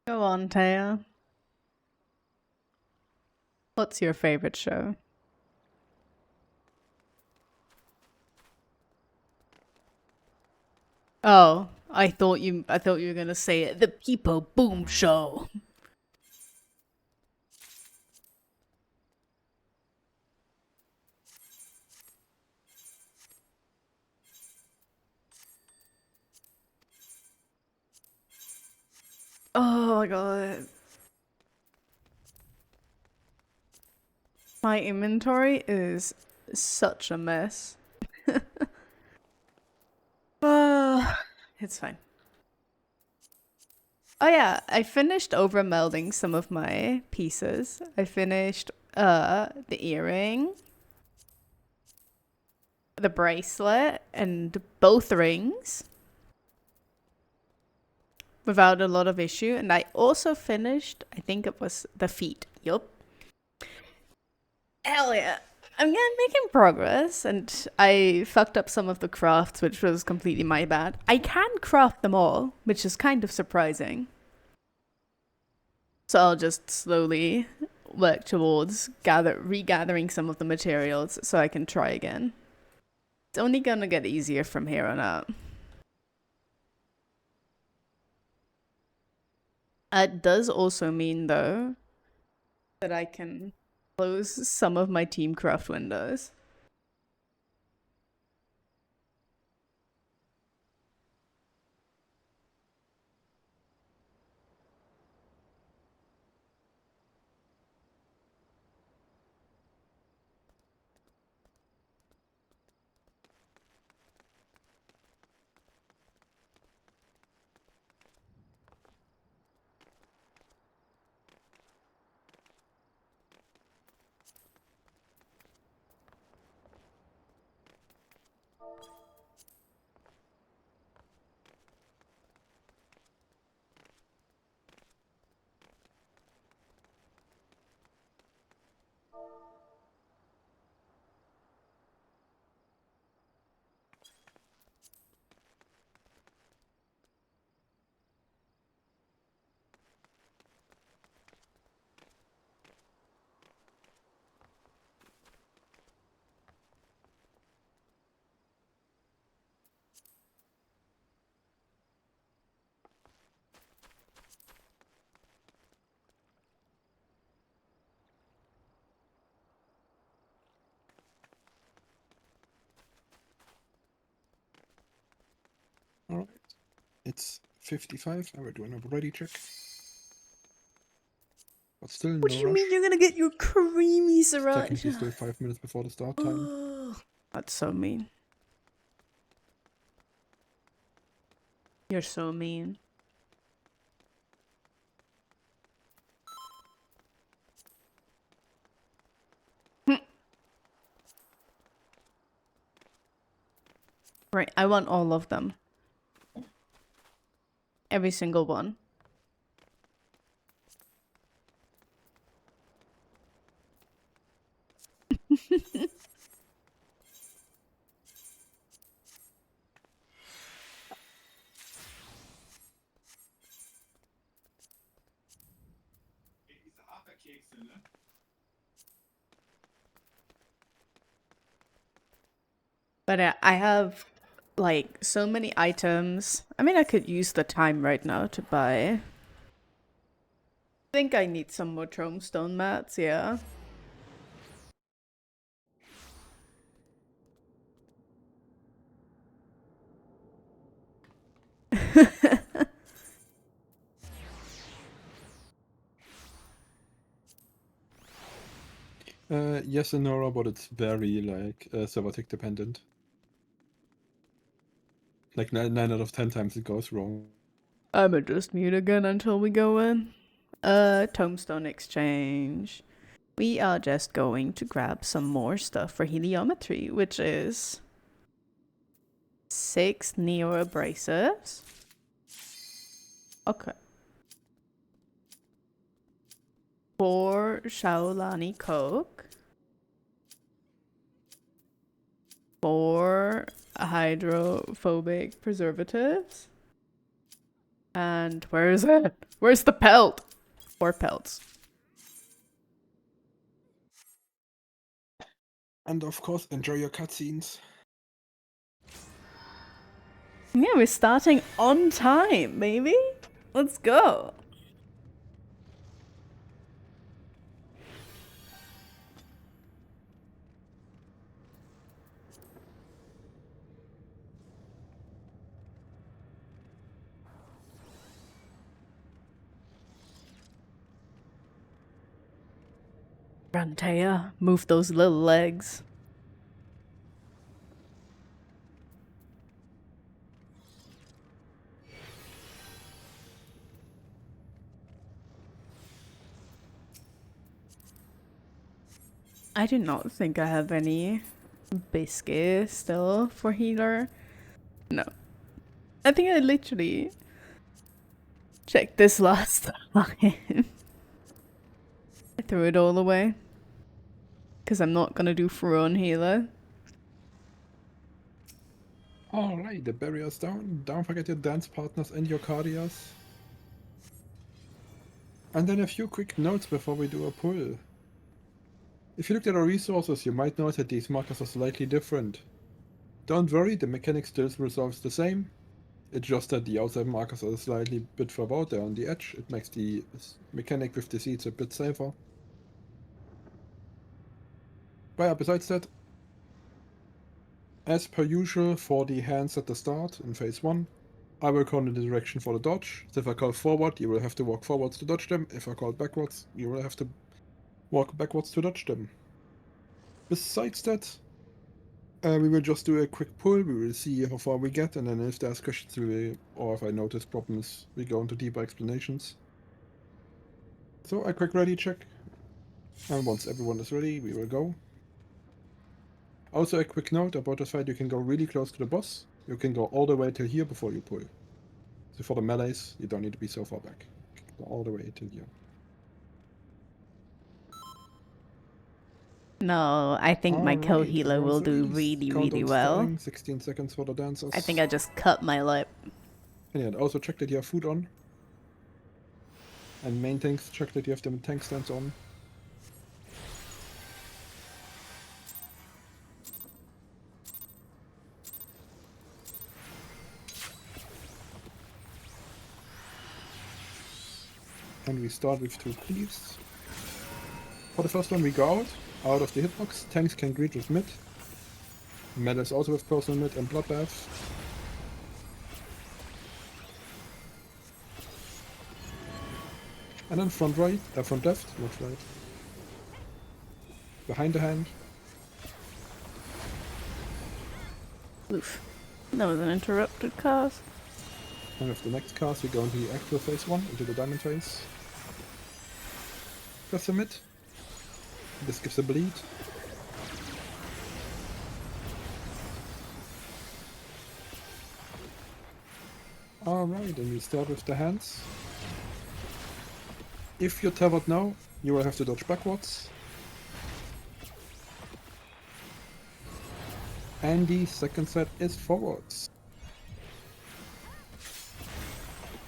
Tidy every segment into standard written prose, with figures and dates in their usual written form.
Go on, Taya. What's your favorite show? Oh, I thought you were gonna say it. The People Boom Show. Oh my god. My inventory is such a mess. It's fine. Oh yeah, I finished over melding some of my pieces. I finished the earring, the bracelet, and both rings without a lot of issue. And I also finished, I think it was the feet. Yup. Hell yeah. I'm making progress, and I fucked up some of the crafts, which was completely my bad. I can craft them all, which is kind of surprising. So I'll just slowly work towards regathering some of the materials so I can try again. It's only gonna get easier from here on out. It does also mean, though, that I can close some of my Teamcraft windows. Alright. It's 55. I will do an ready check. But still no What do you rush. mean you're gonna get your creamy sriracha? Technically still 5 minutes before the start time. That's so mean. You're so mean. Right, I want all of them. Every single one. But I have like so many items. I mean, I could use the time right now to buy. I think I need some more tombstone mats, yeah. Yes, Nora, but it's very like server tick dependent. Like 9 out of 10 times it goes wrong. I'ma just mute again until we go in. Tombstone exchange. We are just going to grab some more stuff for heliometry, which is 6 Neo abrasives. Okay. 4 Shaolani Coke. 4 hydrophobic preservatives. And where is it? Where's the pelt? 4 pelts. And of course, enjoy your cutscenes. Yeah, we're starting on time, maybe? Let's go. Run, Taya. Move those little legs. I do not think I have any biscuits still for healer. No. I think I literally checked this last time. I threw it all away. Because I'm not gonna do through on healer. Alright, the barrier's down. Don't forget your dance partners and your cardias. And then a few quick notes before we do a pull. If you looked at our resources, you might notice that these markers are slightly different. Don't worry, the mechanic still resolves the same. It's just that the outside markers are slightly bit further out there on the edge. It makes the mechanic with the seeds a bit safer. But yeah, besides that, as per usual for the hands at the start in phase 1, I will call in the direction for the dodge. So if I call forward, you will have to walk forwards to dodge them. If I call backwards, you will have to walk backwards to dodge them. Besides that, we will just do a quick pull. We will see how far we get, and then if there's questions, or if I notice problems, we go into deeper explanations. So a quick ready check, and once everyone is ready, we will go. Also a quick note about this fight, you can go really close to the boss. You can go all the way till here before you pull. So for the melees, you don't need to be so far back. You can go all the way till here. No, I think my kill Alright, healer will everyone's do ready. really, Countdown really well. starting, 16 seconds for the dancers. I think I just cut my lip. And yeah, also check that you have food on. And main things, check that you have the tank stands on. And we start with 2 cleaves. For the first one we go out of the hitbox. Tanks can greet with mid. Melees also with personal mid and bloodbath. And then front right, front left, not right. Behind the hand. Oof. That was an interrupted cast. And with the next cast we go into the actual phase 1, into the diamond phase. Press the mid. This gives a bleed. Alright, and we start with the hands. If you're tethered now, you will have to dodge backwards. And the second set is forwards.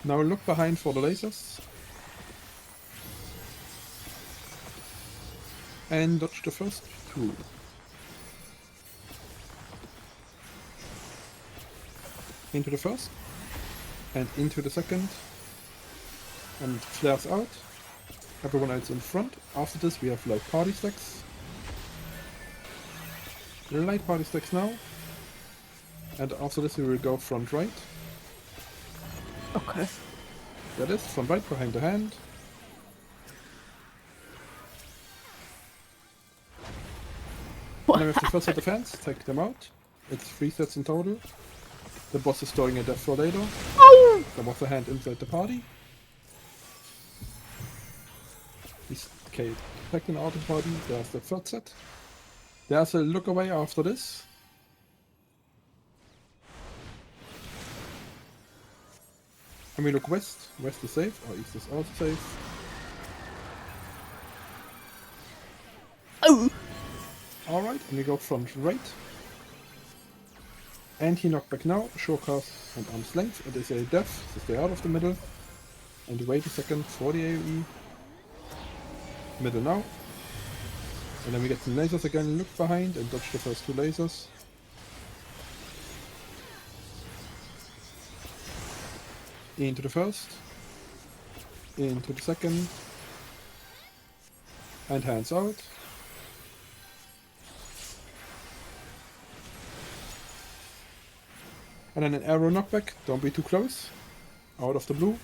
Now look behind for the lasers. And dodge the first 2. Into the first. And into the second. And flares out. Everyone else in front. After this we have light party stacks. Light party stacks now. And after this we will go front right. Okay. That is front right behind the hand. And then we have the first set of hands, take them out. It's 3 sets in total. The boss is storing a death for later. Oh! There was a hand inside the party. Okay, second out of the party, there's the third set. There's a look away after this. And we look west. West is safe, or east is also safe. Oh! Alright, and we go front right. Anti-knockback now, showcast and arm's length, and they say death, so stay out of the middle. And wait a second for the AoE. Middle now. And then we get some lasers again, look behind and dodge the first 2 lasers. Into the first. Into the second. And hands out. And then an arrow knockback, don't be too close. Out of the blue.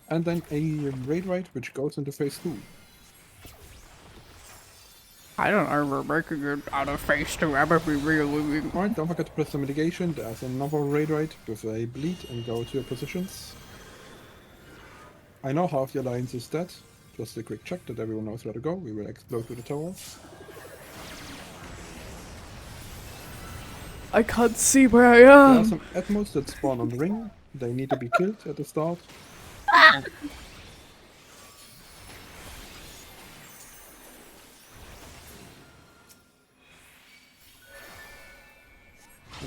And then a raid ride, which goes into phase 2. I don't ever making it out of phase 2, I'm gonna be really... Alright, don't forget to press the mitigation. There's another raid ride with a bleed and go to your positions. I know half the alliance is dead. Just a quick check that everyone knows where to go. We will explode with the tower. I can't see where I There are am. some Atmos that spawn on the ring. They need to be killed at the start. And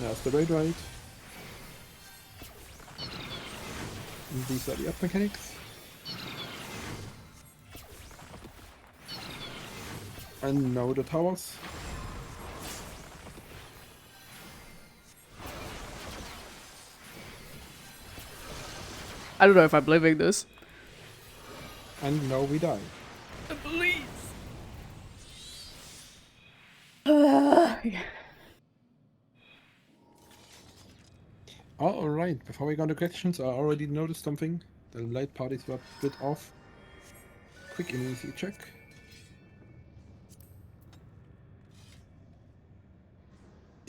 there's the raid ride. And these are the up mechanics. And now the towers. I don't know if I'm living this. And now we die. Please. Alright, before we go to questions, I already noticed something. The light parties were a bit off. Quick and easy check.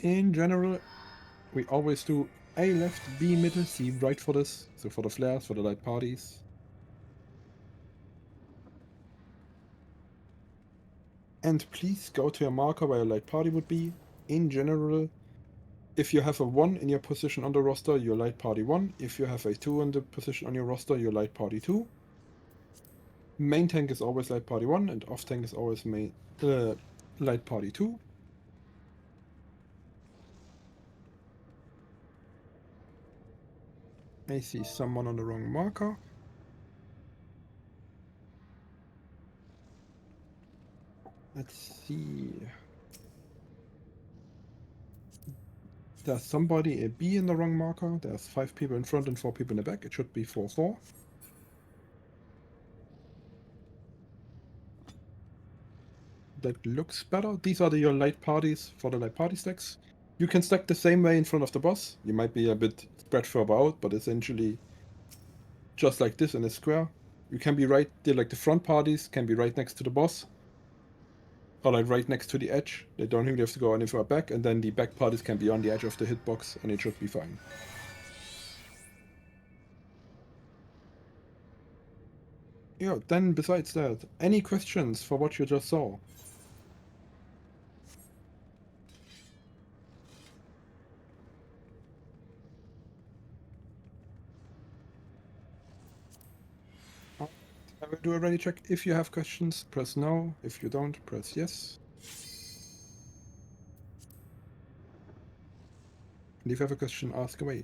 In general, we always do A left, B middle, C right for this. So for the flares, for the light parties. And please go to a marker where a light party would be. In general, if you have a 1 in your position on the roster, you're light party 1. If you have a 2 in the position on your roster, you're light party 2. Main tank is always light party 1, and off tank is always light party 2. I see someone on the wrong marker. Let's see. There's somebody a B in the wrong marker. There's 5 people in front and 4 people in the back. It should be 4-4. That looks better. These are your light parties for the light party stacks. You can stack the same way in front of the boss. You might be a bit spread further out, but essentially just like this in a square. You can be right there, like the front parties can be right next to the boss. Or like right next to the edge. They don't really have to go any further back, and then the back parties can be on the edge of the hitbox, and it should be fine. Yeah, then besides that, any questions for what you just saw? I will do a ready check. If you have questions, press no. If you don't, press yes. And if you have a question, ask away.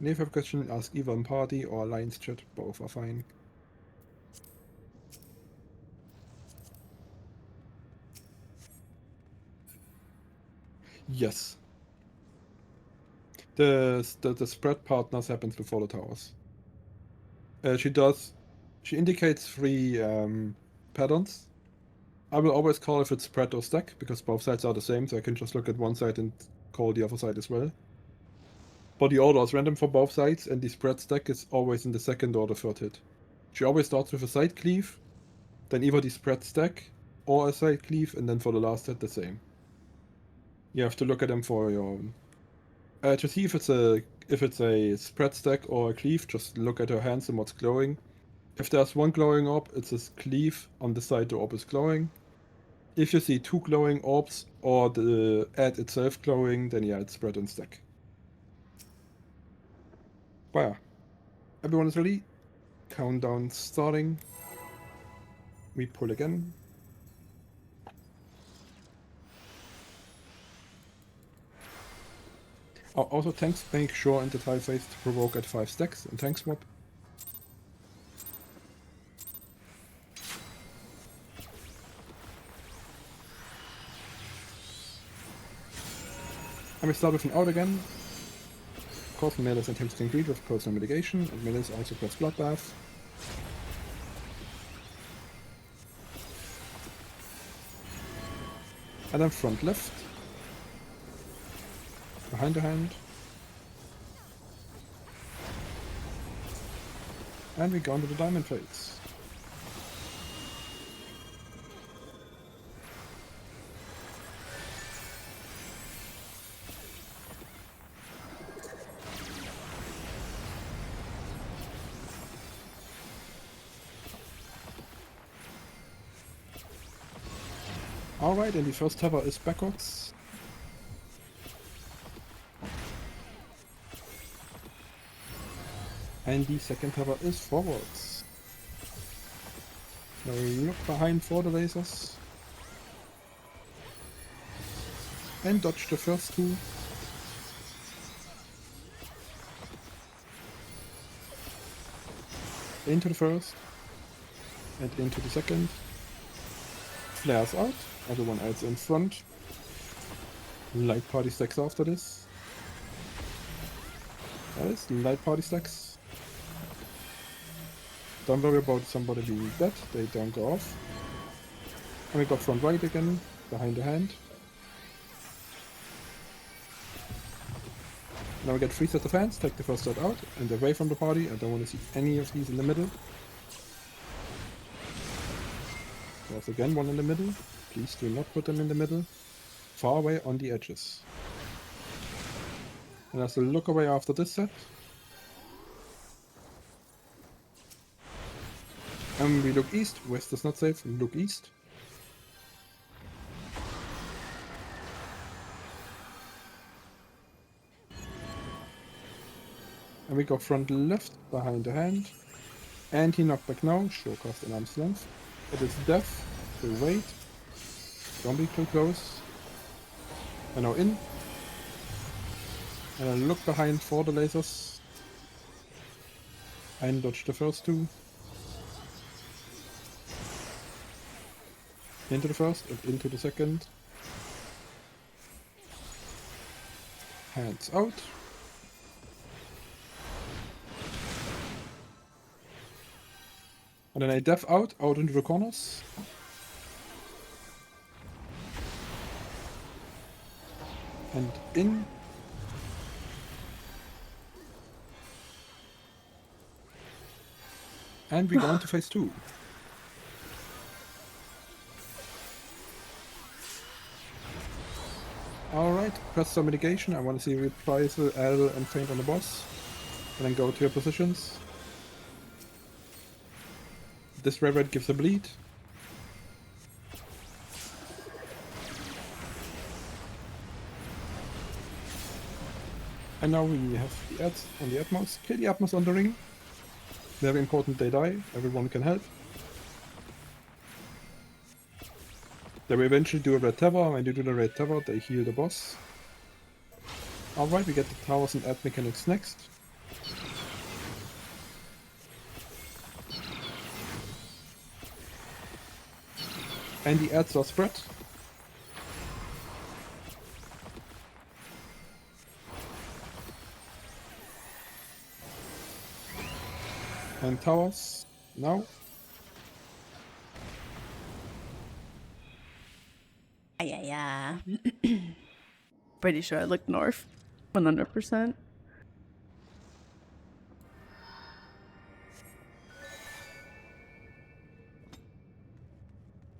And if you have a question, ask either in party or alliance chat. Both are fine. Yes. The spread partners happens before the towers. She indicates 3 patterns. I will always call if it's spread or stack, because both sides are the same, so I can just look at one side and call the other side as well. But the order is random for both sides, and the spread stack is always in the second or the third hit. She always starts with a side cleave, then either the spread stack or a side cleave, and then for the last hit the same. You have to look at them for your own. To see if it's a spread stack or a cleave, just look at her hands and what's glowing. If there's one glowing orb, it's a cleave on the side the orb is glowing. If you see 2 glowing orbs or the ad itself glowing, then yeah, it's spread and stack. But yeah, everyone is ready. Countdown starting. We pull again. Also, tanks make sure in the tile phase to provoke at 5 stacks and tank swap. And we start with an out again. Of course, Melis attempts to greed with personal mitigation, and Melis also press Bloodbath. And then front left. Behind the hand. And we go into the diamond phase. Alright, and the first tower is backwards. And the second tower is forwards. Now we look behind for the lasers. And dodge the first 2. Into the first. And into the second. Flares out. Everyone else in front. Light party stacks after this. That is light party stacks. Don't worry about somebody being dead, they don't go off. And we got front right again, behind the hand. Now we get 3 sets of hands, take the first set out and away from the party. I don't want to see any of these in the middle. There's again one in the middle. Please do not put them in the middle. Far away on the edges. And as a look away after this set. And we look east. West is not safe. Look east. And we go front left behind the hand. And he knocked back now. Showcast in arm's length. It is death. So wait. Don't be too close. And now in. And I look behind for the lasers. And dodge the first 2. Into the first and into the second. Hands out. And then I def out into the corners. And in. And we go into phase 2. Alright, press some mitigation. I want to see Reprisal, L, and Faint on the boss. And then go to your positions. This red red gives a bleed. And now we have the ads on the Atmos. Kill the Atmos on the ring. Very important they die. Everyone can help. They will eventually do a red tower. When they do the red tower, they heal the boss. Alright, we get the towers and ad mechanics next. And the ads are spread. And towers now. Yeah. Pretty sure I looked north. 100%.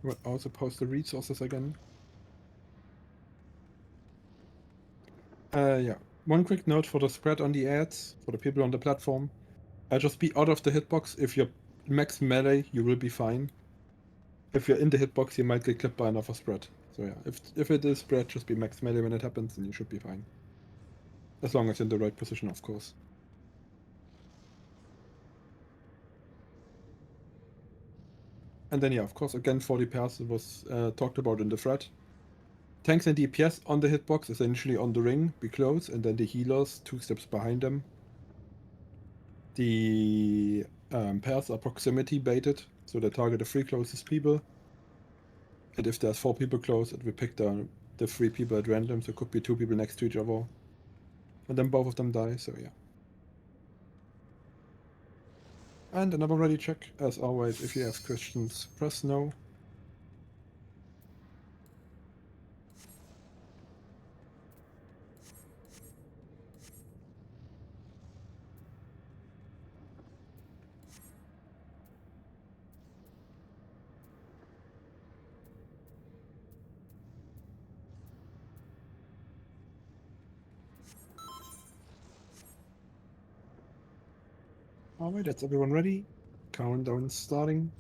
We'll also post the resources again. Yeah. One quick note for the spread on the ads, for the people on the platform. Just be out of the hitbox. If you're max melee, you will be fine. if you're in the hitbox, you might get clipped by another spread. So yeah, if it is spread, just be max melee when it happens, and you should be fine. As long as you're in the right position, of course. And then yeah, of course, again, 40 pairs was talked about in the thread. Tanks and DPS on the hitbox, essentially on the ring, be close, and then the healers 2 steps behind them. The pairs are proximity baited, so they target the 3 closest people. And if there's 4 people close, it will pick the 3 people at random, so it could be 2 people next to each other. And then both of them die, so yeah. And another ready check, as always, if you have questions, press no. Alright, that's everyone ready. Countdown starting.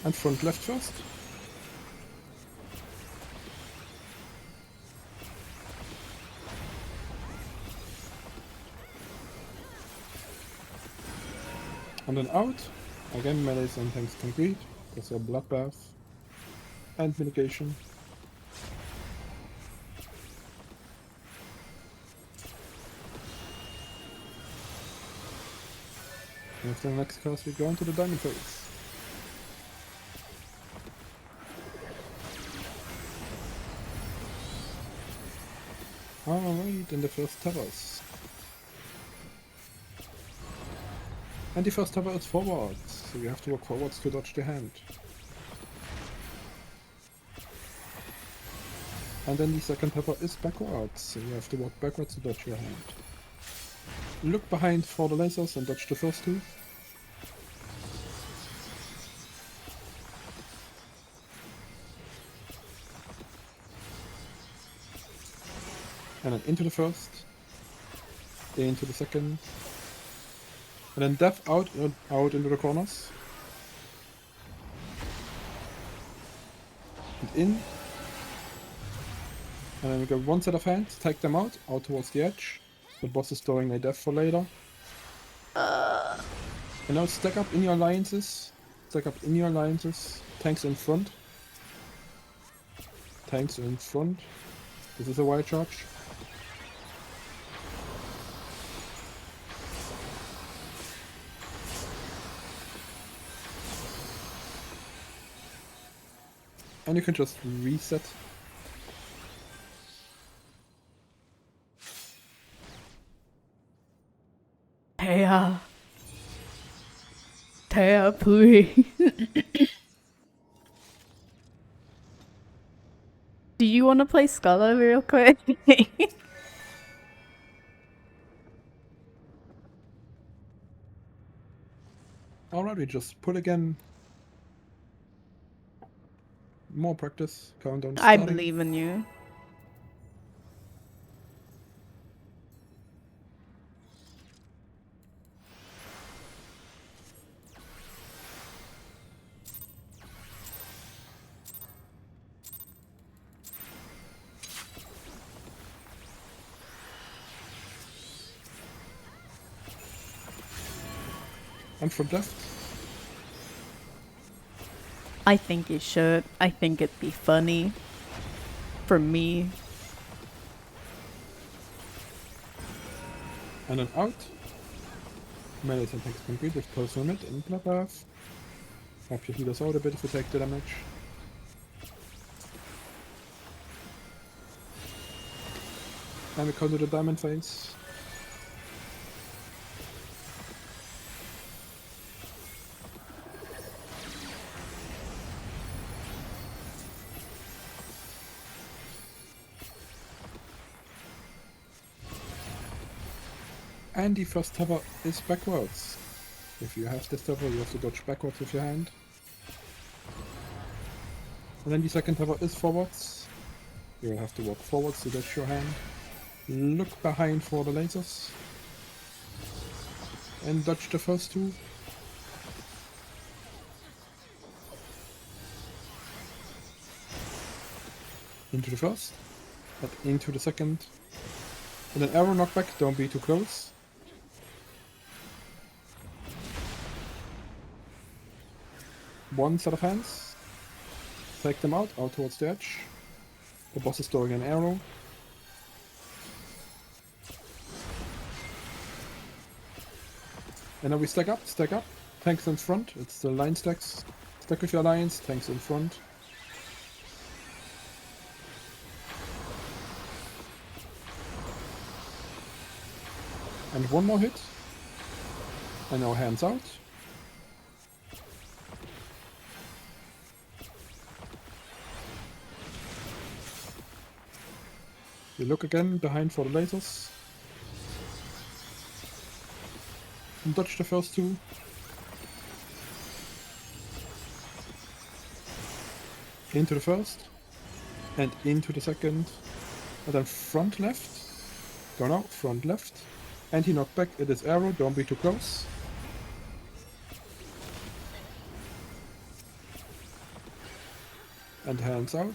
And front left first. And then out. Again, melees and tanks complete. There's a bloodbath. And mitigation. And after the next cast, we go into the diamond phase. Alright, and the first towers. And the first tower is forwards, so you have to walk forwards to dodge the hand. And then the second tower is backwards, so you have to walk backwards to dodge your hand. Look behind for the lasers and dodge the first 2. And then into the first. Into the second. And then death out into the corners. And in. And then we got one set of hands, take them out towards the edge. The boss is storing a death for later. And now stack up in your alliances. Stack up in your alliances. Tanks in front. Tanks in front. This is a wild charge. And you can just reset. Taya, please. Do you want to play Scala real quick? Alright, we just pull again. More practice. Countdown I starting. believe in you. And from left. I think you should. I think it'd be funny. For me. And then out. Melees and tanks complete with pulse limit and bloodbath. Help your healers out a bit if you take the damage. And we come to the diamond phase. And the first tower is backwards. If you have this tower, you have to dodge backwards with your hand. And then the second tower is forwards. You will have to walk forwards to dodge your hand. Look behind for the lasers. And dodge the first two. Into the first. And into the second. And an arrow knockback, don't be too close. One set of hands. Take them out towards the edge. The boss is throwing an arrow. And then we stack up. Tanks in front, it's the line stacks. Stack with your alliance, tanks in front. And one more hit. And now hands out. You look again behind for the lasers. And dodge the first two. Into the first. And into the second. And then front left. Go now, front left. Anti-knock back, it is arrow, don't be too close. And hands out.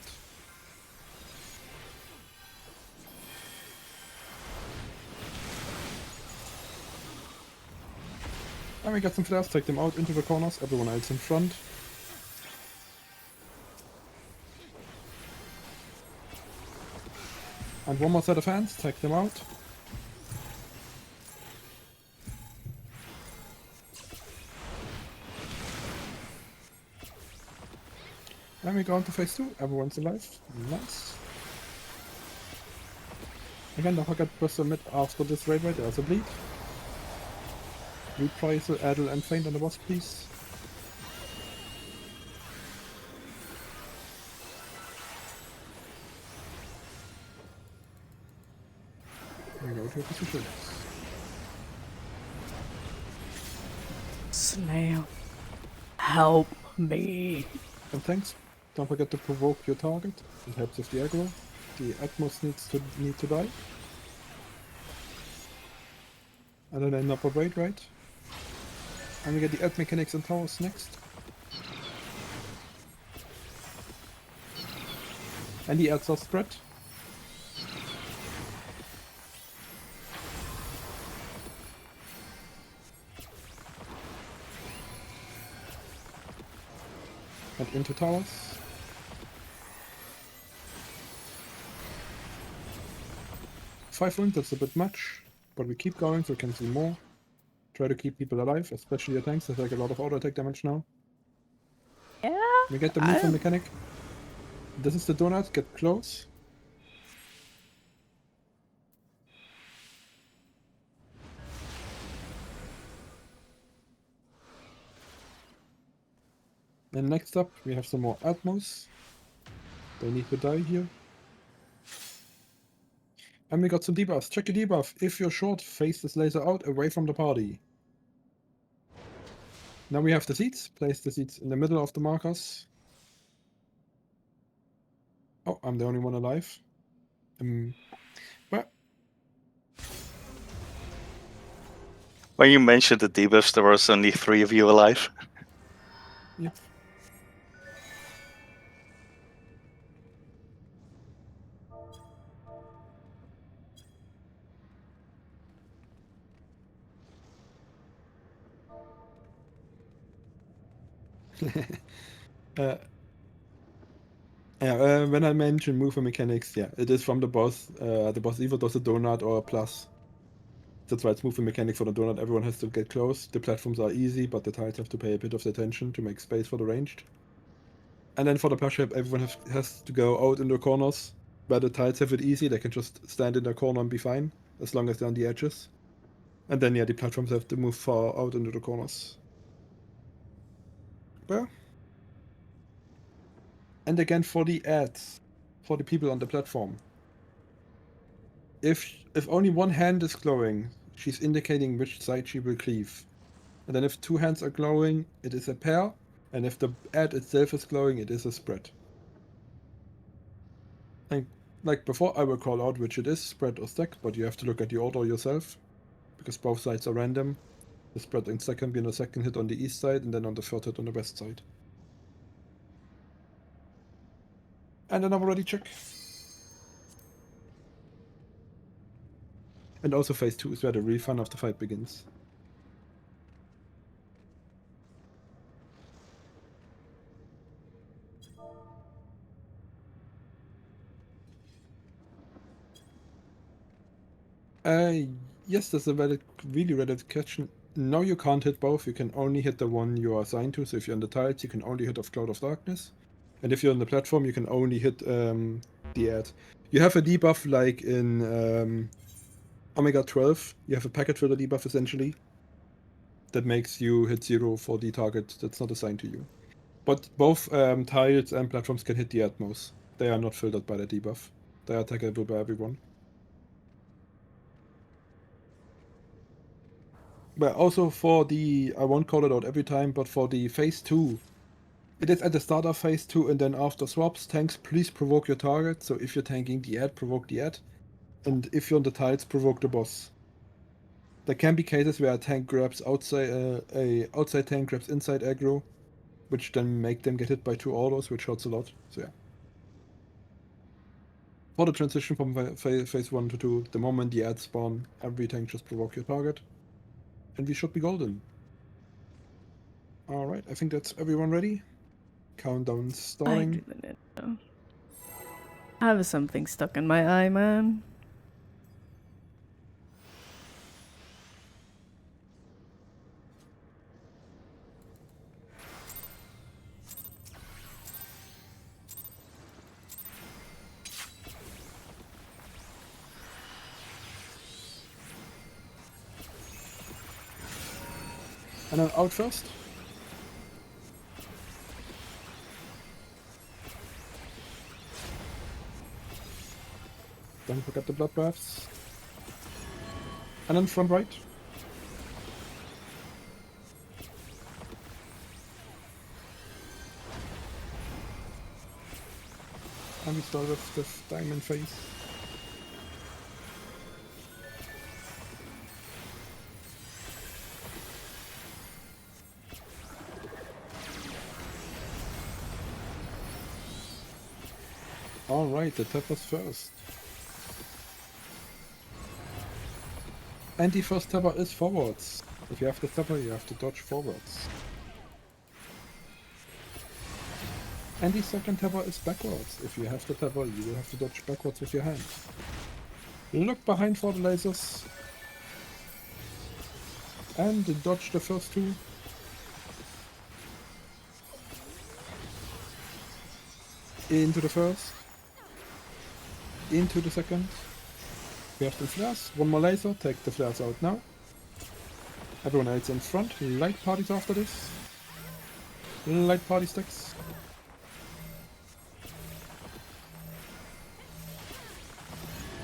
And we get some flares, take them out into the corners, everyone else in front. And one more set of hands, take them out. And we go on to phase 2, everyone's alive, nice. Again, don't forget to press submit after this raid, there's a bleed. Reprisal, Adel and Feint on the boss, please. We go to your positions. Snail, help me. And thanks. Don't forget to provoke your target. It helps with the aggro. The Atmos need to die. And then an upper raid, right? And we get the Ad mechanics and towers next. And the ads are spread. And into towers. Five wounds, that's a bit much, but we keep going so we can see more. Try to keep people alive, especially your tanks, they take a lot of auto attack damage now. Yeah. We get the move and mechanic. This is the donut, get close. And next up, we have some more Atmos. They need to die here. And we got some debuffs. Check your debuff. If you're short, face this laser out away from the party. Now we have the seats. Place the seats in the middle of the markers. Oh, I'm the only one alive. Well, When you mentioned the debuffs, there was only 3 of you alive. yeah. When I mention move and mechanics, yeah, it is from the boss. The boss either does a donut or a plus. That's why it's move and mechanic for the donut. Everyone has to get close. The platforms are easy, but the tiles have to pay a bit of attention to make space for the ranged. And then for the plush shape, everyone has to go out in the corners. Where the tiles have it easy, they can just stand in their corner and be fine, as long as they're on the edges. And then, yeah, the platforms have to move far out into the corners. Well. And again, for the ads, for the people on the platform. If only one hand is glowing, she's indicating which side she will cleave. And then if 2 hands are glowing, it is a pair, and if the ad itself is glowing, it is a spread. And like before, I will call out which it is, spread or stack, but you have to look at the order yourself, because both sides are random. The spread and stack can be on the second hit on the east side, and then on the third hit on the west side. And then I'm already check. And also phase 2 is where the real fun of the fight begins. Yes, that's a really valid question. No, you can't hit both. You can only hit the one you are assigned to. So if you're on the tiles, you can only hit off Cloud of Darkness. And if you're on the platform, you can only hit the ad. You have a debuff like in Omega 12. You have a packet filler debuff essentially. That makes you hit 0 for the target that's not assigned to you. But both tiles and platforms can hit the Atmos. They are not filtered by the debuff. They are attackable by everyone. But also for the, I won't call it out every time, but for the phase 2, it is at the start of phase 2 and then after swaps, tanks please provoke your target. So if you're tanking the ad, provoke the ad. And if you're on the tiles, provoke the boss. There can be cases where a tank grabs outside, a outside tank grabs inside aggro, which then make them get hit by 2 autos, which hurts a lot. So yeah. For the transition from phase 1 to 2, the moment the ads spawn, every tank just provoke your target. And we should be golden. Alright, I think that's everyone ready. Countdown I starting. really know. I have something stuck in my eye, man. And then out first. Don't forget the blood baths. And then front right. And we start with this diamond phase. Alright, the tappers first. And the first tapper is forwards. If you have the tapper, you have to dodge forwards. And the second tapper is backwards. If you have the tapper, you will have to dodge backwards with your hand. Look behind for the lasers. And dodge the first 2. Into the first. Into the second. We have the flares. One more laser. Take the flares out now. Everyone else in front. Light parties after this. Light party stacks.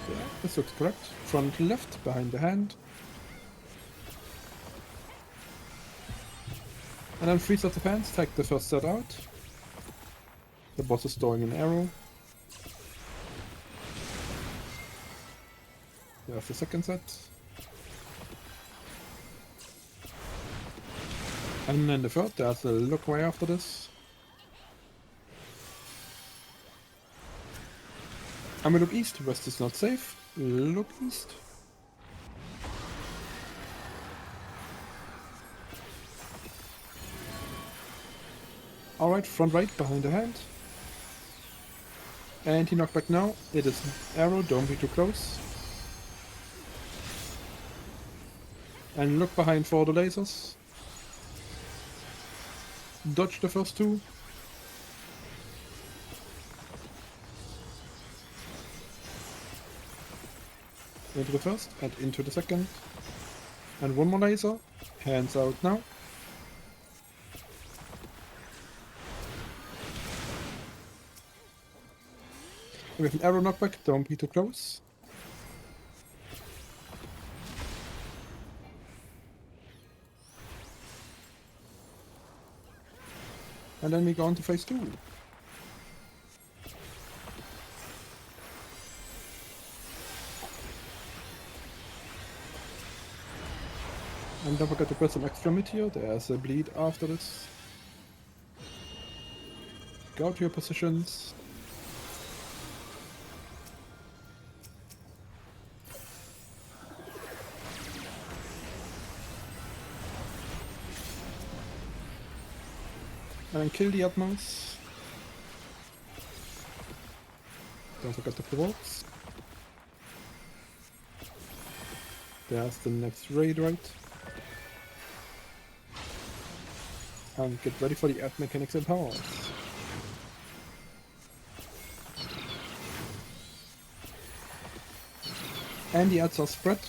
Yeah, this looks correct. Front left, behind the hand. And then 3 sets of hands. Take the first set out. The boss is throwing an arrow. You have the second set. And then the third, there's a look way after this. And we look east, west is not safe. Look east. Alright, front right, behind the hand. And he knocked back now. It is arrow, don't be too close. And look behind for the lasers. Dodge the first 2. Into the first and into the second. And one more laser. Hands out now. We have an arrow knockback, don't be too close. And then we go on to phase 2. And don't forget to put some extra meteor. There's a bleed after this. Go to your positions. And kill the Atmos. Don't forget the provokes. There's the next raid, right? And get ready for the Earth mechanics and powers. And the ads are spread.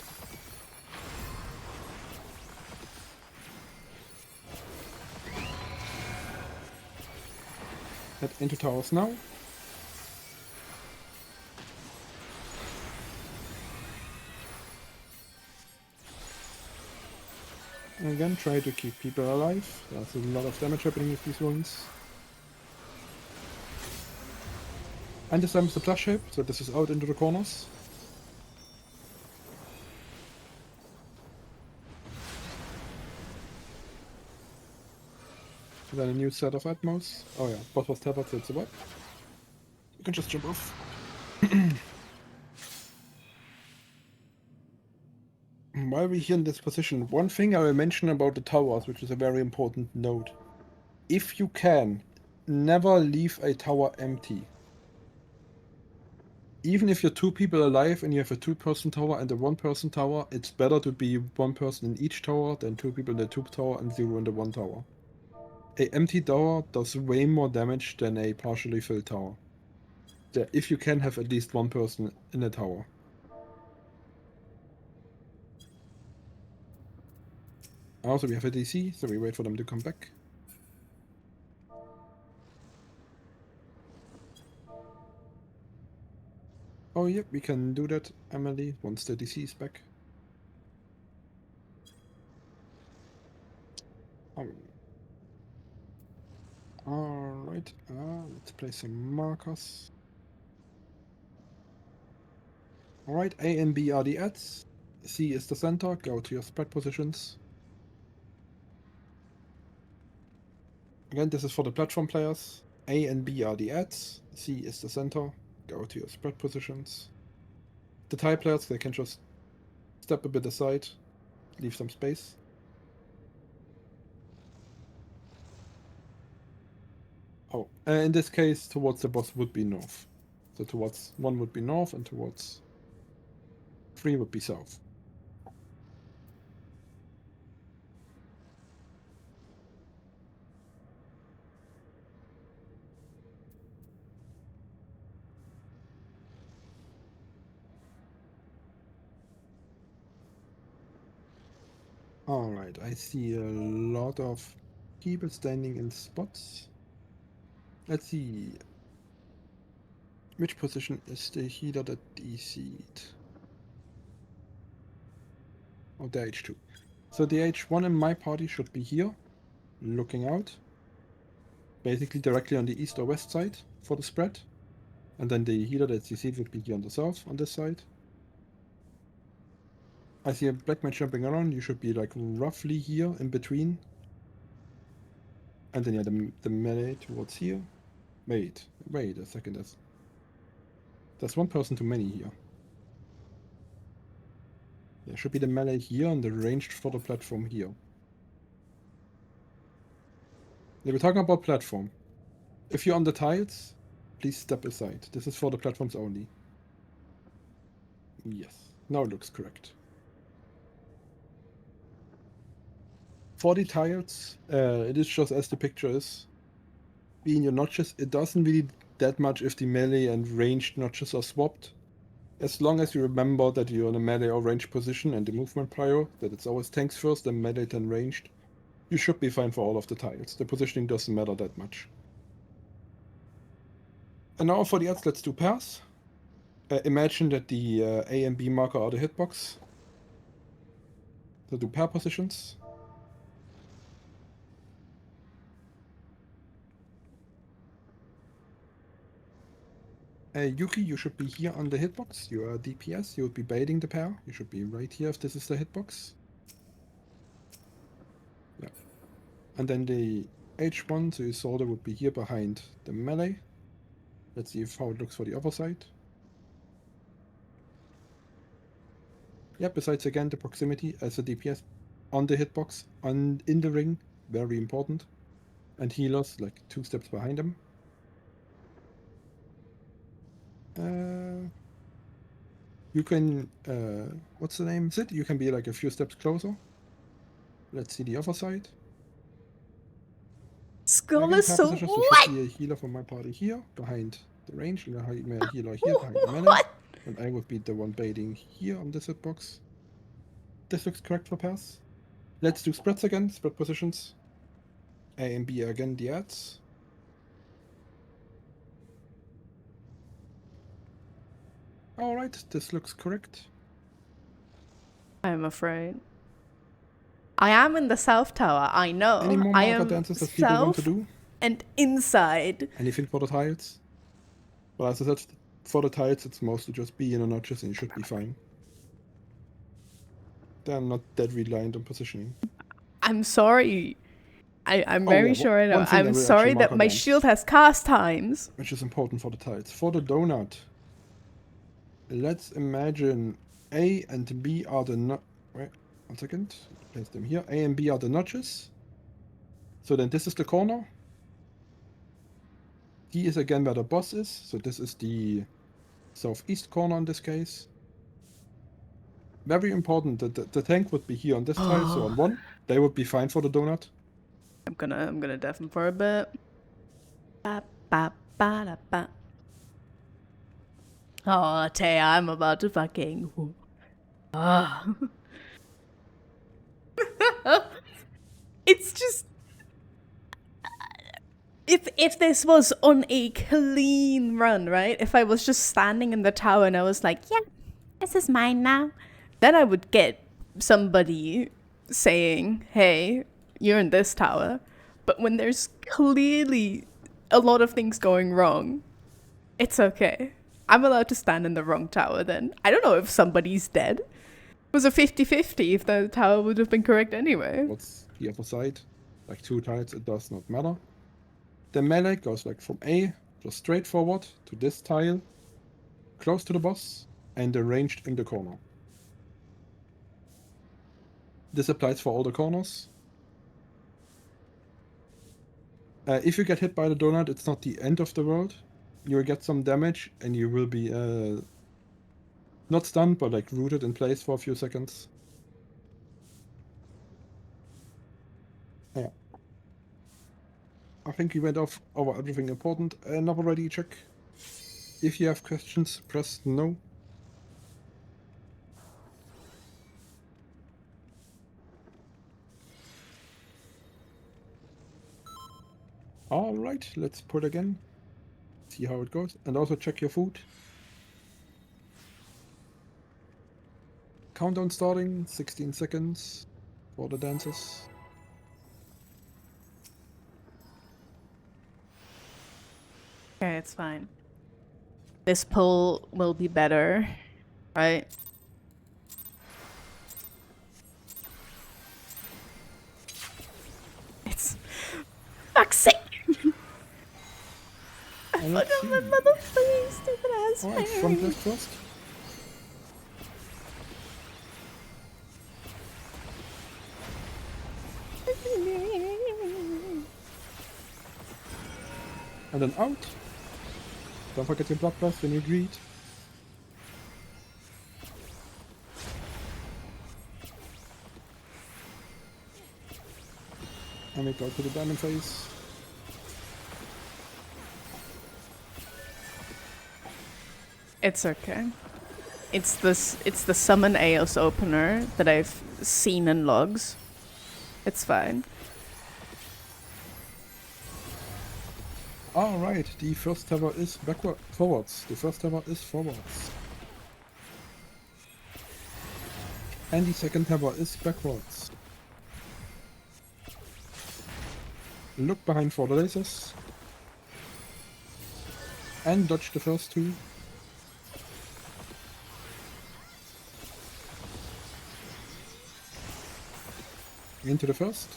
Head into towers now. And again, try to keep people alive. There's a lot of damage happening with these wounds. And this time is the plus shape, so this is out into the corners. And then a new set of Atmos. Oh yeah, boss was tethered, so it's a web. You can just jump off. While we're here in this position, one thing I will mention about the towers, which is a very important note. If you can, never leave a tower empty. Even if you're 2 people alive and you have a 2-person tower and a 1-person tower, it's better to be 1 person in each tower than 2 people in the 2 tower and 0 in the 1 tower. A empty tower does way more damage than a partially filled tower. So if you can have at least 1 person in a tower. Also, we have a DC, so we wait for them to come back. Oh, yep, we can do that, Emily, once the DC is back. Alright, let's place some markers. Alright, A and B are the ads. C is the center, go to your spread positions. Again, this is for the platform players. A and B are the ads. C is the center. Go to your spread positions. The tile players, they can just step a bit aside, leave some space. Oh, in this case, towards the boss would be north. So towards 1 would be north, and towards 3 would be south. Alright, I see a lot of people standing in spots. Let's see. Which position is the healer that DC'd? Oh, the H2. So the H1 in my party should be here, looking out. Basically directly on the east or west side for the spread. And then the healer that DC'd would be here on the south, on this side. I see a black man jumping around, you should be like roughly here in between. And then yeah, the melee towards here. Wait a second, there's 1 person too many here. There should be the melee here and the ranged for the platform here. Yeah, we're talking about platform. If you're on the tiles, please step aside. This is for the platforms only. Yes, now it looks correct. For the tiles, it is just as the picture is. Being your notches, it doesn't really that much if the melee and ranged notches are swapped. As long as you remember that you're in a melee or ranged position and the movement prior, that it's always tanks first, then melee, then ranged, you should be fine for all of the tiles. The positioning doesn't matter that much. And now for the ads, let's do pairs. Imagine that the A and B marker are the hitbox. So do pair positions. Yuki, you should be here on the hitbox. You are DPS. You would be baiting the pair. You should be right here if this is the hitbox. Yeah. And then the H1, so your soldier would be here behind the melee. Let's see how it looks for the other side. Yeah, besides again the proximity as a DPS on the hitbox, in the ring, very important. And healers like 2 steps behind them. You can, what's the name? Sid? You can be like a few steps closer. Let's see the other side. Skull Again, is pair so positions, there what? should be a healer from my party here, behind the range, and a healer here, behind the melee. What? And I would be the one baiting here on this hitbox. This looks correct for pairs. Let's do spreads again, spread positions. A and B are again the adds. Alright, this looks correct. I'm afraid. I am in the south tower, I know. Any more I marker am dances that people want to south do? and inside. Anything for the tiles? Well, as I said, for the tiles, it's mostly just B in the notches and you should be fine. They're not that reliant on positioning. I'm sorry. I'm Oh, very yeah, sure I know. one thing I I'm will sorry actually that mark my on shield has cast times. which is important for the tiles. For the donut, let's imagine A and B are the wait, 1 second. Place them here. A and B are the notches. So then this is the corner. D is again where the boss is. So this is the southeast corner in this case. Very important that the tank would be here on this tile. So on 1, they would be fine for the donut. I'm gonna deafen for a bit. Ba, ba, ba, da, ba. Oh, Taya, I'm about to fucking. Ah. It's just. If this was on a clean run, right? If I was just standing in the tower and I was like, yeah, this is mine now, then I would get somebody saying, hey, you're in this tower. But when there's clearly a lot of things going wrong, it's okay. I'm allowed to stand in the wrong tower then. I don't know if somebody's dead. It was a 50-50 if the tower would have been correct anyway. What's the other side? Like 2 tiles, it does not matter. The melee goes like from A, just straight forward to this tile, close to the boss, and the ranged in the corner. This applies for all the corners. If you get hit by the donut, it's not the end of the world. You will get some damage, and you will be not stunned, but like rooted in place for a few seconds. Yeah. I think we went over everything important. Not already check. If you have questions, press no. Alright, let's put again. See how it goes. And also check your food. Countdown starting, 16 seconds for the dances. Okay, it's fine. This pull will be better, right? It's... Fuck's sake! I And put let's on my see. motherfucking stupid ass Alright, hair. front left first. And then out. Don't forget your bloodbath when you greet. And we go to the diamond phase. It's okay. It's the summon Aos opener that I've seen in logs. It's fine. Alright, the first tower is forwards. The first tower is forwards. And the second tower is backwards. Look behind for the lasers. And dodge the first two. Into the first.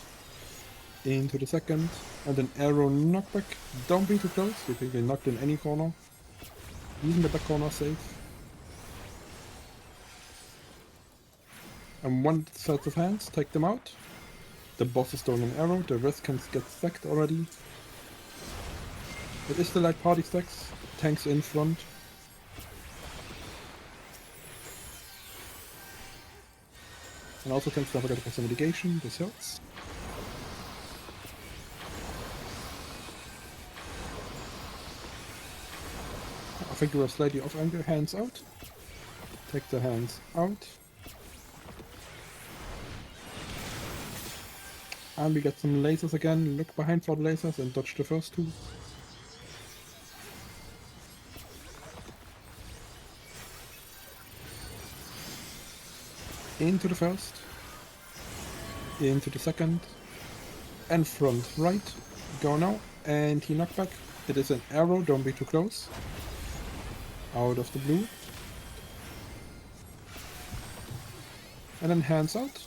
Into the second. And an arrow knockback. Don't be too close. You can be knocked in any corner. Even the back corner safe. And one set of hands. Take them out. The boss is throwing an arrow. The rest can get stacked already. It is the light party stacks. Tanks in front. And also tanks don't forget to some mitigation. This helps. I think you were slightly off angle. Hands out. Take the hands out. And we get some lasers again. Look behind for the lasers and dodge the first two. Into the first. Into the second. And front right. Go now. And he knockback. It is an arrow, don't be too close. Out of the blue. And then hands out.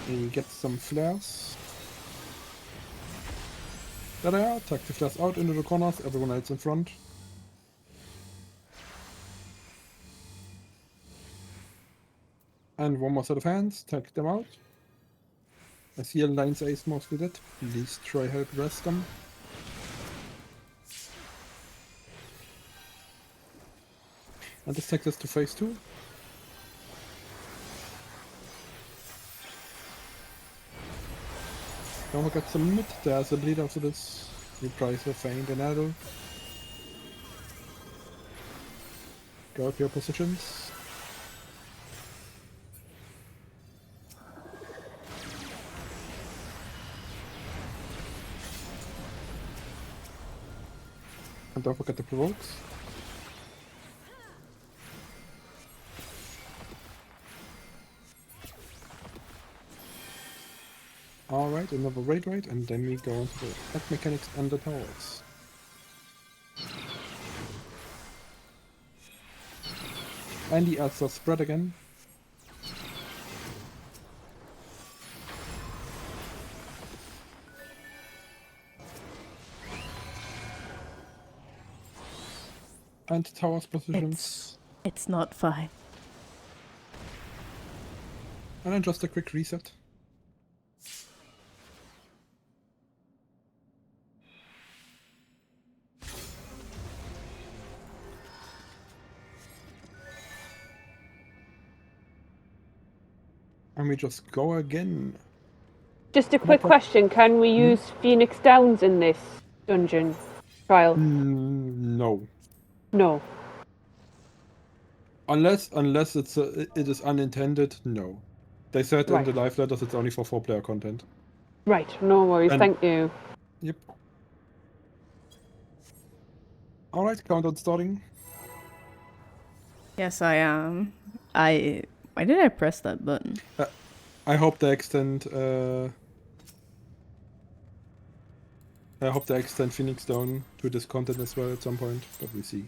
He gets some flares. There they are. Take the flares out into the corners, everyone else in front. And one more set of hands, take them out. I see Alliance Ace mostly dead. Please try help rest them. And this takes us to phase 2. Don't forget some mid, there's a bleed after this. Reprise a feint and arrow. Go up your positions. And don't forget the provokes. Alright, another raid, and then we go into the attack mechanics and the towers. And the Elsa spread again. And towers positions. It's not fine. And then just a quick reset. And we just go again. Just a quick question, can we use Phoenix Downs in this dungeon trial? No. No. Unless it is unintended, no. They said in the live letters it's only for 4-player content. Right, no worries, And- thank you. Yep. Alright, countdown starting. Yes, I am. Why did I press that button? I hope they extend Phoenix down to this content as well at some point, but we see.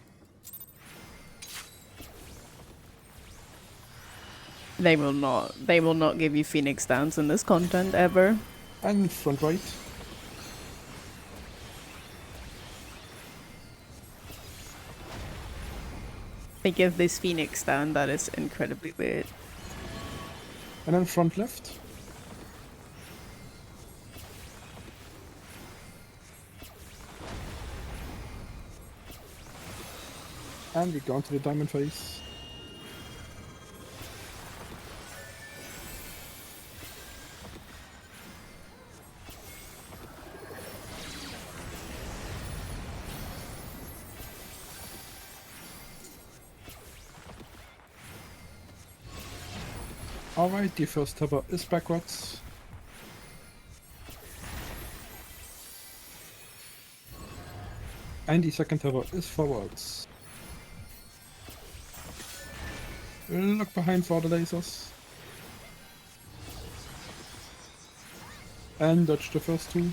They will not give you Phoenix Downs in this content ever. And front right. They give this Phoenix Down, that is incredibly weird. And then front left. And we go into the diamond phase. Alright, the first tower is backwards. And the second tower is forwards. Look behind for the lasers. And dodge the first two.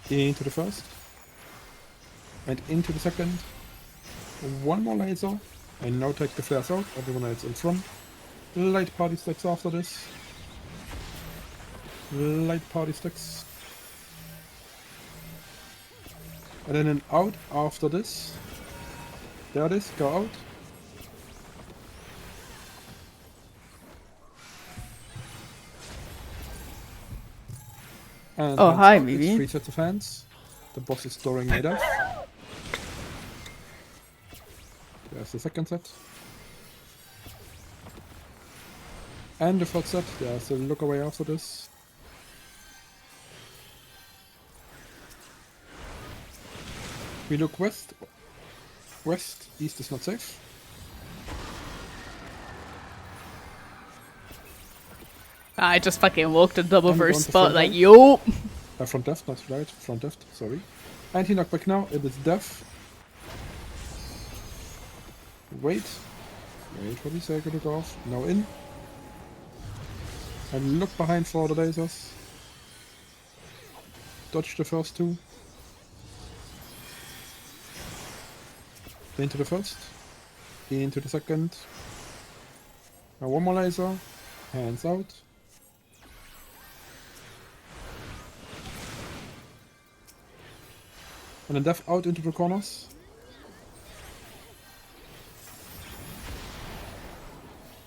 Into the first. And into the second. One more laser. And now take the flares out. Everyone else in front. Light party sticks after this. Light party sticks. And then an out after this. There it is. Go out. And Oh, hands hi, out. It's Vivi. 3 sets of hands. The boss is storing my death. There's the second set. And the third set. There's a look away after this. We look west. West. East is not safe. I just fucking walked a double I'm going first to spot front like, right. yo! Front left, not right. Front left, sorry. Anti-knockback now. It is death. Wait. Wait for the cycle to go off. Now in. And look behind for the lasers. Dodge the first two. Into the first. Into the second. Now one more laser. Hands out. And then death out into the corners.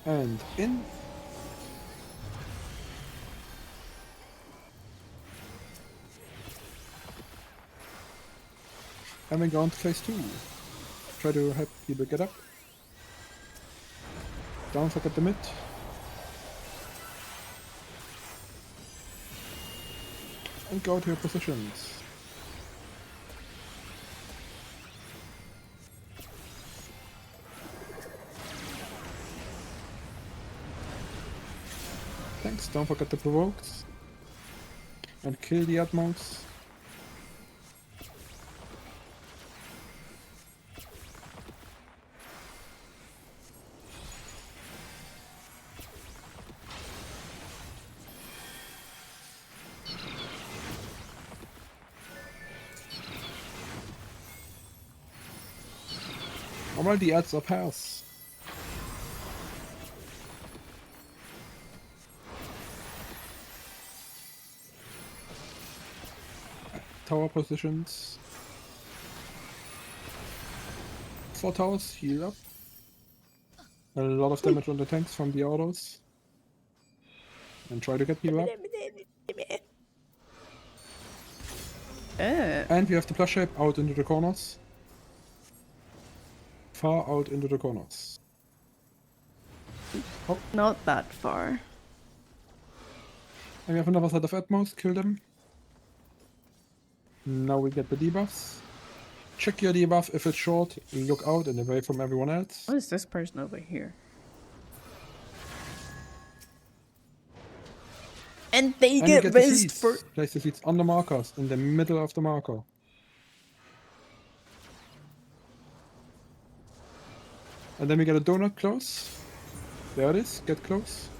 And in. And we go on to phase 2. Try to help people get up. Don't forget the mid. And go to your positions. Thanks, don't forget the provokes. And kill the Atmos. Alright, the ads are pass. Tower positions. 4 towers, heal up. A lot of damage on the tanks from the autos. And try to get people up. And we have the plush shape out into the corners. Far out into the corners. Oh, Not that far. and we have another set of Atmos, kill them. Now we get the debuffs. Check your debuff, if it's short, look out and away from everyone else. What is this person over here? And they And you get get the missed seeds. for... Place the seeds on the markers, in the middle of the marker. And then we get a donut close. There it is, get close.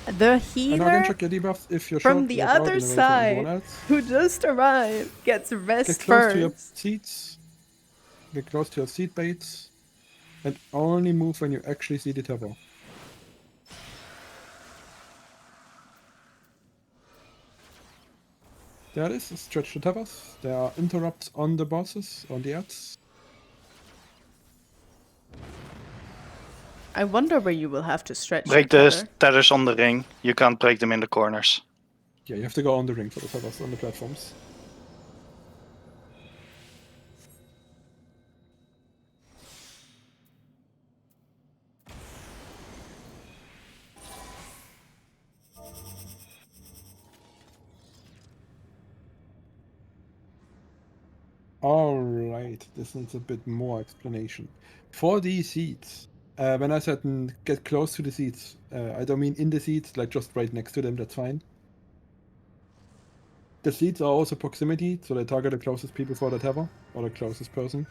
The And now again healer check your debuffs if you're from short, the look out other and away from everyone side else. who just arrived gets Get rest close to your first. seats. Get close to your seat baits. And only move when you actually see the tether. There it is, stretch the tethers. There are interrupts on the bosses, on the ads. I wonder where you will have to stretch Break your the tether. tethers on the ring. You can't break them in the corners. Yeah, you have to go on the ring for the tethers on the platforms. Alright, this needs a bit more explanation. For these seats, when I said get close to the seats, I don't mean in the seats, like just right next to them, that's fine. The seats are also proximity, so they target the closest people for the tether, or the closest person.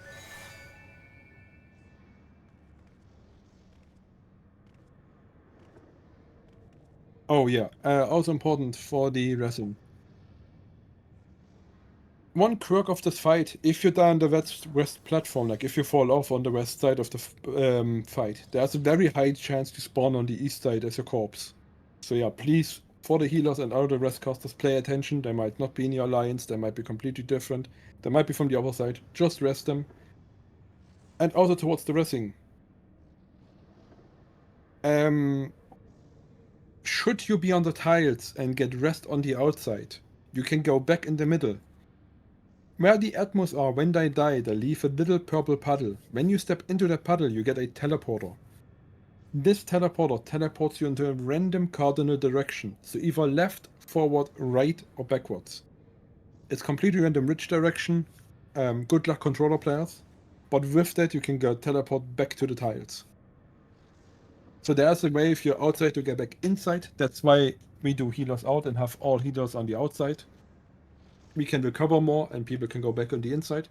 Oh yeah, also important for the resin. One quirk of this fight, if you die on the west platform, like if you fall off on the west side of the fight, there's a very high chance to spawn on the east side as a corpse. So yeah, please, for the healers and other rest casters, pay attention. They might not be in your alliance, they might be completely different. They might be from the other side. Just rest them. And also towards the resing. Should you be on the tiles and get rest on the outside, you can go back in the middle. Where the Atmos are, when they die, they leave a little purple puddle. When you step into that puddle, you get a teleporter. This teleporter teleports you into a random cardinal direction, so either left, forward, right, or backwards. It's completely random which direction. Good luck, controller players. But with that, you can go teleport back to the tiles. So there's a way if you're outside to get back inside. That's why we do healers out and have all healers on the outside. We can recover more and people can go back on the inside.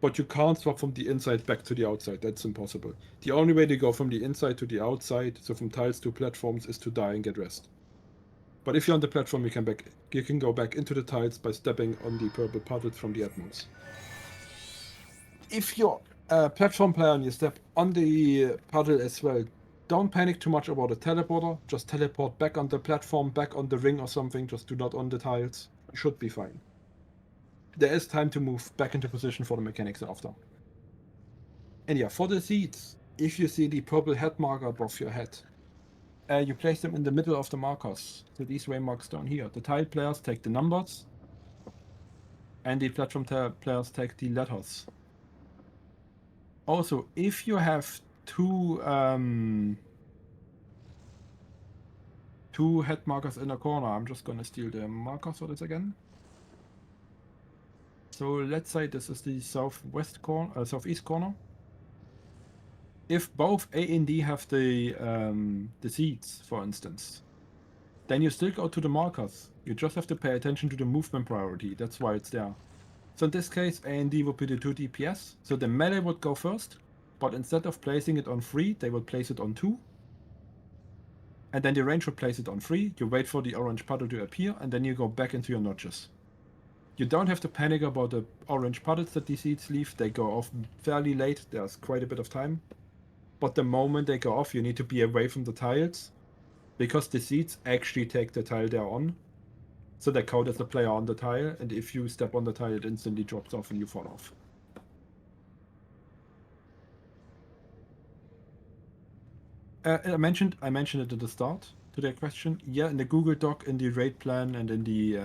But you can't swap from the inside back to the outside. That's impossible. The only way to go from the inside to the outside, so from tiles to platforms, is to die and get rest. But if you're on the platform, you can go back into the tiles by stepping on the purple puddles from the Atmos. If you're a platform player and you step on the puddle as well, don't panic too much about a teleporter. Just teleport back on the platform, back on the ring or something. Just do not on the tiles. You should be fine. There is time to move back into position for the mechanics after. And yeah, for the seats, if you see the purple head marker above your head, you place them in the middle of the markers. So these waymarks down here. The tile players take the numbers, and the platform players take the letters. Also, if you have two head markers in a corner, I'm just gonna steal the markers for this again. So let's say this is the southwest corner, southeast corner. If both A and D have the seats, for instance, then you still go to the markers. You just have to pay attention to the movement priority. That's why it's there. So in this case, A and D would be the 2 DPS. So the melee would go first, but instead of placing it on 3, they would place it on 2. And then the range would place it on 3. You wait for the orange puddle to appear, and then you go back into your notches. You don't have to panic about the orange puddles that these seeds leave. They go off fairly late. There's quite a bit of time. But the moment they go off, you need to be away from the tiles, because the seeds actually take the tile they're on. So they count as the player on the tile, and if you step on the tile, it instantly drops off and you fall off. I mentioned it at the start to their question. Yeah, in the Google Doc, in the raid plan, and in the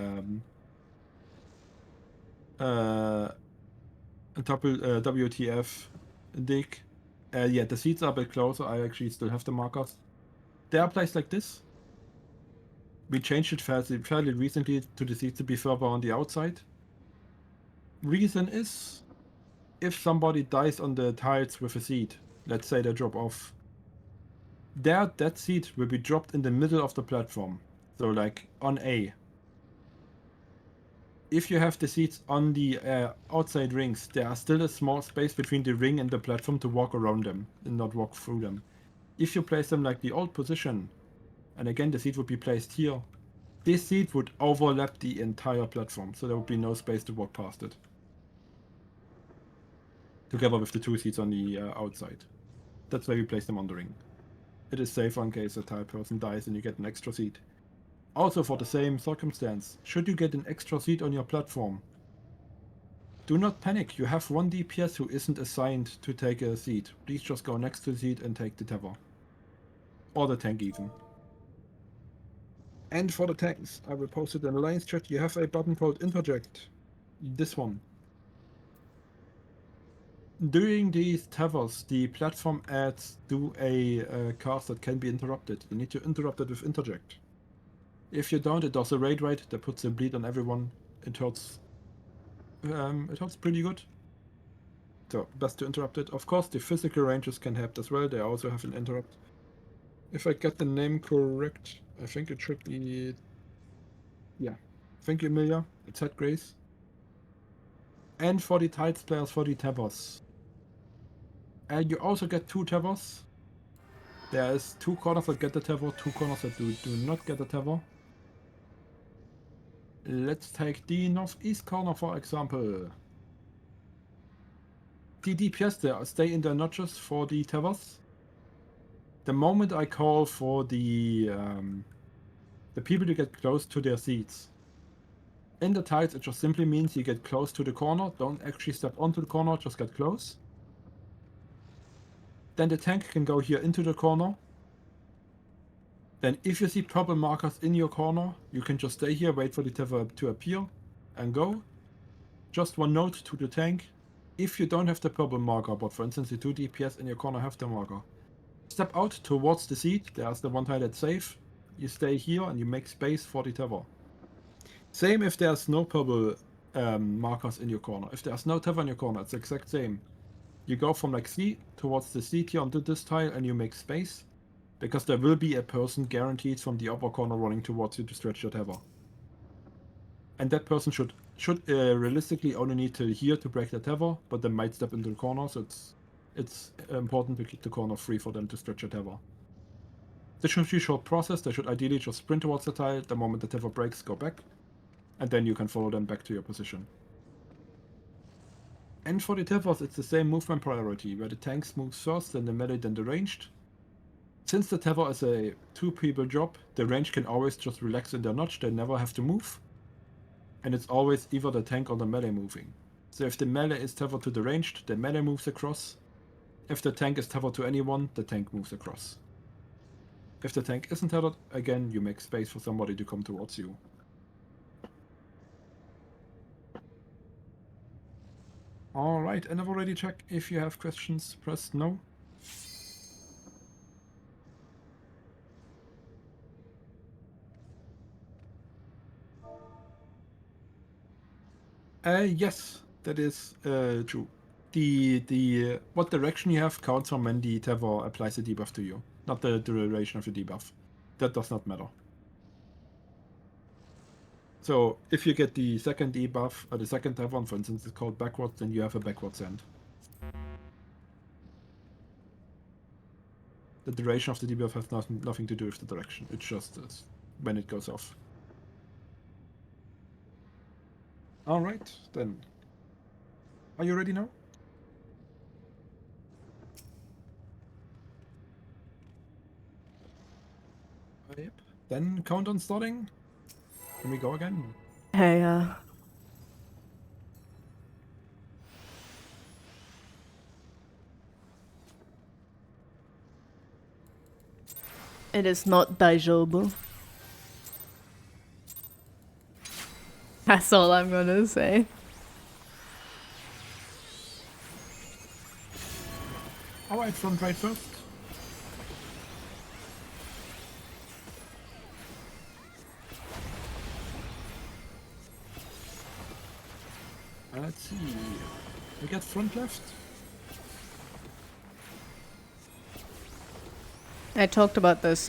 WTF dig. Yeah, the seats are a bit closer. I actually still have the markers. They are placed like this. We changed it fairly recently to the seats to be further on the outside. Reason is, if somebody dies on the tiles with a seat, let's say they drop off, that seat will be dropped in the middle of the platform. So like on A. If you have the seats on the outside rings, there are still a small space between the ring and the platform to walk around them and not walk through them. If you place them like the old position, and again the seat would be placed here, this seat would overlap the entire platform, so there would be no space to walk past it. Together with the 2 seats on the outside. That's why we place them on the ring. It is safer in case a tile person dies and you get an extra seat. Also, for the same circumstance, should you get an extra seat on your platform, do not panic. You have 1 DPS who isn't assigned to take a seat. Please just go next to the seat and take the tether. Or the tank even. And for the tanks, I will post it in the Alliance chat. You have a button called Interject. This one. During these tethers, the platform adds do a cast that can be interrupted. You need to interrupt it with Interject. If you don't, it does a raid rate that puts a bleed on everyone. It hurts. It hurts pretty good. So, best to interrupt it. Of course, the physical rangers can help as well. They also have an interrupt. If I get the name correct, I think it should be... Yeah. Thank you, Emilia. It's Head Grace. And for the tiles players, for the tethers. And you also get 2 tethers. There's 2 corners that get the tether, 2 corners that do not get the tether. Let's take the northeast corner for example. The DPS there stay in their notches for the tethers. The moment I call for the people to get close to their seats. In the tiles, it just simply means you get close to the corner. Don't actually step onto the corner, just get close. Then the tank can go here into the corner. Then if you see problem markers in your corner, you can just stay here, wait for the tether to appear, and go. Just one note to the tank. If you don't have the problem marker, but for instance the 2 DPS in your corner have the marker, step out towards the seat. There's the one tile that's safe. You stay here and you make space for the tether. Same if there's no purple markers in your corner. If there's no tether in your corner, it's the exact same. You go from like C towards the seat here onto this tile and you make space. Because there will be a person guaranteed from the upper corner running towards you to stretch your tether. And that person should realistically only need to here to break the tether, but they might step into the corner, so it's important to keep the corner free for them to stretch your tether. This should be a short process. They should ideally just sprint towards the tile. The moment the tether breaks, go back. And then you can follow them back to your position. And for the tethers, it's the same movement priority, where the tanks move first, then the melee, then the ranged. Since the tether is a 2-people job, the range can always just relax in their notch, they never have to move. And it's always either the tank or the melee moving. So if the melee is tethered to the ranged, the melee moves across. If the tank is tethered to anyone, the tank moves across. If the tank isn't tethered, again, you make space for somebody to come towards you. Alright, and I've already checked. If you have questions, press no. Yes, that is true. The what direction you have counts from when the tether applies a debuff to you, not the duration of the debuff. That does not matter. So if you get the second debuff, or the second tether, for instance, it's called backwards, then you have a backwards end. The duration of the debuff has nothing to do with the direction. It's just when it goes off. Alright, then. Are you ready now? Yep. Then countdown starting. Can we go again? Hey, it is not daijoubu. That's all I'm gonna say. Alright, front right first. Let's see. We get front left. I talked about this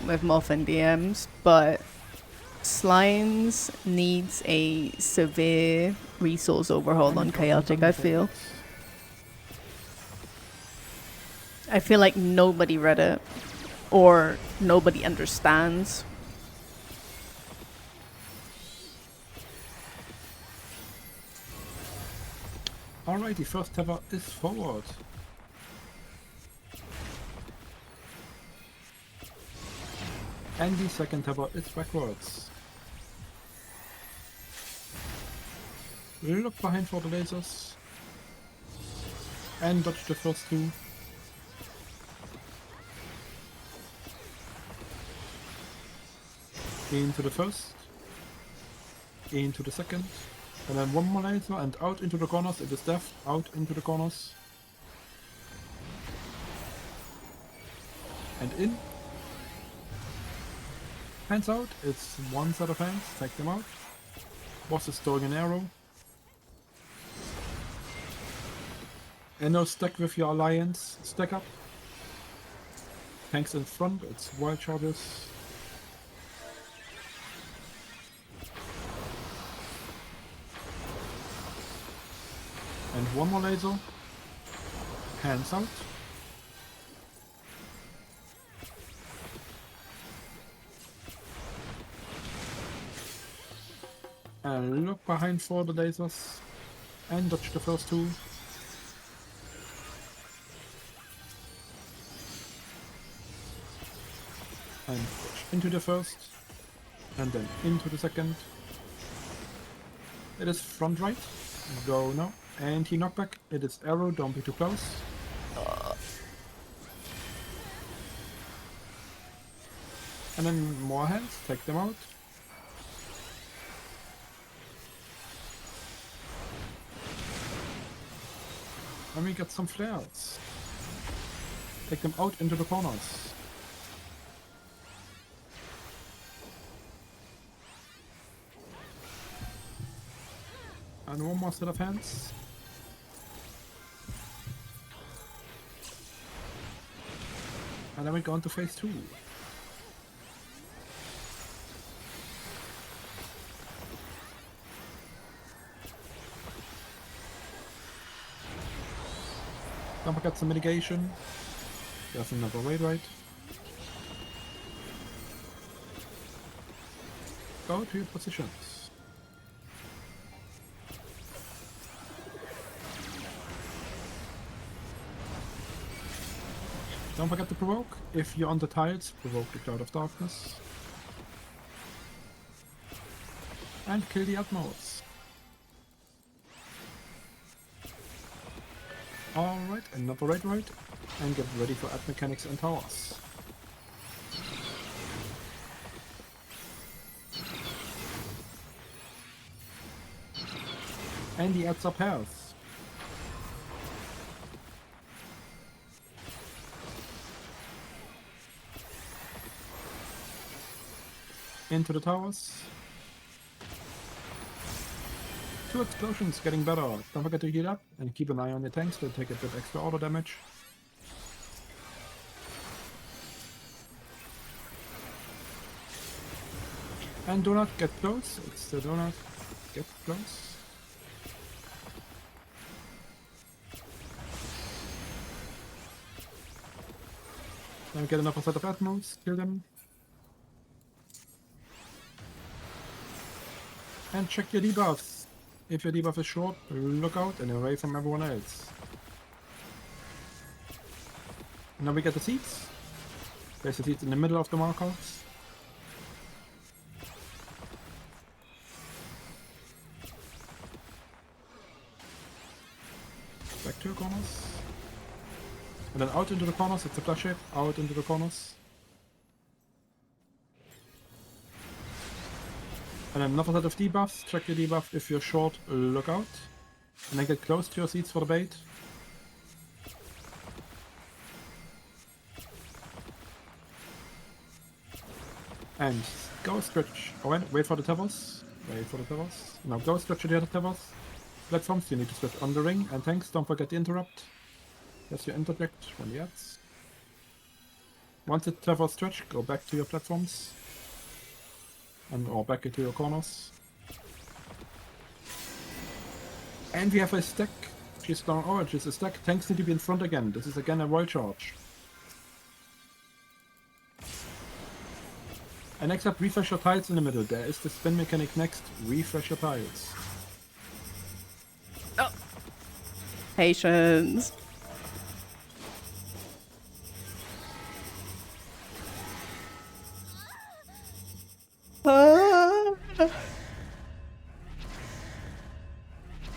with Muffin DMs, but Slimes needs a severe resource overhaul on Chaotic, I feel. I feel like nobody read it, or nobody understands. Alrighty, first tether is forward. And the second tether is backwards. Look behind for the lasers. And dodge the first 2. Into the first. Into the second. And then one more laser and out into the corners. It is death. Out into the corners. And in. Hands out. It's one set of hands. Take them out. Boss is throwing an arrow. And now stack with your alliance. Stack up. Tanks in front. It's wild charges. And one more laser. Hands out. And look behind for the lasers. And dodge the first two. And dodge into the first. And then into the second. It is front right. Go now. And he knockback. It is arrow. Don't be too close. And then more hands. Take them out. And we get some flares. Take them out into the corners. And one more set of hands. And then we go on to phase 2. Don't forget some mitigation. There's another raid right. Go to your positions. Don't forget to provoke. If you're on the tiles, provoke the Cloud of Darkness. And kill the Atmos. Alright, another raid right. And get ready for ad mechanics and towers. And the ads are pairs. Into the towers. 2 explosions, getting better. Don't forget to heal up and keep an eye on your tanks. They take a bit extra auto damage. And do not get close. It's the do not get close. Then get another set of Atmos, kill them. And check your debuffs. If your debuff is short, look out and away from everyone else. Now we get the seats. There's the seats in the middle of the markers. Back to the corners. And then out into the corners, it's a flash shape, out into the corners. And then another set of debuffs, check your debuff. If you're short, look out. And then get close to your seats for the bait. And go stretch. Oh, wait for the towers. Wait for the towers. Now go stretch the other towers. Platforms, you need to stretch on the ring. And tanks, don't forget to interrupt. That's your interject from the ads. Once the towers stretch, go back to your platforms. Or back into your corners. And we have a stack. She's down orange. It's a stack. Tanks need to be in front again. This is again a void charge. And next up, refresh your tiles in the middle. There is the spin mechanic next. Refresh your tiles. Oh. Patience.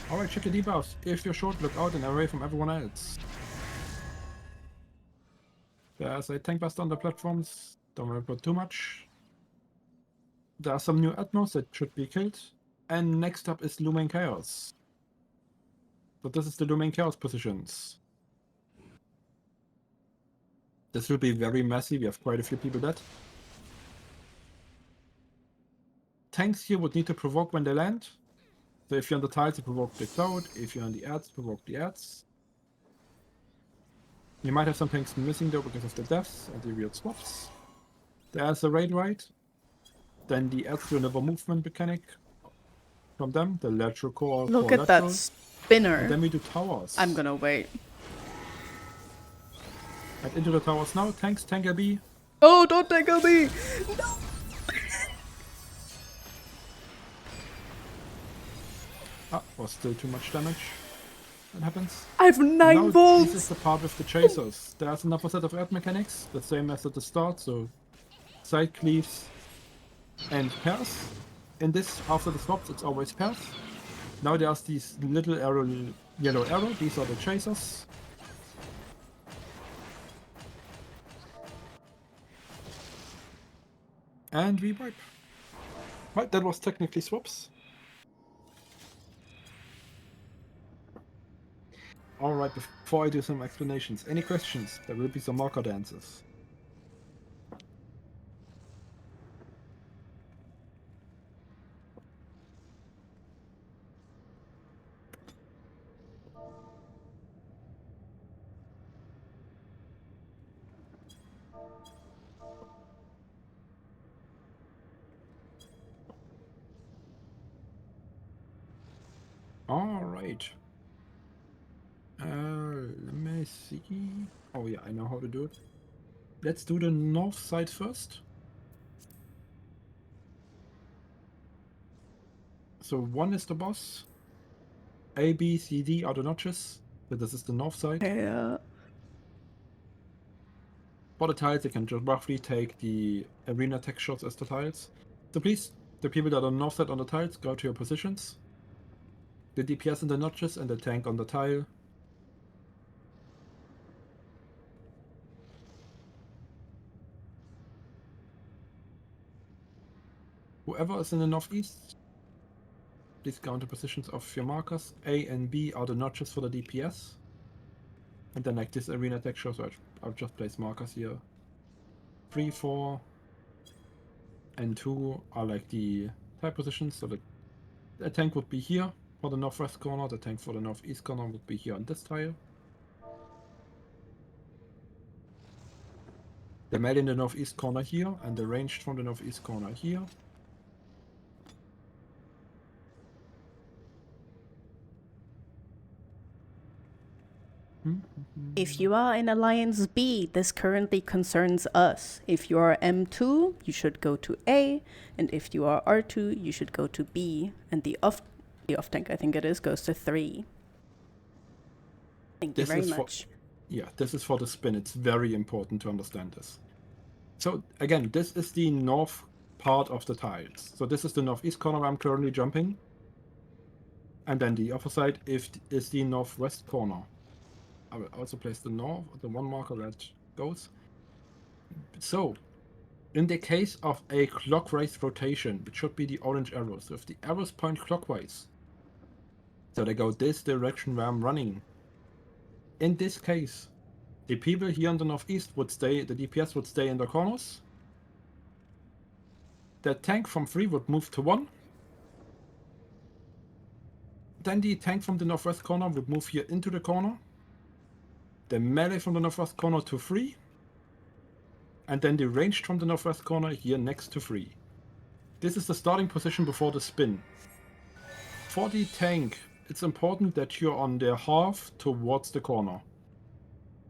Alright, check your debuffs. If you're short, look out and away from everyone else. There's a tank bust on the platforms. Don't worry about too much. There are some new Atmos that should be killed. And next up is Looming Chaos. So this is the Looming Chaos positions. This will be very messy. We have quite a few people dead. Tanks here would need to provoke when they land. So if you're on the tiles, you provoke the cloud. If you're on the ads, provoke the ads. You might have some tanks missing though because of the deaths and the weird swaps. There's a raid right. Then the ads do another movement mechanic from them. The lateral core. Look at that spinner. And then we do towers. I'm gonna wait. And into the towers now. Tanks, tank LB. Oh, don't take me! No! Ah, was still too much damage. That happens. I have 9 Now volts! this is the part with the chasers. There's another set of add mechanics, the same as at the start, so side cleaves and pairs. In this, after the swaps, it's always pairs. Now there's these little yellow arrow, these are the chasers. And we wipe. Right, that was technically swaps. Alright, before I do some explanations, any questions? There will be some marker dances. Alright. Let me see. Oh yeah, I know how to do it. Let's do the north side first. So 1 is the boss. A, B, C, D are the notches. So this is the north side. Yeah. For the tiles, you can just roughly take the arena tech shots as the tiles. So please, the people that are on the north side on the tiles, go to your positions. The DPS in the notches and the tank on the tile. Whoever is in the northeast, please go into positions of your markers. A and B are the notches for the DPS. And then like this arena tech shows, I'll just place markers here. 3, 4, and 2 are like the tile positions. So the tank would be here for the northwest corner. The tank for the northeast corner would be here on this tile. The melee in the northeast corner here, and the ranged from the northeast corner here. If you are in Alliance B, this currently concerns us. If you are M2, you should go to A, and if you are R2, you should go to B, and the off tank, I think it is, goes to 3. Thank you This very is much. Yeah, this is for the spin. It's very important to understand this. So again, this is the north part of the tiles. So this is the northeast corner where I'm currently jumping. And then the other side is the northwest corner. I will also place the one marker that goes. So, in the case of a clockwise rotation, it should be the orange arrows. So if the arrows point clockwise, so they go this direction where I'm running. In this case, the people here in the northeast would stay, the DPS would stay in the corners. The tank from 3 would move to 1. Then the tank from the northwest corner would move here into the corner. The melee from the northwest corner to 3. And then the ranged from the northwest corner here next to 3. This is the starting position before the spin. For the tank, it's important that you're on the half towards the corner.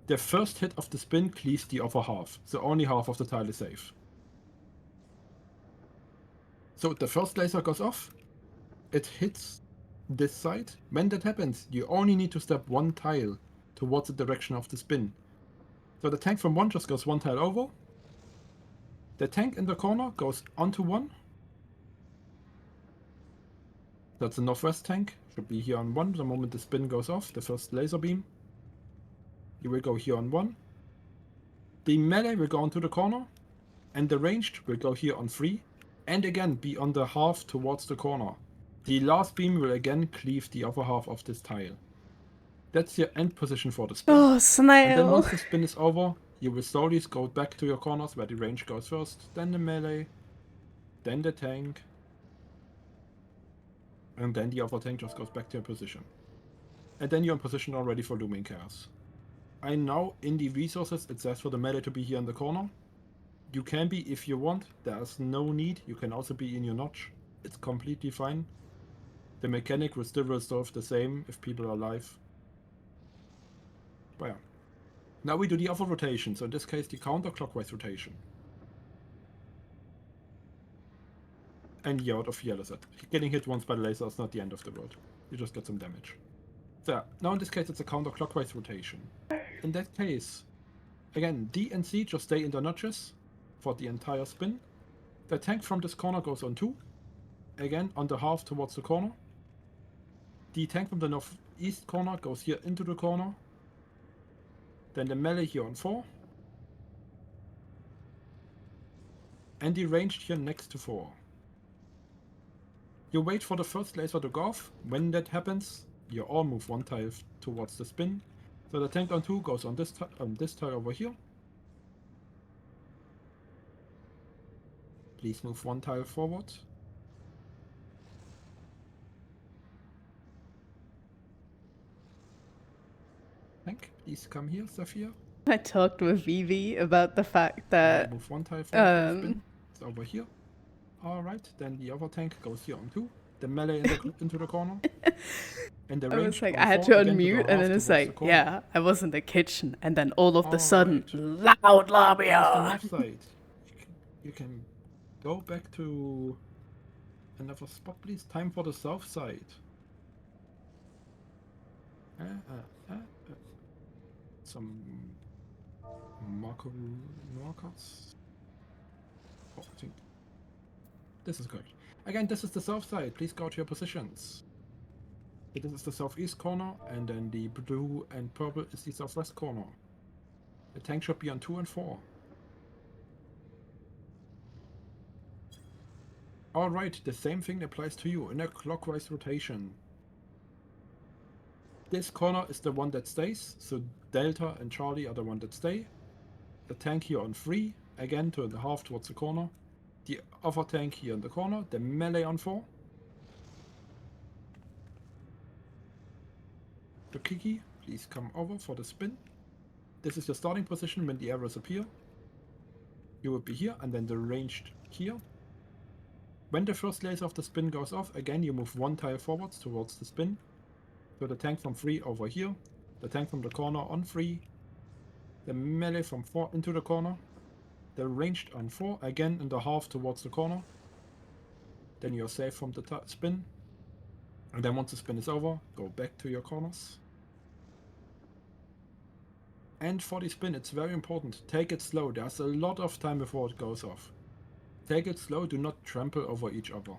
The first hit of the spin cleaves the other half, so only half of the tile is safe. So the first laser goes off, it hits this side. When that happens, you only need to step 1 tile towards the direction of the spin. So the tank from 1 just goes 1 tile over. The tank in the corner goes onto 1. That's the northwest tank. Should be here on 1 the moment the spin goes off, the first laser beam. You will go here on 1. The melee will go onto the corner. And the ranged will go here on 3. And again be on the half towards the corner. The last beam will again cleave the other half of this tile. That's your end position for the spin. Oh, And then snail! once the spin is over, you will slowly go back to your corners where the range goes first, then the melee, then the tank, and then the other tank just goes back to your position. And then you're in position already for looming chaos. I know in the resources it says for the melee to be here in the corner. You can be if you want, there's no need, you can also be in your notch. It's completely fine. The mechanic will still resolve the same if people are alive. But yeah. Now we do the other rotation, so in this case the counterclockwise rotation. and you're out of yellow set. Getting hit once by the laser is not the end of the world. You just get some damage. So now in this case it's a counterclockwise rotation. In that case, again, D and C just stay in the notches for the entire spin. The tank from this corner goes on 2. Again, on the half towards the corner. The tank from the northeast corner goes here into the corner. Then the melee here on 4. And the ranged here next to 4. You wait for the first laser to go off. When that happens, you all move 1 tile towards the spin. So the tank on 2 goes on this tile over here. Please move 1 tile forward. Tank, please come here, Zephyr. I talked with Vivi about the fact that Move 1 tile forward. Spin. It's over here. Alright, then the other tank goes here on 2. The melee into the corner. And the I range was like, on I had 4, to again unmute, go and half then it's towards the like, corner. yeah, I was in the kitchen, and then all of the All sudden, right. loud That's the Labia. left side. You can go back to another spot, please. Time for the south side. Some markers. Oh, I think this is correct. Again, this is the south side. Please go to your positions. This is the southeast corner, and then the blue and purple is the southwest corner. The tank should be on 2 and 4. Alright, the same thing applies to you in a clockwise rotation. This corner is the one that stays, so Delta and Charlie are the one that stay. The tank here on 3, again to the half towards the corner. The other tank here in the corner, the melee on 4. The Kiki, please come over for the spin. This is your starting position when the arrows appear. You will be here, and then the ranged here. When the first laser of the spin goes off, again you move 1 tile forwards towards the spin. So the tank from 3 over here, the tank from the corner on 3, the melee from 4 into the corner, the ranged on 4, again in the half towards the corner. Then you're safe from the spin. And then once the spin is over, go back to your corners. And for the spin, it's very important. Take it slow. There's a lot of time before it goes off. Take it slow. Do not trample over each other.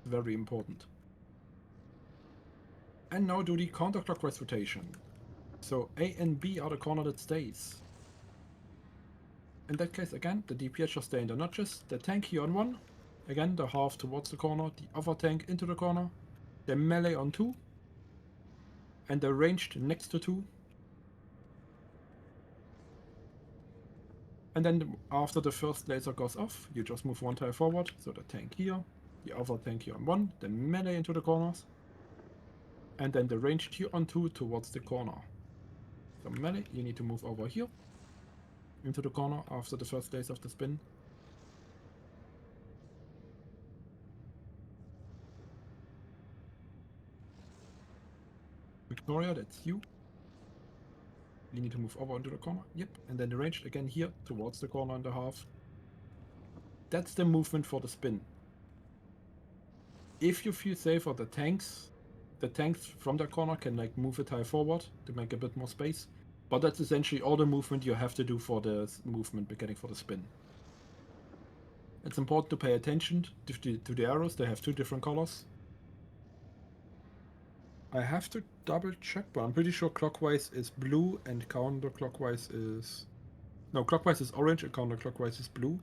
Very important. And now do the counterclockwise rotation. So A and B are the corner that stays. In that case, again, the DPS shall stay in the notches. The tank here on 1. Again, the half towards the corner. The other tank into the corner. The melee on 2. And the ranged next to 2. And then after the first laser goes off, you just move 1 tile forward. So the tank here, the other tank here on 1, the melee into the corners. And then the ranged here on 2 towards the corner. So melee, you need to move over here. Into the corner after the first laser of the spin. Victoria, that's you. You need to move over into the corner. Yep. And then the ranged again here towards the corner and a half. That's the movement for the spin. If you feel safer, the tanks from the corner can like move a tile forward to make a bit more space. But that's essentially all the movement you have to do for the movement beginning for the spin. It's important to pay attention to the arrows. They have 2 different colors. I have to double check, but I'm pretty sure clockwise is blue and counterclockwise is... No, clockwise is orange and counterclockwise is blue.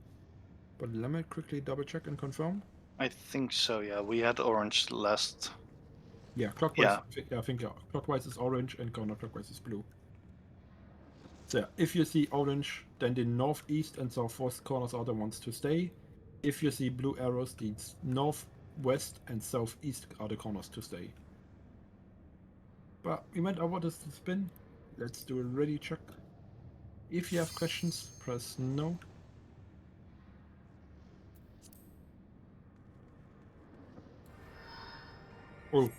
But let me quickly double check and confirm. I think so, yeah. We had orange last. Yeah, clockwise. Yeah. I think clockwise is orange and counterclockwise is blue. So if you see orange, then the northeast and southwest corners are the ones to stay. If you see blue arrows, the northwest and southeast are the corners to stay. But we went over this spin. Let's do a ready check. If you have questions, press no. Oh,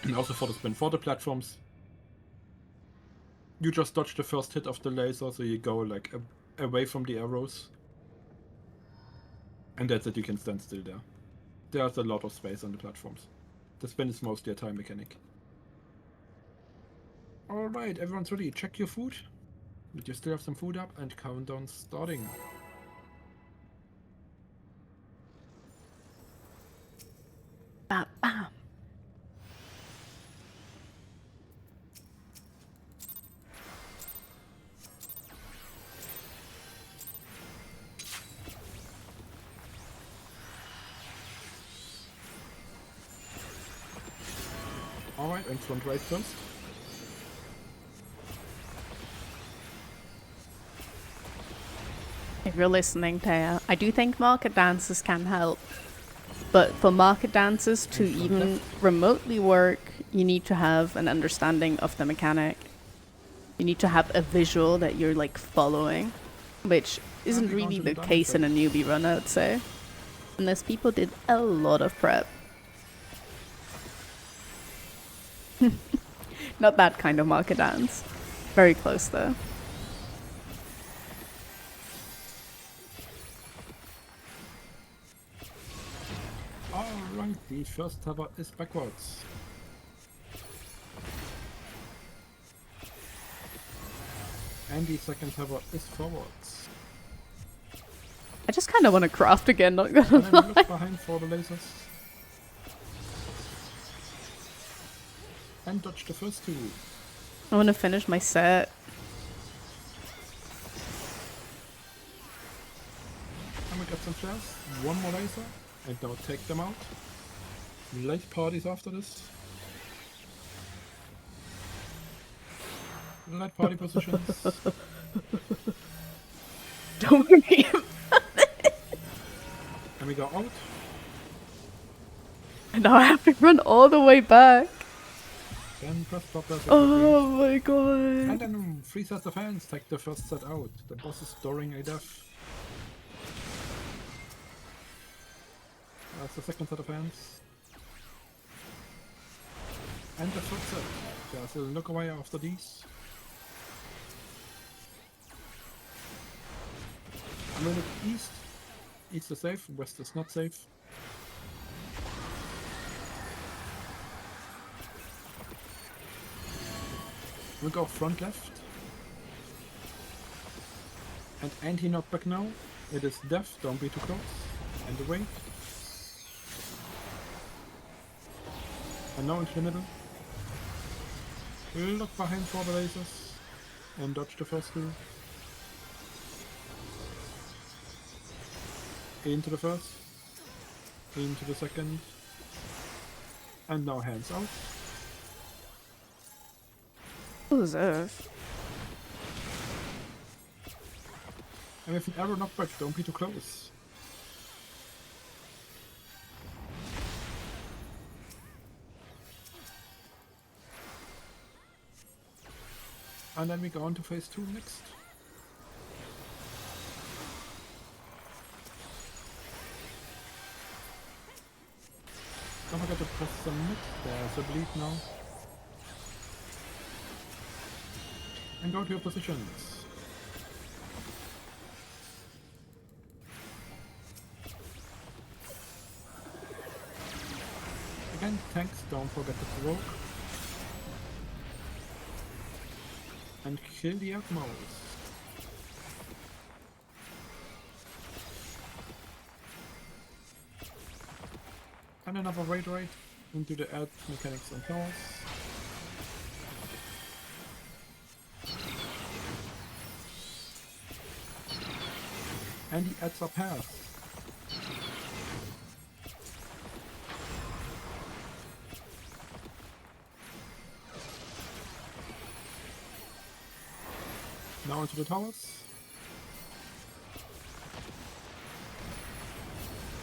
and also for the spin, for the platforms, you just dodge the first hit of the laser, so you go like away from the arrows. And that's it, you can stand still there. There's a lot of space on the platforms. The spin is mostly a time mechanic. Alright, everyone's ready. Check your food. But you still have some food up and countdown starting. Bam, bam. Alright, and front right first. If you're listening, Taya, I do think market dances can help. But for market dances to even remotely work, you need to have an understanding of the mechanic. You need to have a visual that you're like following, which isn't really the case in a newbie run, I'd say. Unless people did a lot of prep. Not that kind of market dance. Very close though. Alright, the first tower is backwards. And the second tower is forwards. I just kind of want to craft again, not gonna And then lie. look behind for the lasers. And dodge the first two. I want to finish my set. And we got some flares. One more laser. And now take them out. Light parties after this. Light party positions. Don't worry. And we go out. Now I have to run all the way back. Then press stop that. Oh my And god. then 3 sets of hands. Take the first set out. The boss is storing a death. That's the second set of hands. And the third set. There's a look away after these. I'm gonna look east. East is safe, west is not safe. We go front left. And anti-knockback now. It is death, don't be too close. And away. And now into the middle. Look behind for the lasers. And dodge the first two. Into the first. Into the second. And now hands out. Deserve. And with an arrow knockback, don't be too close. And then we go on to phase 2 next. Don't forget to press submit. There's a bleed now. And go to your positions. Again, tanks, don't forget to provoke. And kill the outmost. And another raid into the ad mechanics and powers. And the ads are passed. Now into the towers.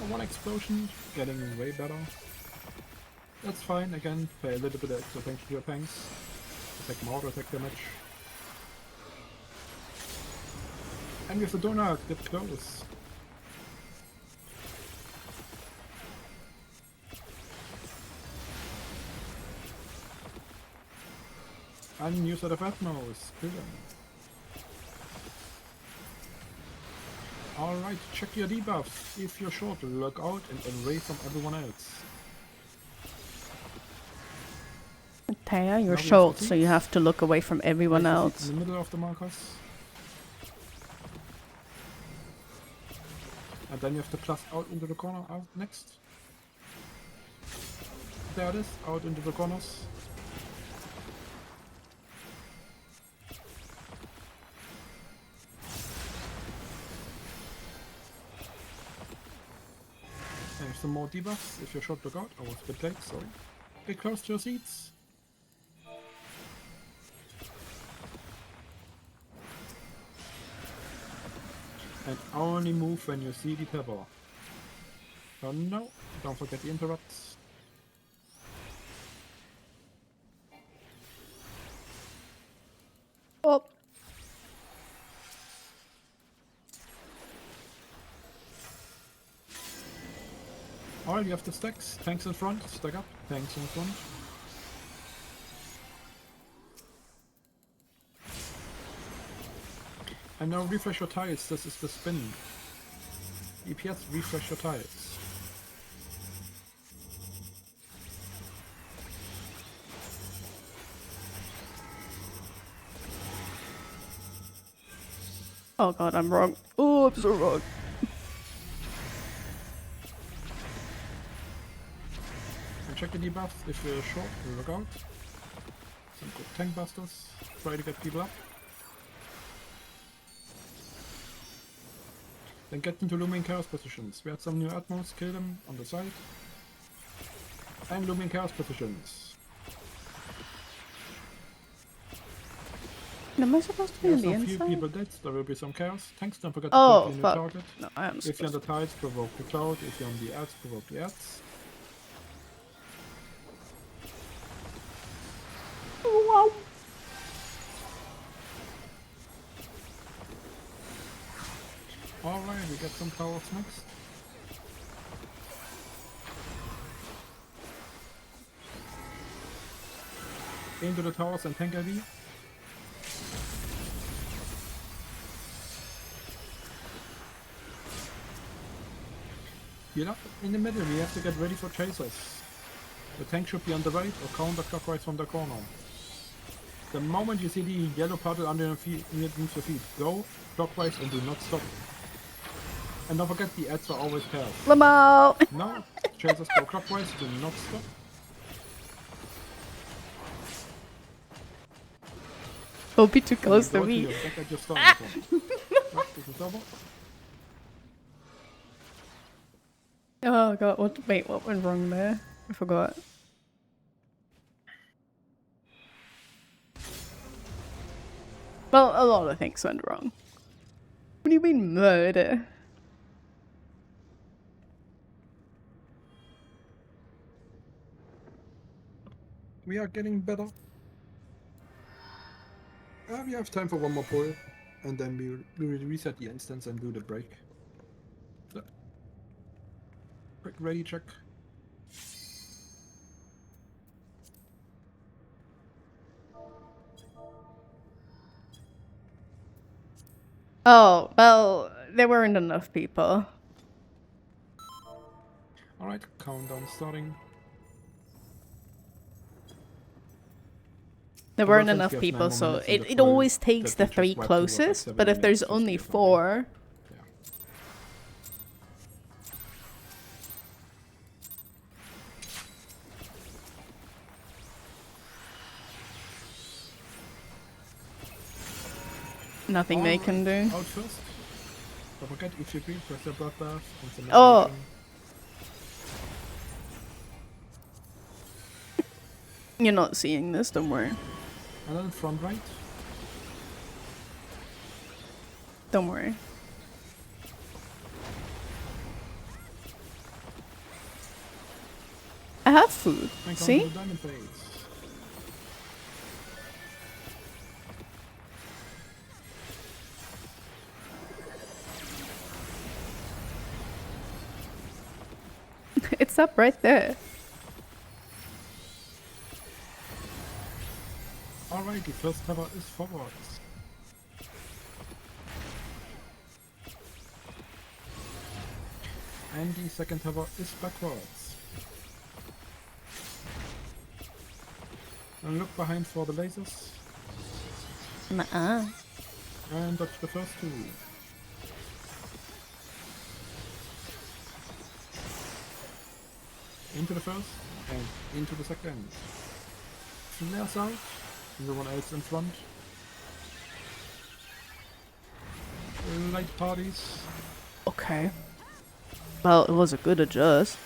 One explosion, getting way better. That's fine, again, pay a little bit of extra attention to your tanks. Attack more auto attack damage. And with the donut, get close. And new set of Atmos, kill them. Alright, check your debuffs. If you're short, look out and away from everyone else. Taya, you're Now we have short, the so you seats. have to look away from everyone Place the else. seats in the middle of the markers. And then you have to plus out into the corner out next. There it is, out into the corners. And some more debuffs. If you're short, look out. I was a bit late, sorry. Get close to your seats. And only move when you see the pebble. Oh no, don't forget the interrupts. Oh. Alright, you have the stacks. Tanks in front, stack up. Tanks in front. And now refresh your tiles, this is the spin. EPS, refresh your tiles. Oh god, I'm wrong. Oh, I'm so wrong. And check the debuff if you're short, look out. Some good tank busters. Try to get people up. Then get into looming chaos positions. We had some new Atmos, kill them on the side. And looming chaos positions. Am I supposed to be on There's the a few inside? people dead, there will be some chaos. Tanks, don't forget to Oh, complete a new fuck. target. No, I am If you're on supposed the tides, provoke the cloud. If you're on the ads, provoke the ads. Wow. Alright, we get some towers next. Into the towers and tank LV. Heal up in the middle, we have to get ready for chasers. The tank should be on the right or counterclockwise from the corner. The moment you see the yellow puddle underneath your feet, go clockwise and do not stop. And don't forget the ads are always pairs. Lamo! No, chasers go clockwise, do not stop. Don't be too close Go to me. your back at your starting point. Oh, this is double. Oh god, wait, what went wrong there? I forgot. Well, a lot of things went wrong. What do you mean murder? We are getting better. We have time for one more pull, and then we will reset the instance and do the break. So, quick ready check. Oh, well, there weren't enough people. Alright, countdown starting. There For weren't reference, enough we have 9 people, more so minutes in the it pull always takes that the we just 3 wiped through about closest, 7 but if there's minutes, only 50 or something. 4... Yeah. Nothing they can do. Out first. Don't forget, if you agree, press the bloodbath and some Oh. meditation. You're not seeing this, don't worry. And then front right. Don't worry. I have food. And See? counter the diamond phase. It's up right there. Alright, the first tower is forwards. And the second tower is backwards. And look behind for the lasers. And dodge the first two. Into the first and into the second. Flares out. Everyone else in front. Light parties. Okay. Well, it was a good adjust.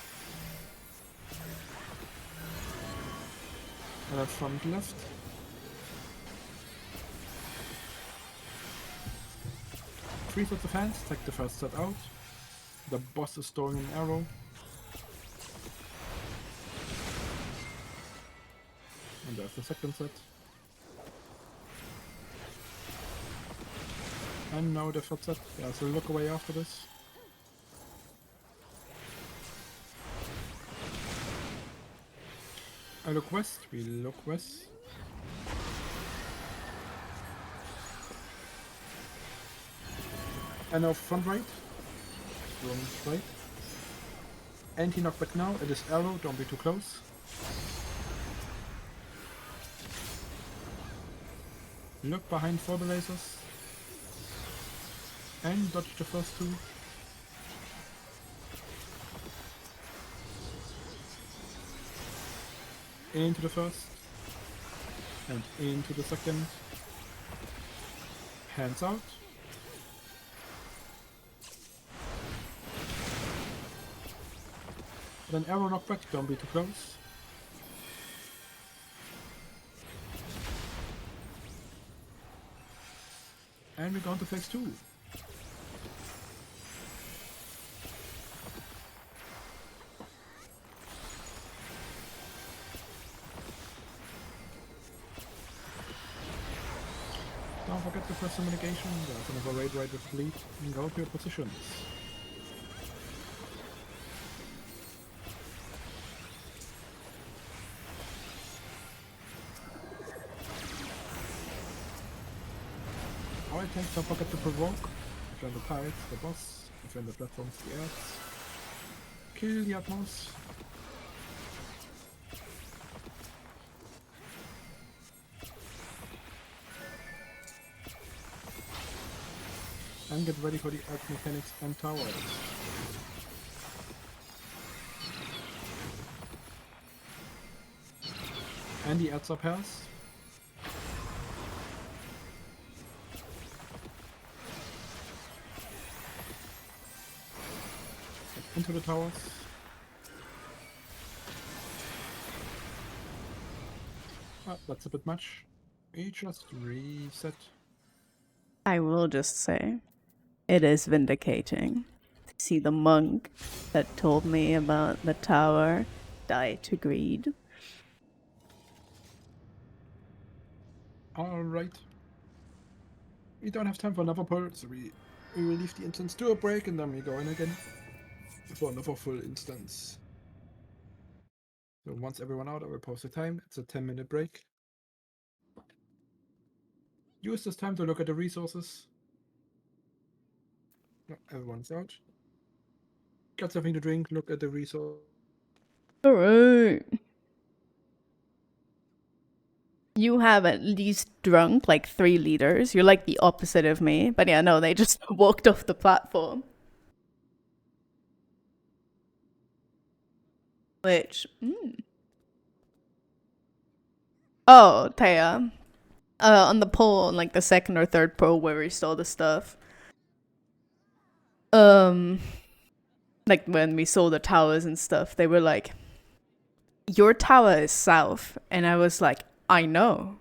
And front left. Three sets of hands, take the first set out. The boss is throwing an arrow. And there's the second set. And now the third set. There's a look away after this. I look west, we look west. And now front right. Front right. Anti-knockback now, it is arrow, don't be too close. Look behind for the lasers. And dodge the first two. Into the first. And into the second. Hands out. And an arrow knockback, don't be too close. And we're going to phase 2. Don't forget to press the mitigation, there's another raid right with fleet, and go to your positions. Alright, tanks, don't forget to provoke. Defend the turrets, the boss. Defend the platforms, the ads. Kill the Atmos. And get ready for the arc mechanics and towers. And the ads are pairs. Into the towers. Ah, that's a bit much. We just reset. I will just say, it is vindicating to see the monk that told me about the tower die to greed. Alright. We don't have time for another pull, so we will leave the instance to a break and then we go in again for another full instance. So once everyone out, I will pause the time. It's a 10-minute break. Use this time to look at the resources. No, everyone's out. Got something to drink, look at the resource. Alright. You have at least drunk like 3 liters. You're like the opposite of me. But yeah, no, they just walked off the platform. Which, Oh, Taya. On the poll, on like the second or third poll where we saw the stuff. Like when we saw the towers and stuff, they were like, your tower is south. And I was like, I know.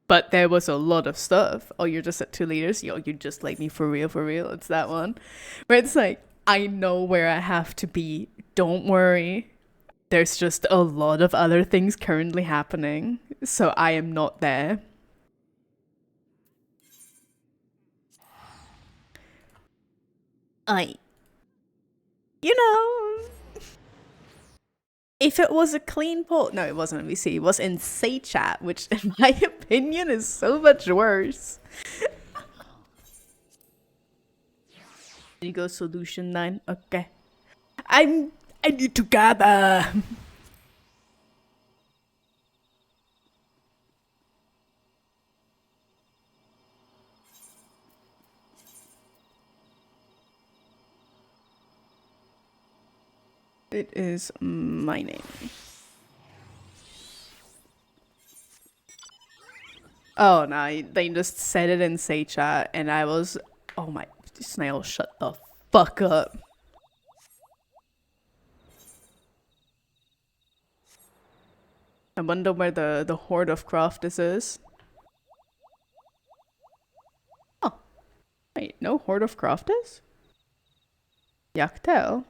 But there was a lot of stuff. Oh, you're just at 2 liters? Yo, you just like me for real, for real. It's that one. Where it's like, I know where I have to be. Don't worry. There's just a lot of other things currently happening. So I am not there. You know, if it was a clean poll, no, it wasn't in VC, it was in Say Chat, which in my opinion is so much worse. You go solution 9. Okay. I need to gather. It is mining. Oh no, they just said it in say chat and I was, oh my, snail, shut the fuck up. I wonder where the Horde of Crafters is. Oh, wait, no Horde of Crafters? Yaktel?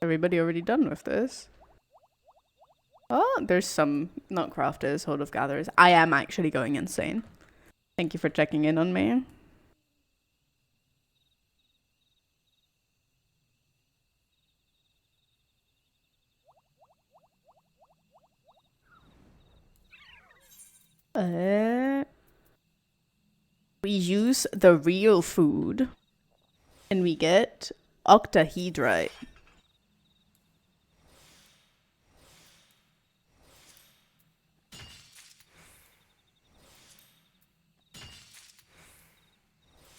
Everybody already done with this? Oh, there's some, not crafters, Horde of Gatherers. I am actually going insane. Thank you for checking in on me. We use the real food and we get octahedrite.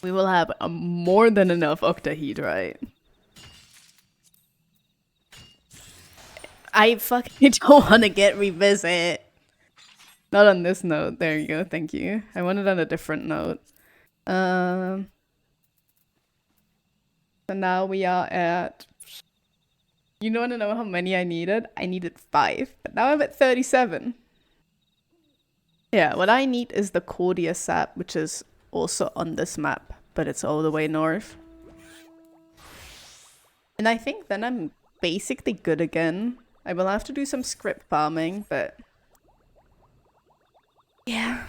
We will have more than enough octahedrite. I fucking don't want to get revisit. Not on this note. There you go. Thank you. I wanted on a different note. So now we are at... You don't want to know how many I needed? I needed 5. But now I'm at 37. Yeah, what I need is the Cordia sap, which is also on this map, but it's all the way north. And I think then I'm basically good again. I will have to do some script farming, but... Yeah.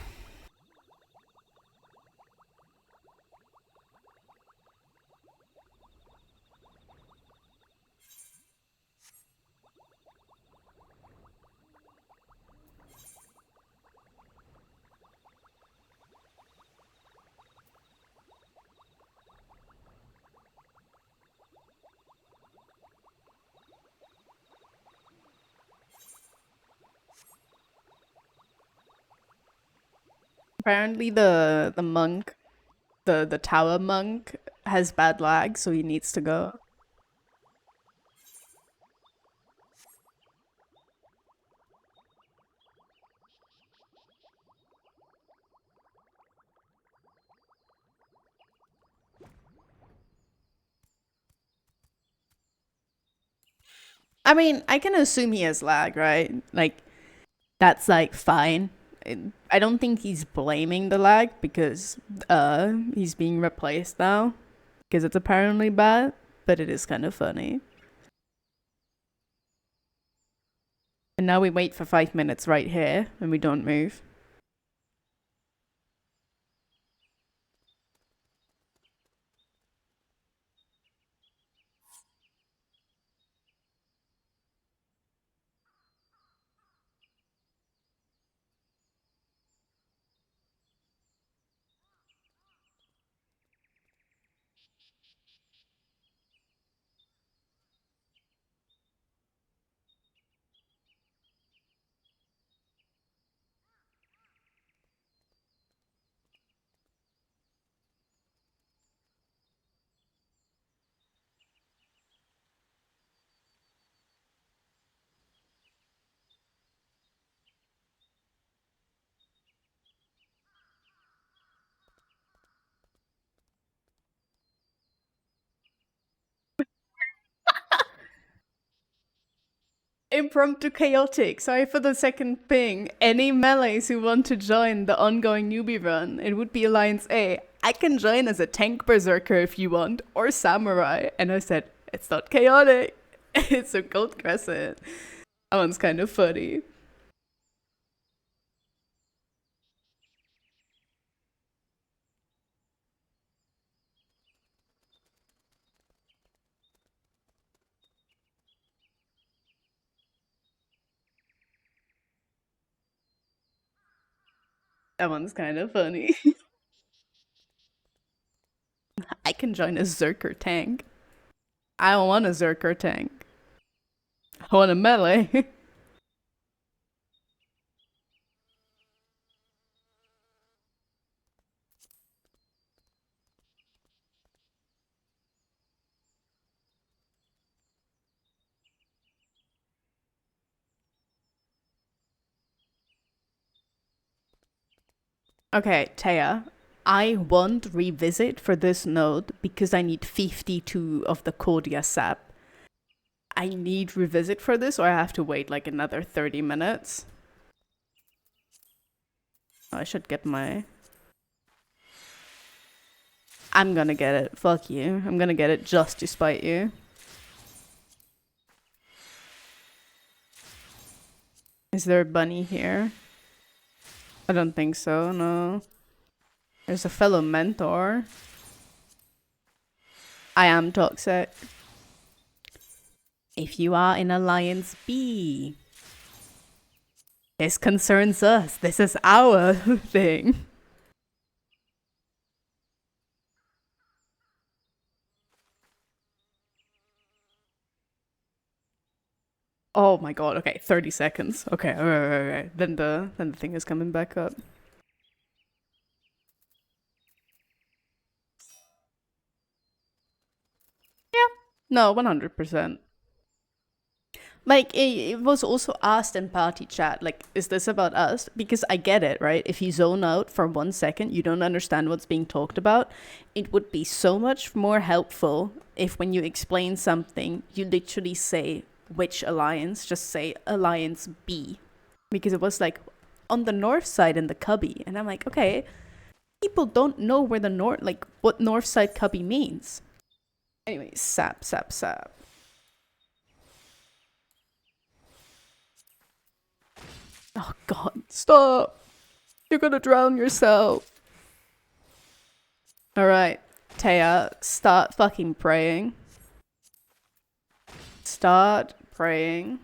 Apparently the monk, the tower monk has bad lag, so he needs to go. I mean, I can assume he has lag, right? Like, that's like fine. I don't think he's blaming the lag because he's being replaced now because it's apparently bad, but it is kind of funny. And now we wait for 5 minutes right here and we don't move. Impromptu chaotic. Sorry for the second ping. Any melees who want to join the ongoing newbie run, it would be Alliance A. I can join as a tank berserker if you want, or samurai. And I said, it's not chaotic. It's a gold crescent. That one's kind of funny. That one's kind of funny. can join a Zerker tank. I don't want a Zerker tank. I want a melee. Okay, Taya, I want revisit for this node because I need 52 of the Cordia sap. I need revisit for this, or I have to wait like another 30 minutes. Oh, I should get my... I'm gonna get it. Fuck you. I'm gonna get it just to spite you. Is there a bunny here? I don't think so, no. There's a fellow mentor. I am toxic. If you are in Alliance B, this concerns us. This is our thing. Oh my god, okay, 30 seconds. Okay, alright. Then the thing is coming back up. Yeah. No, 100%. Like, it was also asked in party chat, like, is this about us? Because I get it, right? If you zone out for 1 second, you don't understand what's being talked about. It would be so much more helpful if when you explain something, you literally say which alliance, just say Alliance B. Because it was like, on the north side in the cubby. And I'm like, okay, people don't know where the north, like, what north side cubby means. Anyway, sap. Oh god, stop! You're gonna drown yourself. Alright, Taya, start fucking praying. Start praying.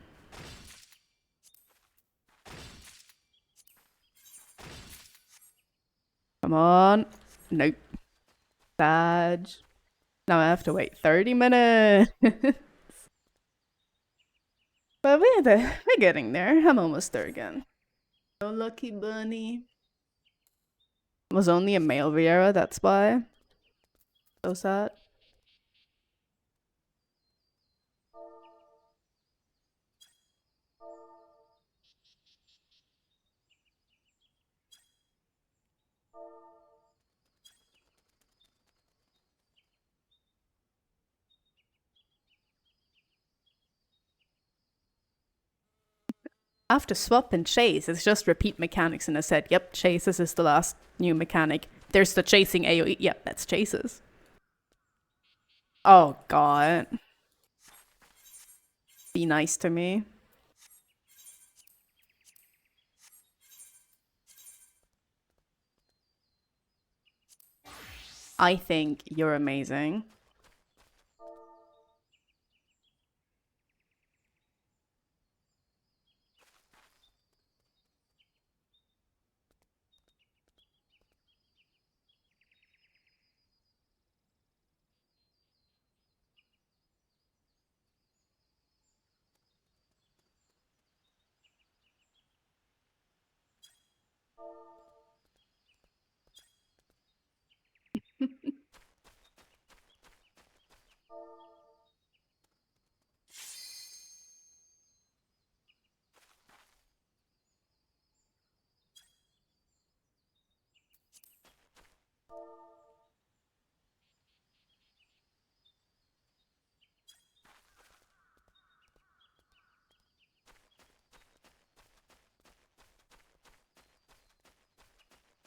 Come on. Nope. Sag. Now I have to wait 30 minutes. But we're getting there. I'm almost there again. Oh, lucky bunny. It was only a male Viera, that's why. So sad. After swap and chase, it's just repeat mechanics, and I said, yep, chases is the last new mechanic. There's the chasing AoE. Yep, that's chases. Oh god. Be nice to me. I think you're amazing.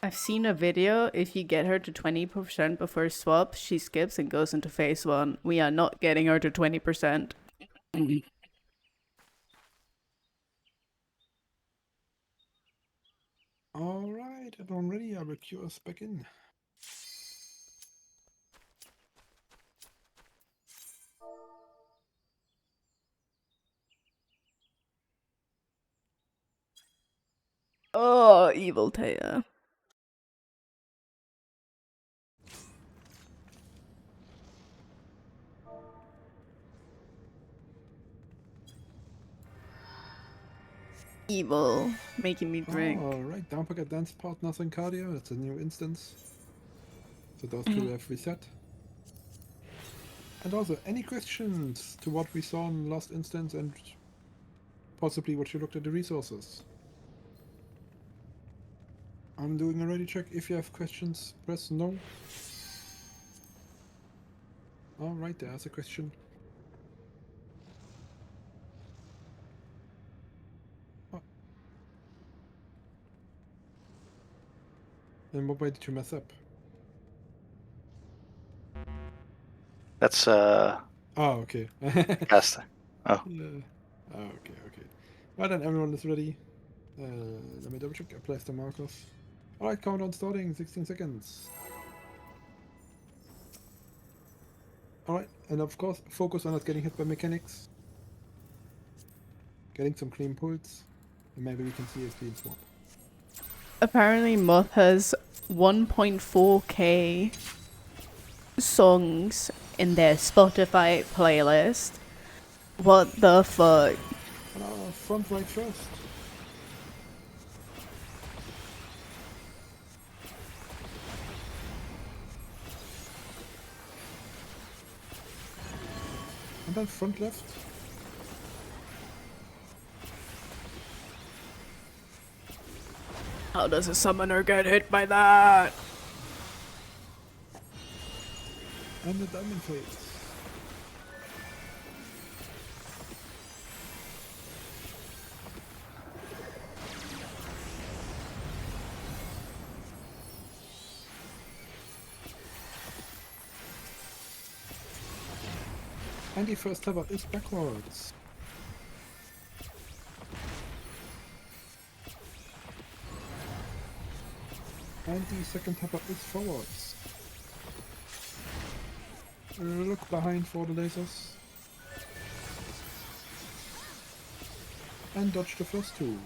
I've seen a video, if you get her to 20% before swap, she skips and goes into phase 1. We are not getting her to 20%. Alright, and I'm ready. I will queue us back in. Oh, evil Taya. Evil, making me drink. Alright, down pocket dance partners and cardio. That's a new instance. So those two have reset. And also, any questions to what we saw in the last instance and possibly what you looked at the resources? I'm doing a ready check. If you have questions, press no. Alright, there's a question. Oh. Then what way did you mess up? That's Oh, okay. caster. Oh, Okay. Well then, everyone is ready. Let me double check. Apply the markers. Alright, countdown starting. 16 seconds. Alright, and of course, focus on not getting hit by mechanics. Getting some clean pulls. And maybe we can see a clean swap. Apparently Moth has 1.4k songs in their Spotify playlist. What the fuck? Front right first. And then front left. How does a summoner get hit by that? And the diamond phase. And the first lever is backwards. And the second tapper is forwards. Look behind for the lasers. And dodge the first two.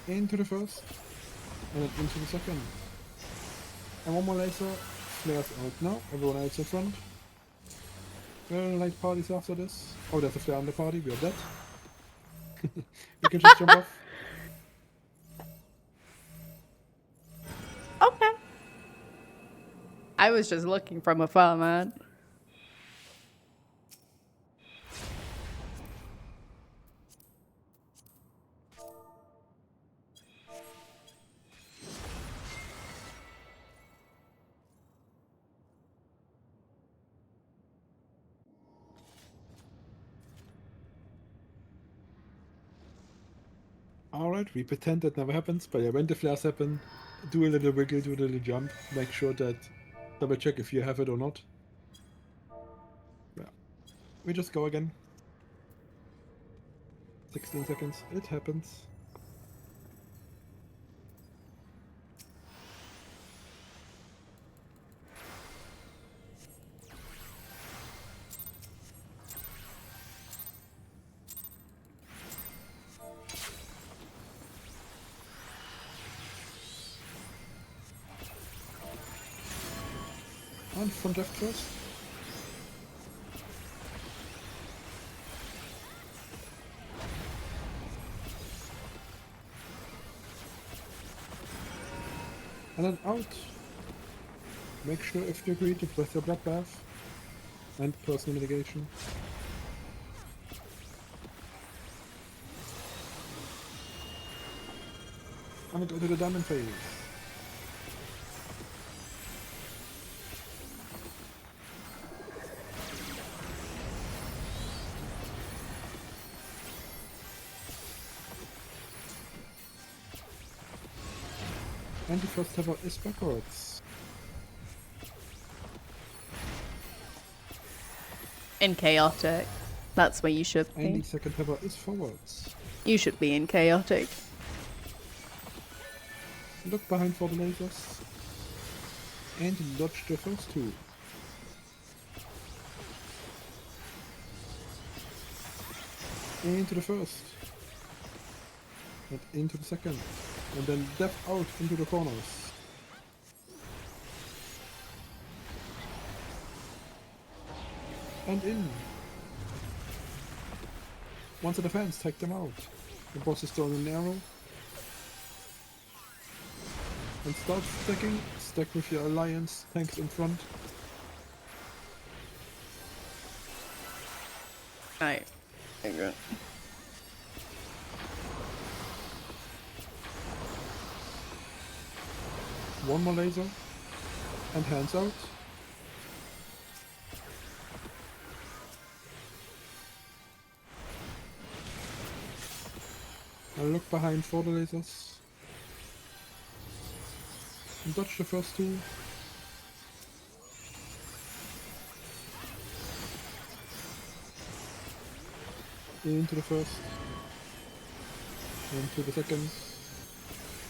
Into the first. And then into the second. And one more laser. Flares out now. Everyone else in front. Light parties after this. Oh, there's a flare on the party. We are dead. We can just jump off. Okay. I was just looking from afar, man. Alright, we pretend that never happens, but yeah, when the flares happen, do a little wiggle, do a little jump, make sure that, double check if you have it or not. Yeah. We just go again. 16 seconds, it happens. And front left first. And then out. Make sure if you agree to press your bloodbath. And personal mitigation. And go to the diamond phase. And the first lever is backwards. In chaotic. That's where you should And the be. second lever is forwards. You should be in chaotic. Look behind for the lasers. And dodge the first two. Into the first. And into the second. And then depth out into the corners. And in. Once in defense, take them out. The boss is throwing an arrow. And start stacking. Stack with your alliance tanks in front. Alright. Very good. One more laser. And hands out. I'll look behind for the lasers. And dodge the first two. Into the first. Into the second.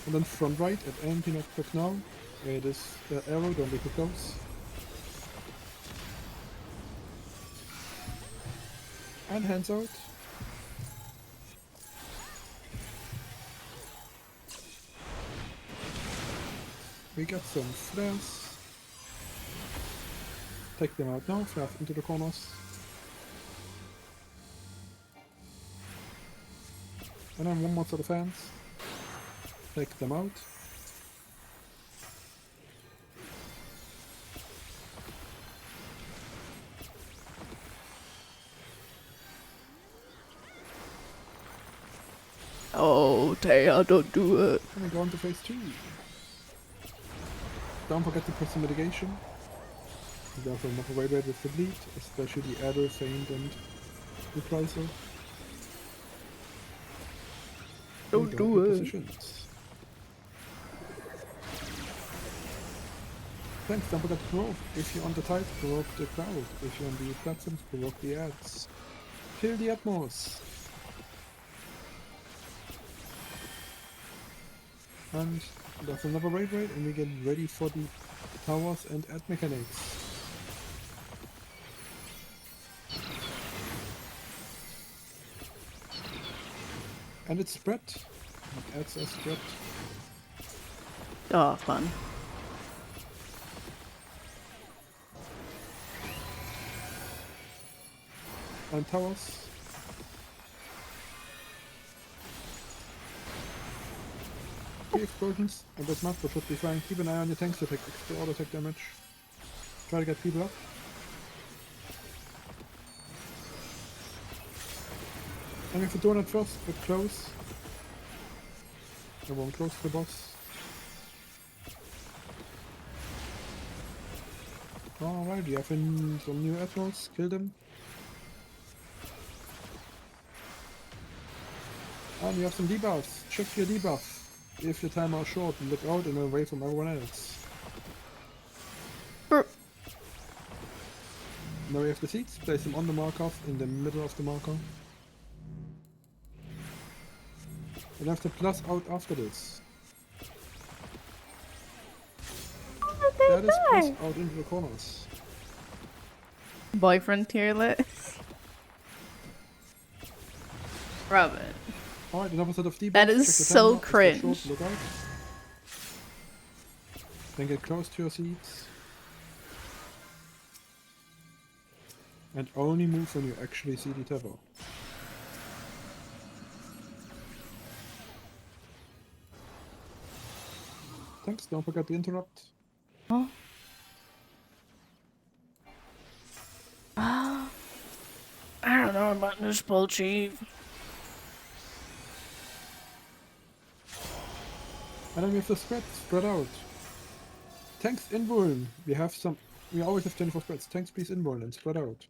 And then front right at anti-knockback now. It is the arrow, don't be too close. And hands out. We got some flares. Take them out now, flares into the corners. And then one more to the fans. Take them out. Oh, Taya, don't do it. And we go on to phase 2. Don't forget to press the mitigation. Therefore not away with the bleed, especially the adder, feint and reprisal. Don't do it. Positions. Thanks, don't forget to provoke. If you're on the tide, provoke the crowd. If you're on the platforms, provoke the ads. Kill the Atmos. And that's another raid, and we get ready for the towers and ad mechanics. And it's spread. The ads are spread. Oh, fun. And towers. Explosions, and that's not what should be fine. Keep an eye on your tanks to take extra auto attack damage. Try to get people up. And if you're doing it first, get close. I won't close the boss. Alright, we have some new admirals. Kill them. And you have some debuffs. Check your debuff. If your timer is short, look out and away from everyone else. Now we have the seats, place them on the marker, in the middle of the marker. And have the plus out after this. That is plus out into the corners. Boyfriend tier list. Robin. Alright, another set of debuffs. That is Check the so timer. If they're short, cringe. look out. Then get close to your seats. And only move when you actually see the tether. Thanks, don't forget to interrupt. Oh. I don't know about this bull chief. And then we have the spread out. Tanks invuln. We always have 24 spreads. Tanks please invuln and spread out.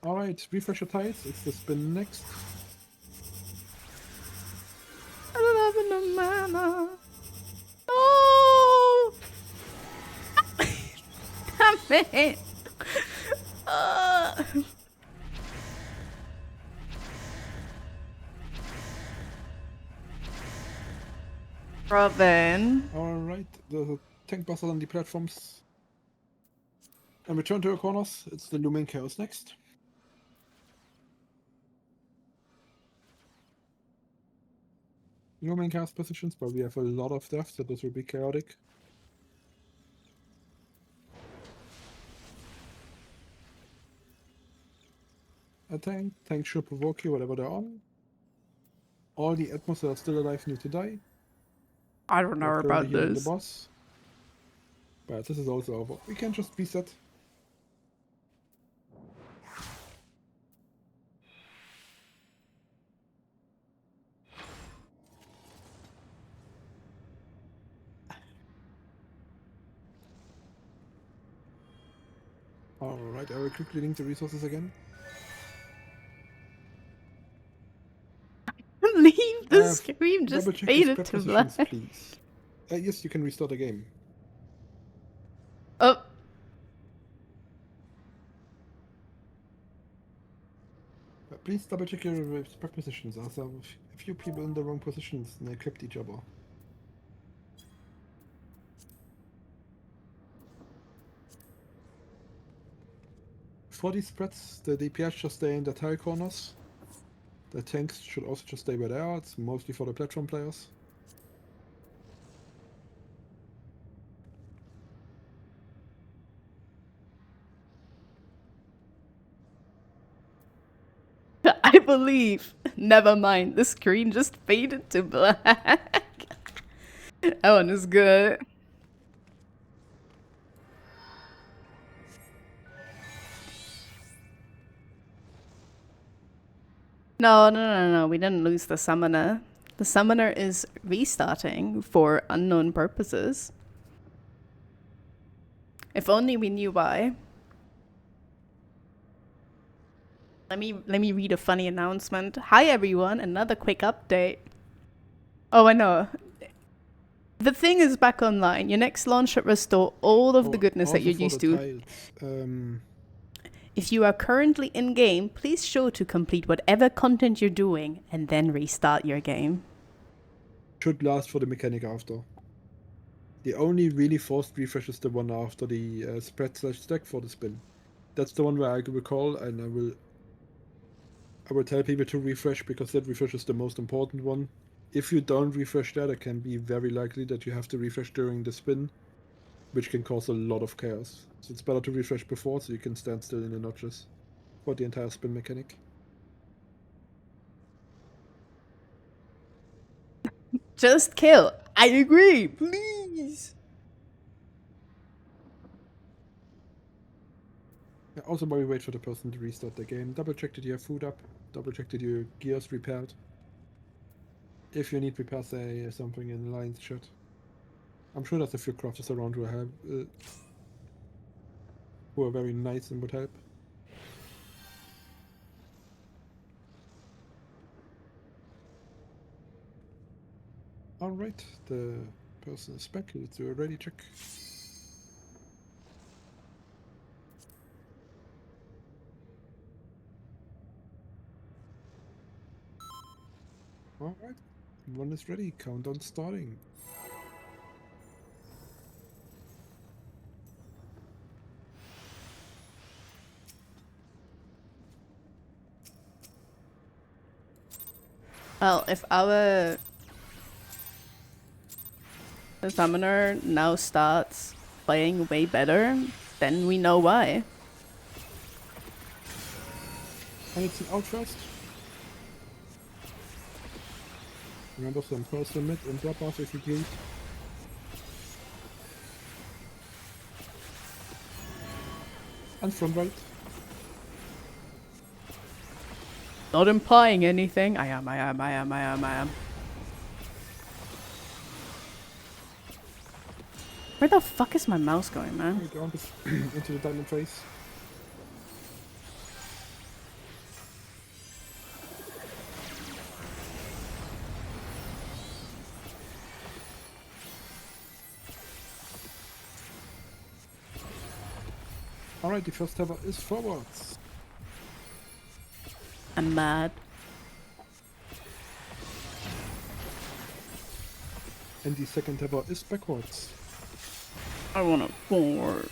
Alright, refresh your tides. It's the spin next. I don't have enough mana. Oh! Damn it! Robin. Alright, the tank busters on the platforms. And return to your corners. It's the looming chaos next. Looming chaos positions, but we have a lot of death, so this will be chaotic. a tank. Tank should provoke you, whatever they're on. All the Atmos that are still alive need to die. I don't know We're currently about healing the this. boss. But this is also over. We can just reset. Alright, I will quickly link the resources again. Leave the screen, just Double check the faded spread to black. positions, please. Yes, you can restart the game. Oh, Please double check your spread positions. As there are a few people in the wrong positions and they clipped each other. For these spreads, the DPS should stay in the tile corners. The tanks should also just stay where they are. It's mostly for the platform players. I believe. Never mind, the screen just faded to black. That one is good. No, we didn't lose the summoner. The summoner is restarting for unknown purposes. If only we knew why. Let me read a funny announcement. Hi everyone, another quick update. Oh, I know. The thing is back online. Your next launch should restore all of the goodness that you're used to. If you are currently in game, please show to complete whatever content you're doing and then restart your game. Should last for the mechanic after. The only really forced refresh is the one after the spread/stack for the spin. That's the one where I recall, and I will tell people to refresh because that refresh is the most important one. If you don't refresh that, it can be very likely that you have to refresh during the spin, which can cause a lot of chaos. So it's better to refresh before so you can stand still in the notches for the entire spin mechanic. Just kill. I agree. Please. Yeah, also, while we wait for the person to restart the game, double check that you have food up, double check that your gear's repaired. If you need repair, say something in Lion's chat. I'm sure there's a few crafters around who have who are very nice and would help. Alright, the person is back. Let's do a ready check. Alright, one is ready. Countdown starting. Well, if our summoner now starts playing way better, then we know why. And it's an out first. Remember some personal mid and drop off if you please. And front right. Not implying anything. I am. Where the fuck is my mouse going, man? Down into the diamond face. Alright, the first tower is forwards. I'm mad. And the second tower is backwards. I wanna forward.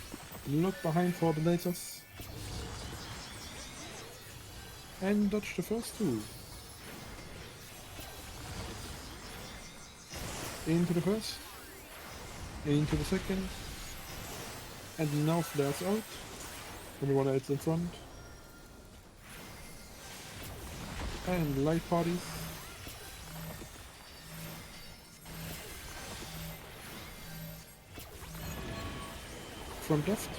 Look behind for the lasers. And dodge the first two. Into the first. Into the second. And now flares out. Everyone else in front. And light parties. Front left.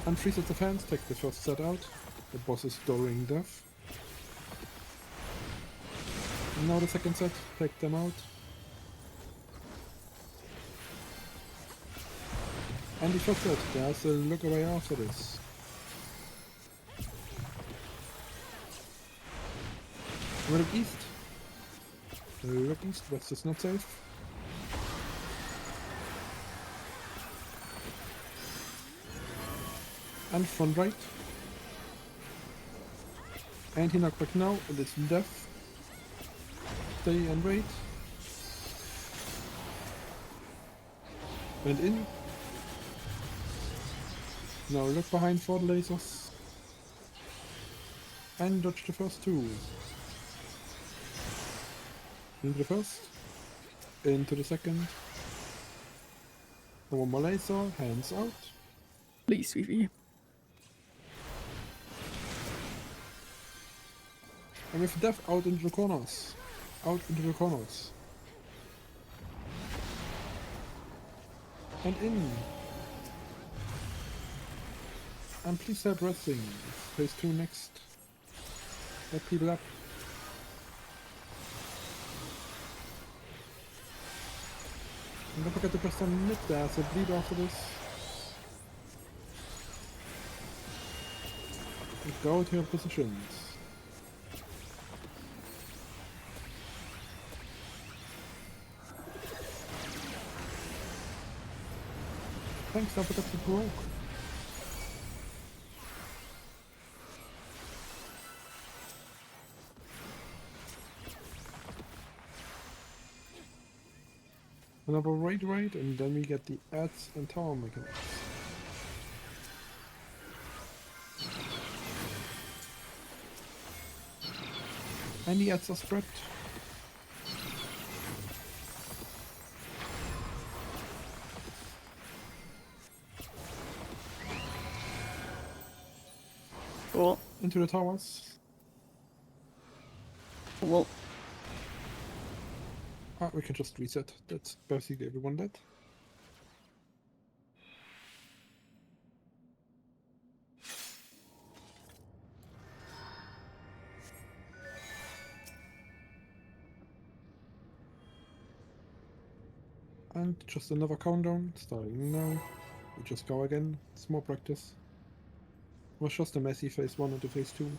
And 3 sets of hands, take the first set out. The boss is during death. And now the second set, take them out. And the first set, there's a look away after this. We look east. Look east, west is not safe. And front right. And he knocked back now, and it's death. Stay and wait. And in. Now look behind for the lasers. And dodge the first two. Into the first. Into the second. One more laser, hands out. Please, Vivi. And with death out into the corners. Out into the corners. And in. And please start resting. Phase 2 next. Let people up. And don't forget to press on mid, there's a bleed after this. And go to your positions. Thanks, I forgot to broke. Another right, and then we get the ads and tower mechanics. And the ads are spread. Cool. Into the towers. Cool. Ah, we can just reset. That's basically everyone dead. And just another countdown, starting now. We just go again, it's more practice. It was just a messy phase 1 into phase 2.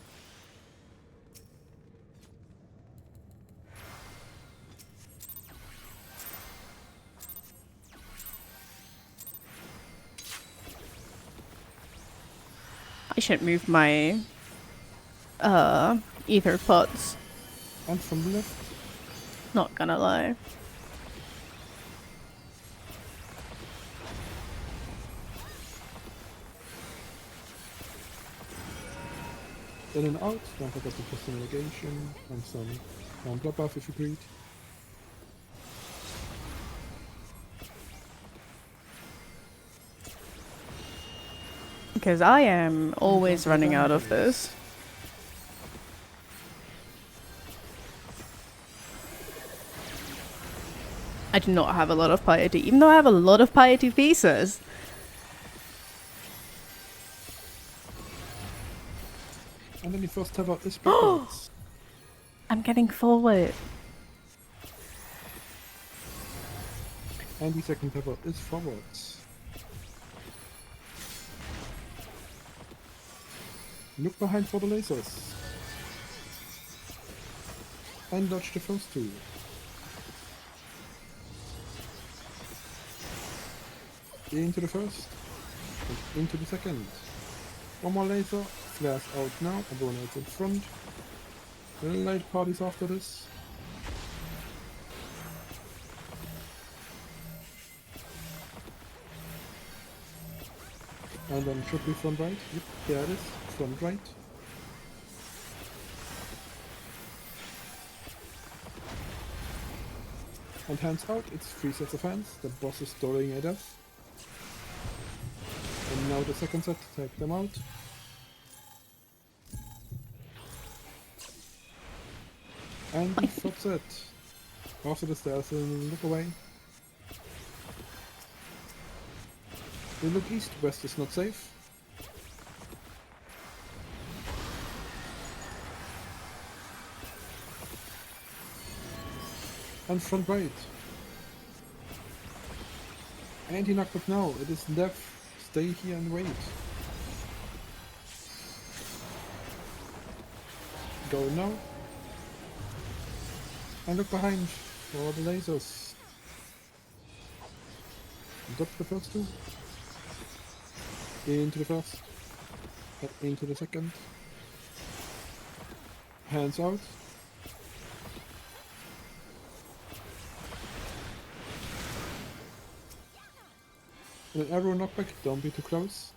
I should move my ether pots. And from the left, Not gonna lie. in and out, don't forget to put some negation and some blood buff if agreed. Because I am always running out of this. I do not have a lot of piety, even though I have a lot of piety pieces. And then the first tether is backwards. I'm getting forward. And the second tether is forwards. Look behind for the lasers. And dodge the first two. Into the first. And into the second. One more laser. Flares out now. Everyone else in front. Light parties after this. And then should be front right. Yep, there it is. Front right. And hands out. It's 3 sets of hands. The boss is stalling at us. And now the second set, take them out. And the third set. After the stairs and look away. We look east, west is not safe. And front right. And he knocked up now, it is death. Stay here and wait. Go now. And look behind for the lasers. Dodge the first two. Into the first. Head into the second. Hands out. And an arrow knockback, don't be too close.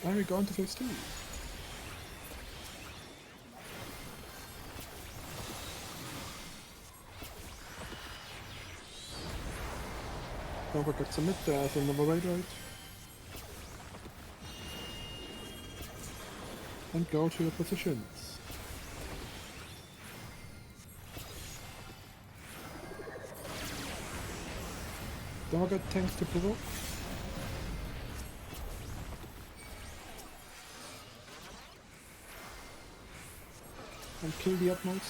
And we go on to phase 2. Don't forget to submit, there's another raid right. And go to your positions. Don't forget tanks to provoke. And kill the utmost.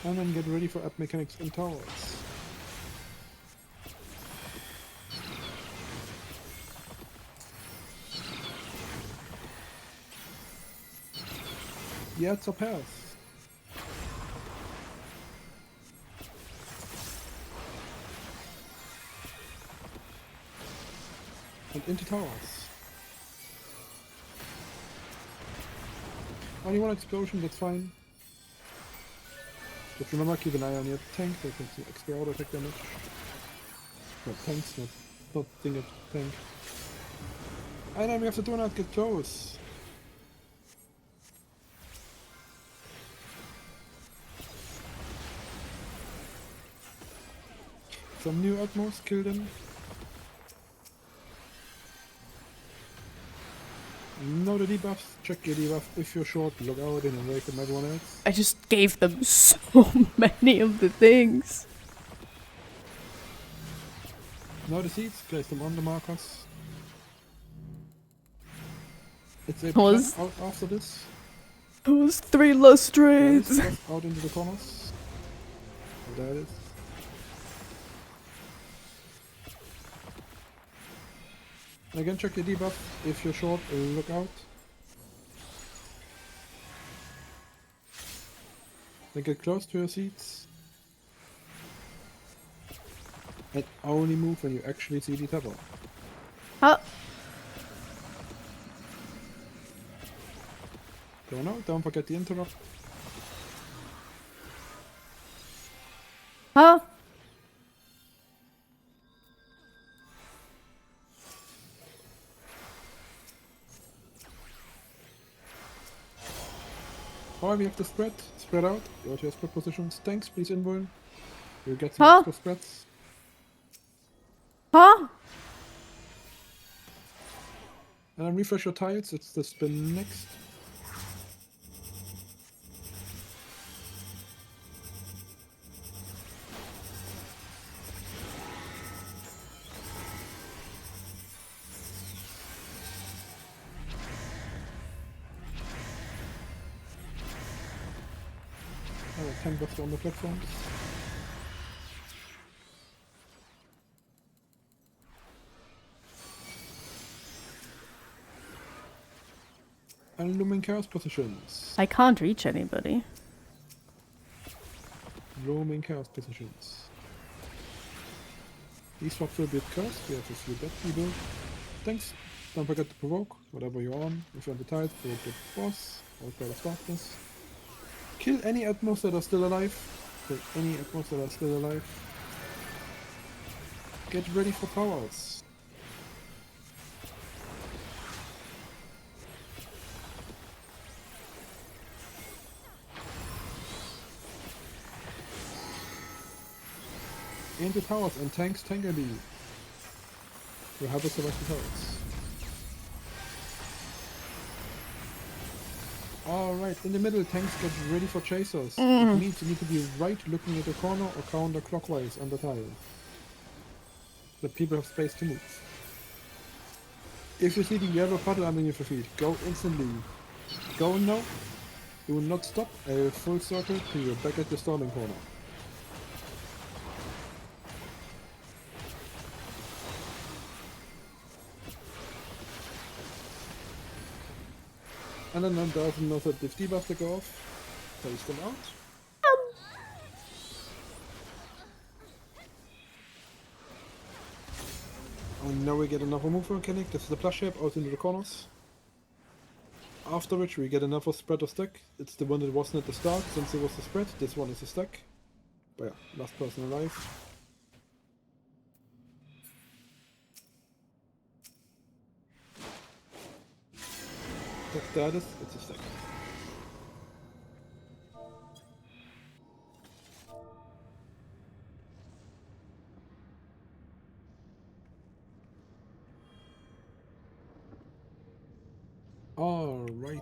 And then get ready for up mechanics and towers. Yeah, it's a pass. And into towers. Only one explosion, that's fine. Just remember, keep an eye on your tank, they can see XP auto attack damage. Not tanks, not thing at tank. And then we have to do not get close. Some new utmost, kill them. Know the debuffs, check your debuff. If you're short, look out and away from everyone else. I just gave them so many of the things. Know the seeds, place them on the markers. It's a Was- plan out after this. Those 3 lustrades. Yes, out into the corners. Oh, there it is. And again, check your debuff. If you're short, look out. Then get close to your seats. And only move when you actually see the tower. Huh? Don't forget the interrupt. Huh? Alright, we have to spread. Spread out. Go to your spread positions. Tanks, please invuln. You'll get some Huh? extra spreads. Huh? And then refresh your tiles. It's the spin next. Alright, 10 buffs on the platforms. And looming chaos positions. I can't reach anybody. Looming chaos positions. These swaps will be cursed. We have a few dead people. Thanks. Don't forget to provoke whatever you're on. If you're on the tide, provoke the boss or Cloud of Darkness. Kill any Atmos that are still alive. Kill any Atmos that are still alive. Get ready for powers. Into towers and tanks tankily. Will help us survive the towers. Alright, in the middle, tanks get ready for chasers. It means you need to be right looking at the corner or counterclockwise on the tile. So people have space to move. If you see the yellow puddle underneath your feet, go instantly. Go now. Do not stop. A full circle till you're back at the starting corner. And then there's another debuff to go off. Place them out. And now we get another move mechanic. This is the plus shape out into the corners. After which we get another spread of stack. It's the one that wasn't at the start, since it was the spread. This one is a stack. But yeah, last person alive. The status, it's a stack. Alright.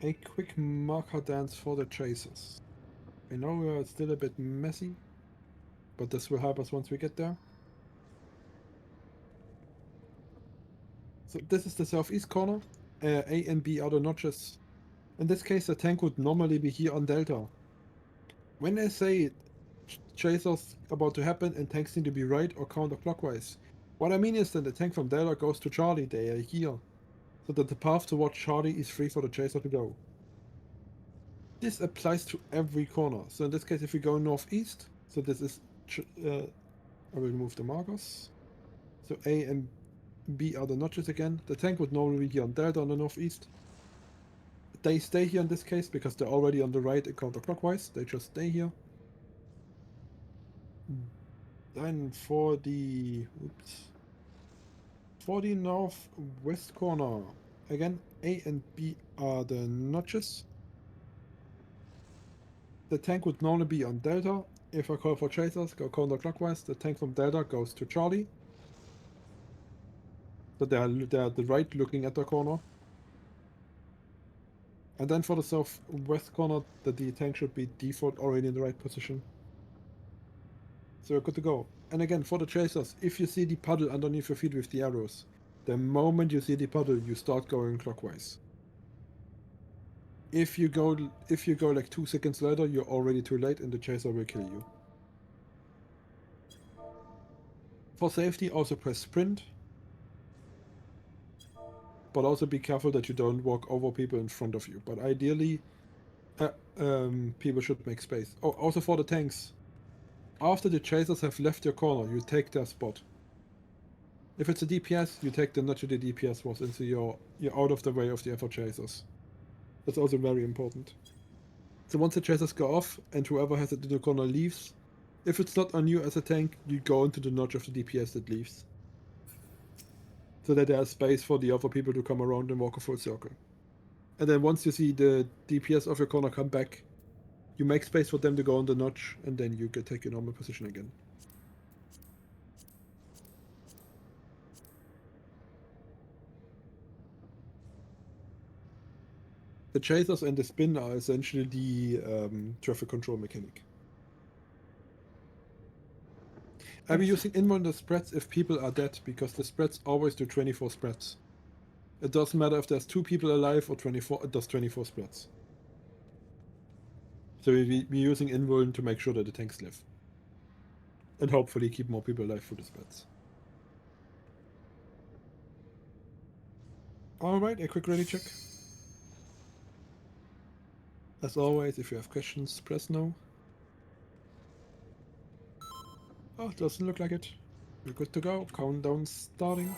A quick marker dance for the chasers. I know it's still a bit messy, but this will help us once we get there. So this is the southeast corner. A and B are the notches. In this case, the tank would normally be here on Delta. When I say chasers about to happen and tanks need to be right or counterclockwise, what I mean is that the tank from Delta goes to Charlie, they are here. So that the path towards Charlie is free for the chaser to go. This applies to every corner. So in this case, if we go northeast, so this is, I will move the markers. So A and B are the notches again. The tank would normally be here on Delta on the northeast. They stay here in this case because they're already on the right and counterclockwise. They just stay here. Then for the northwest corner, again A and B are the notches. The tank would normally be on Delta. If I call for chasers, go counterclockwise. The tank from Delta goes to Charlie. So they are the right looking at the corner. And then for the southwest corner, the tank should be default already in the right position. So we're good to go. And again, for the chasers, if you see the puddle underneath your feet with the arrows, the moment you see the puddle, you start going clockwise. If you go like 2 seconds later, you're already too late and the chaser will kill you. For safety, also press sprint. But also be careful that you don't walk over people in front of you. But ideally, people should make space. Oh, also for the tanks. After the chasers have left your corner, you take their spot. If it's a DPS, you take the notch the DPS was, and so you're out of the way of the other chasers. That's also very important. So once the chasers go off, and whoever has it in the corner leaves, if it's not on you as a tank, you go into the notch of the DPS that leaves. So that there's space for the other people to come around and walk a full circle. And then once you see the DPS of your corner come back, you make space for them to go on the notch, and then you can take your normal position again. The chasers and the spin are essentially the traffic control mechanic. I'll be using inbound spreads if people are dead, because the spreads always do 24 spreads. It doesn't matter if there's 2 people alive or 24, it does 24 spreads. So we'll be using invuln to make sure that the tanks live. And hopefully keep more people alive through the spreads. Alright, a quick ready check. As always, if you have questions, press no. Oh, it doesn't look like it. We're good to go. Countdown starting.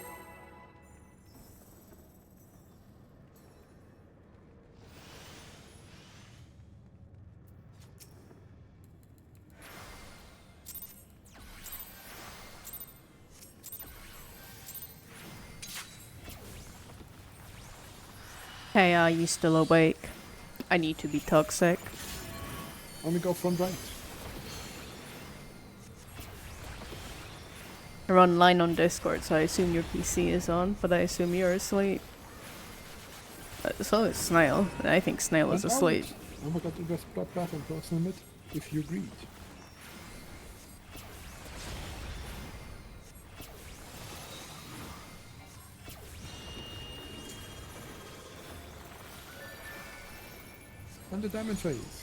Hey, are you still awake? I need to be toxic. And we go front right. We're online on Discord, so I assume your PC is on, but I assume you're asleep. So is Snail. I think Snail is And asleep. out. Oh my god, it was bloodbath and personal mid, if you agreed. And the diamond phase.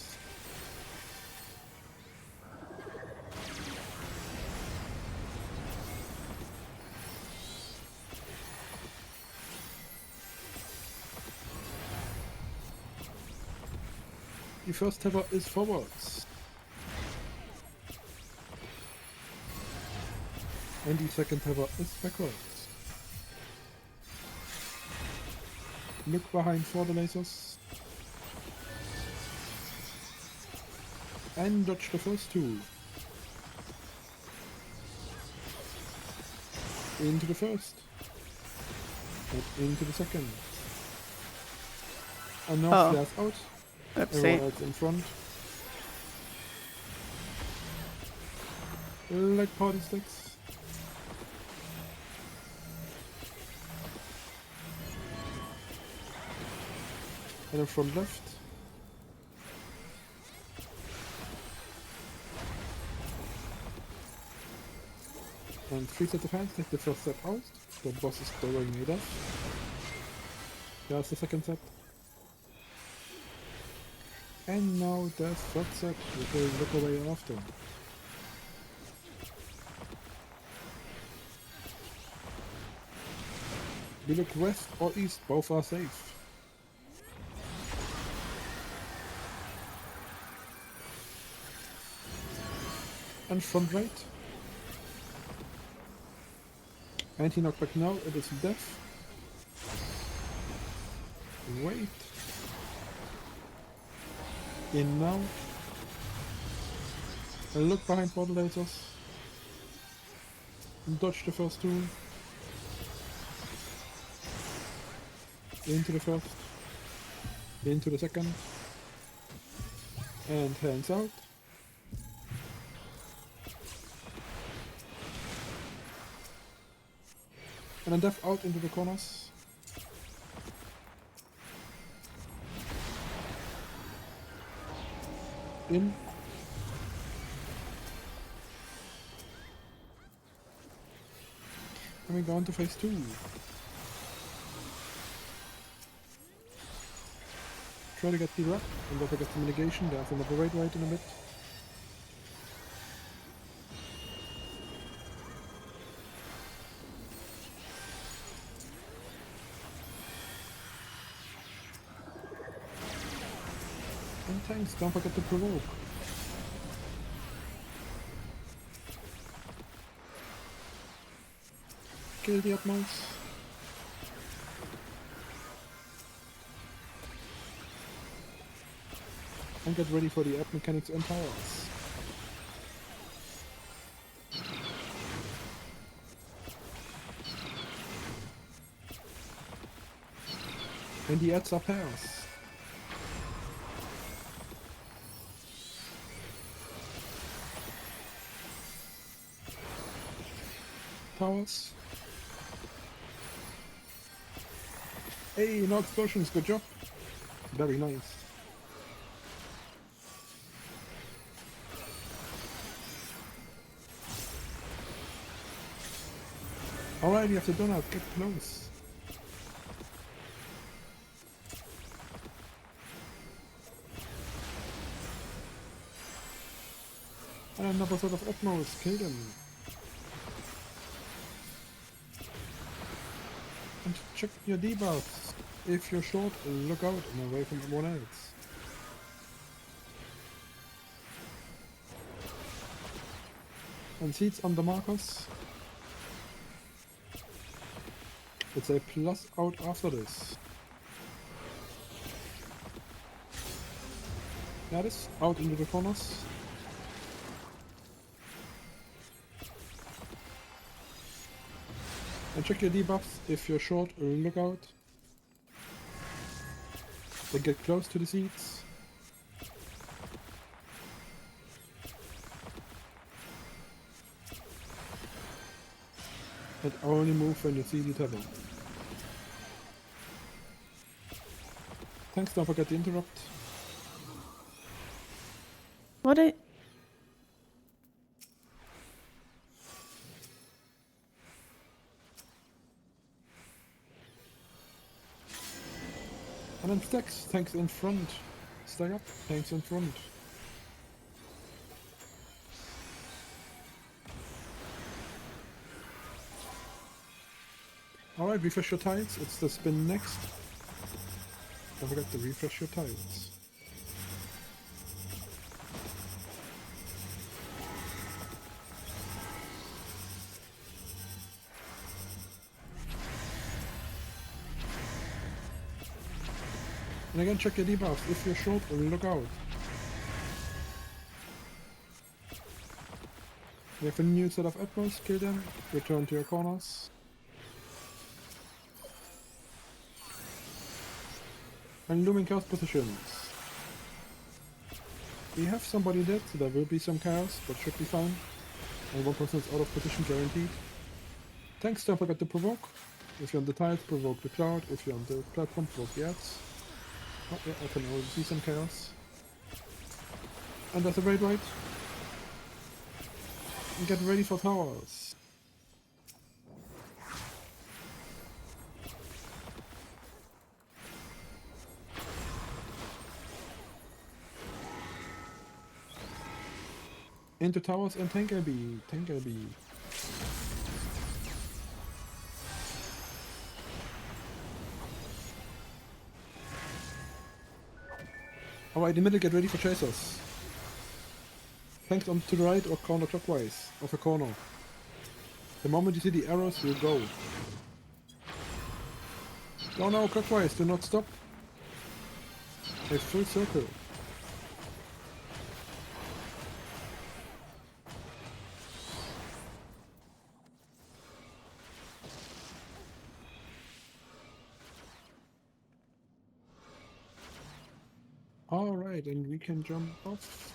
The first tether is forwards. And the second tether is backwards. Look behind for the lasers. And dodge the first two. Into the first. And into the second. And now flares out. Everyone Oopsie. else in front. Like party sticks. And in front left. And 3 sets of hands, take the first set out. The boss is throwing it off. There's the second set. And now the third set, we will look away after. We look west or east, both are safe. And front right. Anti-knockback now, it is death. Wait. In now. And look behind portal lasers. And dodge the first two. Into the first. Into the second. And hands out. And then death out into the corners. In. And we go on to phase 2. Try to get the wrap, and don't forget the mitigation, there's another raid right in a bit. And tanks, don't forget to provoke. Kill the utmost. And get ready for the app mechanics and towers. And the ads are pairs. Towers. Hey, no explosions, good job. Very nice. Alright, you have to donut, get close. And another sort of utmost, kill them. And check your debuffs. If you're short, look out and away from everyone else. And seats on the markers. It's a plus out after this. That is out into the corners. And check your debuffs. If you're short, look out. Then get close to the seats. And only move when you see the tether. Thanks, don't forget to interrupt. What it? And then stacks, tanks in front. Stack up, tanks in front. Alright, refresh your tiles. It's the spin next. Don't forget to refresh your tiles. And again, check your debuffs. If you're short, look out. You have a new set of Atmos, kill them, return to your corners. And looming chaos positions. We have somebody dead, so there will be some chaos, but should be fine. And one person is out of position guaranteed. Tanks, don't forget to provoke. If you're on the tiles, provoke the cloud. If you're on the platform, provoke the ads. Oh yeah, I can already see some chaos. And there's a raid right. And get ready for towers. Into towers and tank LB. Tank LB. Alright, in the middle, get ready for chasers. Tanks on to the right or counterclockwise of a corner. The moment you see the arrows, you go. Go now clockwise, do not stop. A full circle. Alright, and we can jump off.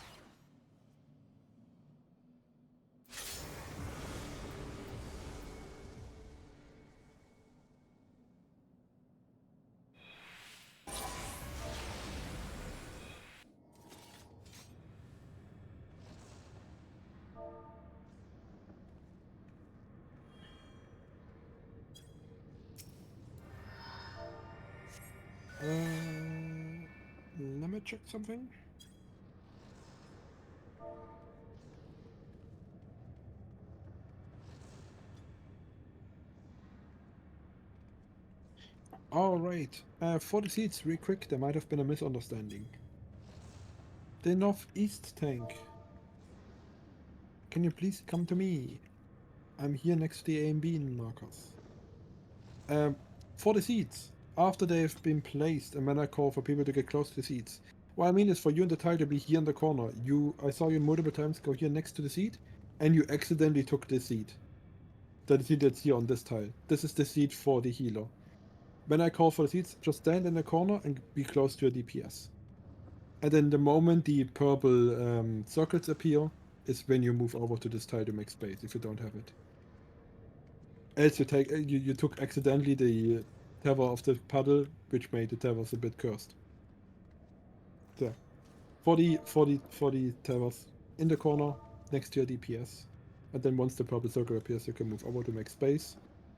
Let me check something. Alright, for the seats, real quick, there might have been a misunderstanding. The northeast tank. Can you please come to me? I'm here next to the A and B markers. For the seats, after they've been placed, and when I call for people to get close to the seats. What I mean is for you and the tile to be here in the corner. I saw you multiple times go here next to the seat, and you accidentally took this seat. The seat that's here on this tile. This is the seat for the healer. When I call for the seats, just stand in the corner and be close to your DPS. And then the moment the purple circles appear, is when you move over to this tile to make space, if you don't have it. Else you took accidentally the tether of the puddle, which made the tethers a bit cursed. There. For the tethers in the corner, next to your DPS. And then once the purple circle appears, you can move over to make space.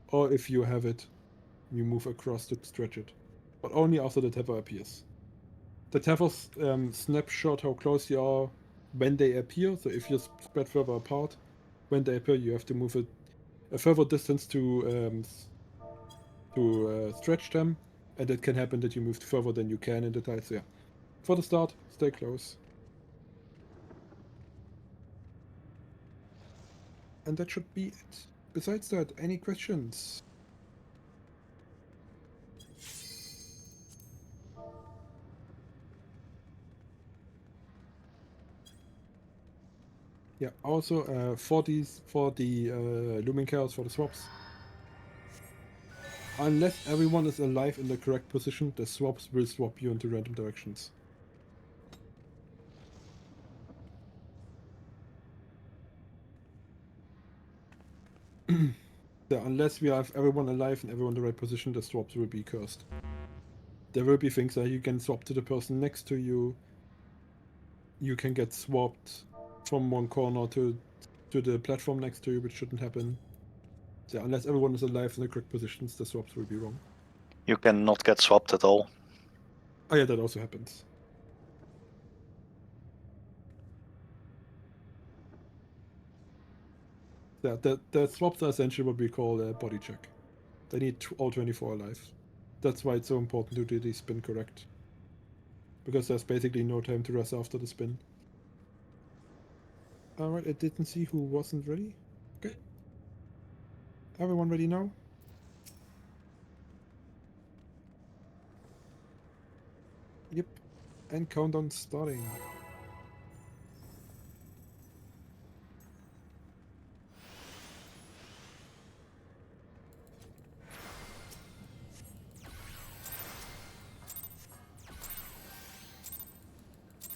Or if you have it, you move across to stretch it. But only after the tether appears. The tethers snapshot how close you are when they appear. So if you're spread further apart, when they appear, you have to move a further distance to stretch them. And it can happen that you moved further than you can in the tiles. So yeah. For the start, stay close. And that should be it. Besides that, any questions? Yeah, also for the Looming Chaos for the swaps. unless everyone is alive in the correct position, the swaps will swap you into random directions. So unless we have everyone alive and everyone in the right position, the swaps will be cursed. There will be things that you can swap to the person next to you. You can get swapped from one corner to the platform next to you, which shouldn't happen. So unless everyone is alive in the correct positions, the swaps will be wrong. You cannot get swapped at all. Oh yeah, that also happens. Yeah, the swaps are essentially what we call a body check. They need all 24 alive. That's why it's so important to do the spin correct. Because there's basically no time to rest after the spin. Alright, I didn't see who wasn't ready. Okay. Everyone ready now? Yep. And countdown starting.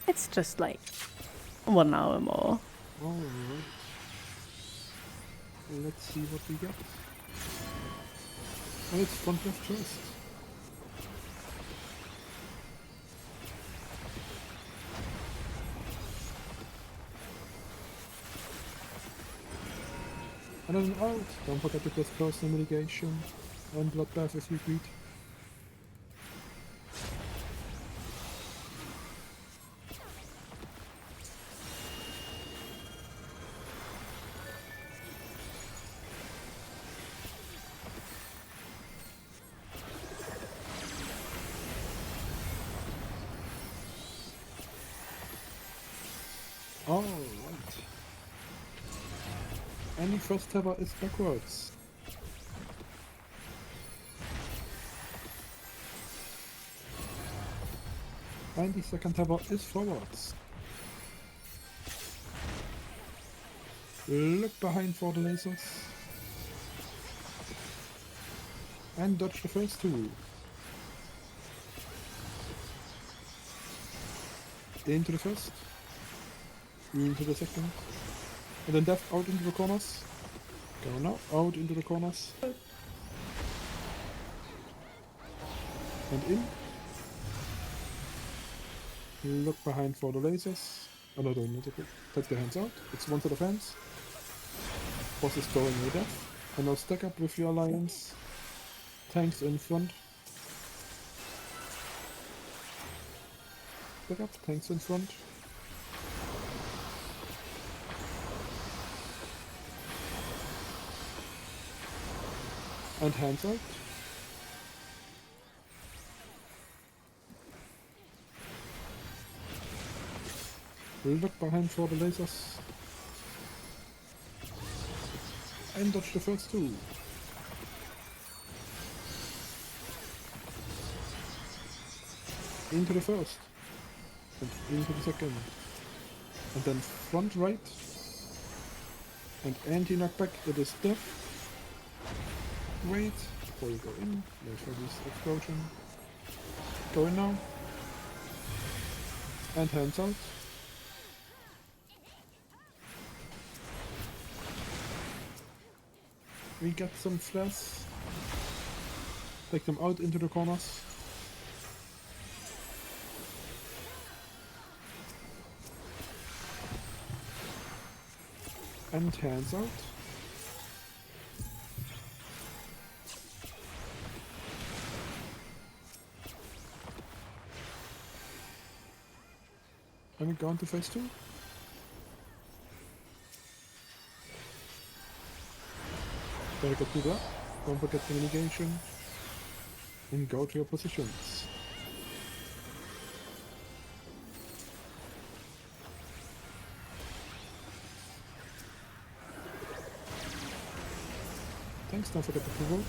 It's just like 1 hour more. Alright. Let's see what we get. Oh, it's front left first. And then out. Don't forget to press personal mitigation and bloodbath if you agreed. Alright. Any first tabber is backwards. And the second tabber is forwards. Look behind for the lasers. And dodge the first two. Into the first. Into the second. And then left out into the corners. Go now, out into the corners. And in. Look behind for the lasers. Oh no, don't take the hands out. It's one set of hands. Boss is going with death. And now stack up with your alliance. Tanks in front. Stack up, tanks in front. And hands out. Look behind for the lasers. And dodge the first two. Into the first. And into the second. And then front right. And anti-knockback, it is death. Wait, before you go in, wait for this explosion. Go in now. And hands out. We get some flares. Take them out into the corners. And hands out. And we go on to phase 2. Better get to that. Don't forget the mitigation. And go to your positions. Thanks, don't forget to provoke.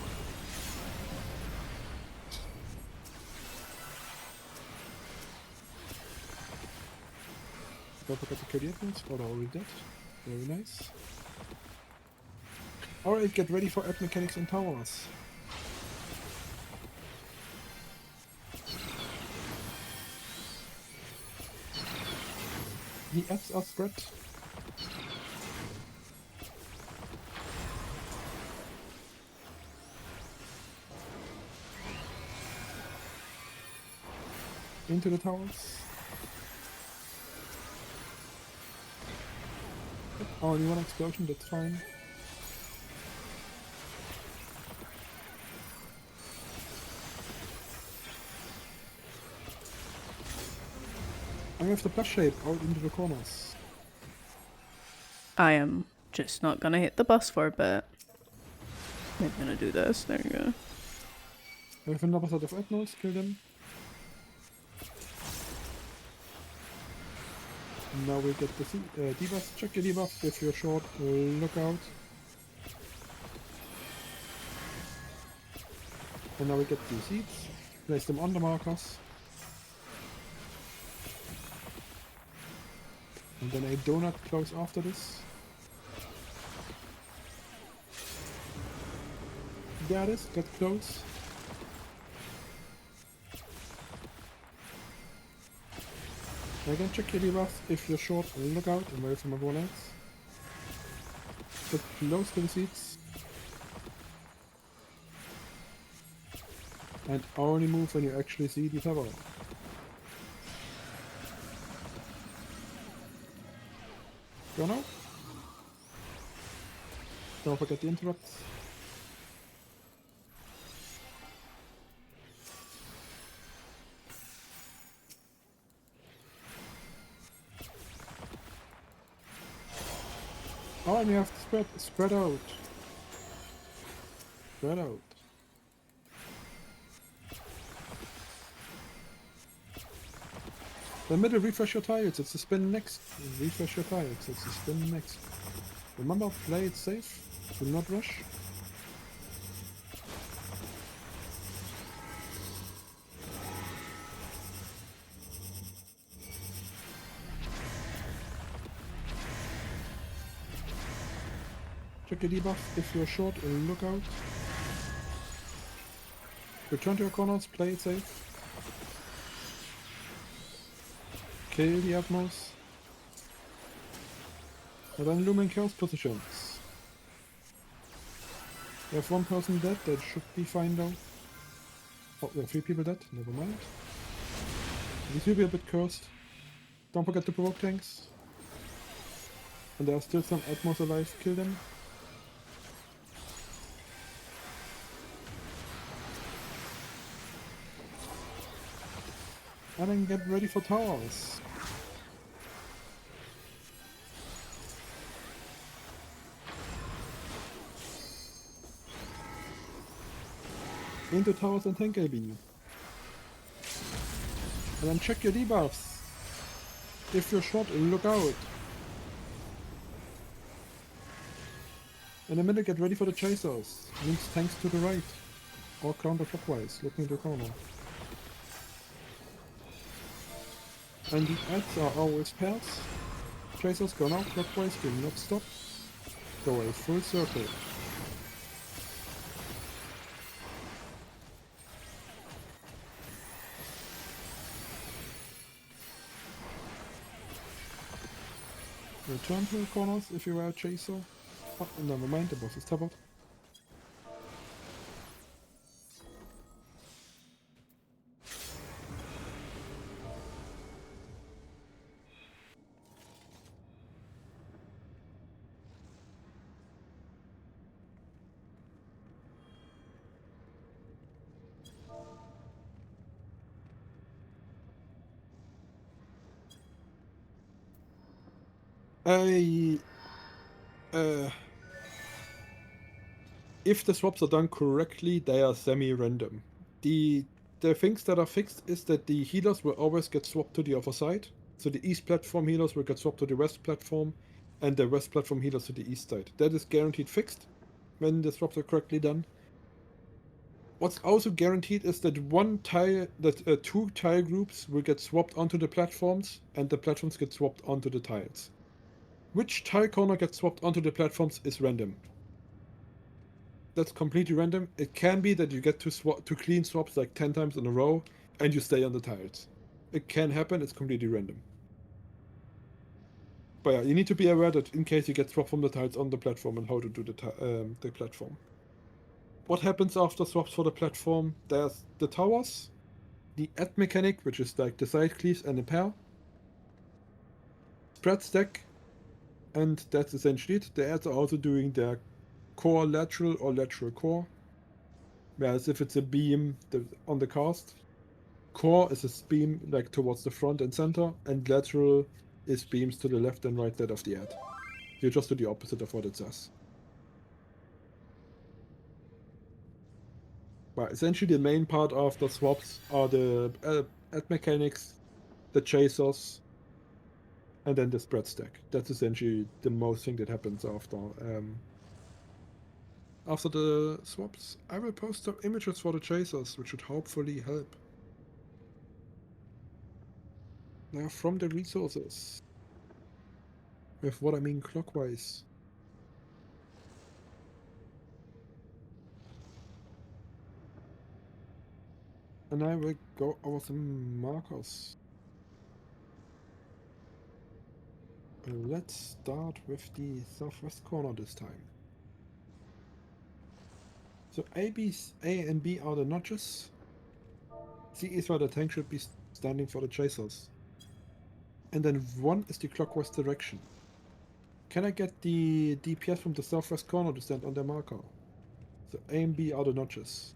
Don't forget to kill the admins, or they're already dead. Very nice. Alright, get ready for app mechanics and towers. The ads are spread. Into the towers. Only one explosion, that's fine. And we have the plus shape out into the corners. I am just not gonna hit the bus for a bit. I'm gonna do this. There you go. We have another set of Admirals, kill them. And now we get the debuff. Check your debuff if you're short, look out. And now we get the seeds. Place them on the markers. And then a donut close after this. There it is, get close. Again, check your debuff if you're short, look out, and away from everyone else. Get close to the seats. And only move when you actually see the tower. Go now. Don't forget the interrupts. Oh, and you have to spread out. Spread out. The middle, refresh your tiles, it's the spin next. Refresh your tiles, it's the spin next. Remember, play it safe, do not rush. Check your debuff if you're short, look out. Return to your corners, play it safe. Kill the Admirals. And then looming chaos positions. We have one person dead, that should be fine though. Oh, we have 3 people dead, never mind. These will be a bit cursed. Don't forget to provoke tanks. And there are still some Admirals alive, kill them. And then get ready for towers. Into towers and tank LB. And then check your debuffs. If you're short, look out. In a minute, get ready for the chasers. Means tanks to the right. Or counterclockwise, looking at the corner. And the ads are always pairs. Chasers go now, clockwise, do not stop. Go a full circle. Return to the corners if you are a chaser. Oh, never mind, the boss is covered. If the swaps are done correctly, they are semi-random. The things that are fixed is that the healers will always get swapped to the other side. So the east platform healers will get swapped to the west platform, and the west platform healers to the east side. That is guaranteed fixed when the swaps are correctly done. What's also guaranteed is that two tile groups will get swapped onto the platforms, and the platforms get swapped onto the tiles. Which tile corner gets swapped onto the platforms is random. That's completely random. It can be that you get to clean swaps like 10 times in a row, and you stay on the tiles. It can happen, it's completely random. But yeah, you need to be aware that in case you get swapped from the tiles on the platform and how to do the platform. What happens after swaps for the platform? There's the towers, the add mechanic, which is like the side cleaves and the pair, spread stack, and that's essentially it. The adds are also doing their core lateral or lateral core. Whereas if it's a beam on the cast, core is a beam like towards the front and center, and lateral is beams to the left and right side of the ad. You just do the opposite of what it says. But essentially the main part of the swaps are the ad mechanics, the chasers, and then the spread stack. That's essentially the most thing that happens after the swaps. I will post some images for the chasers, which should hopefully help. Now from the resources. With what I mean clockwise. And I will go over some markers. Let's start with the southwest corner this time. So A and B are the notches. C is where the tank should be standing for the chasers. And then 1 is the clockwise direction. Can I get the DPS from the southwest corner to stand on their marker? So A and B are the notches.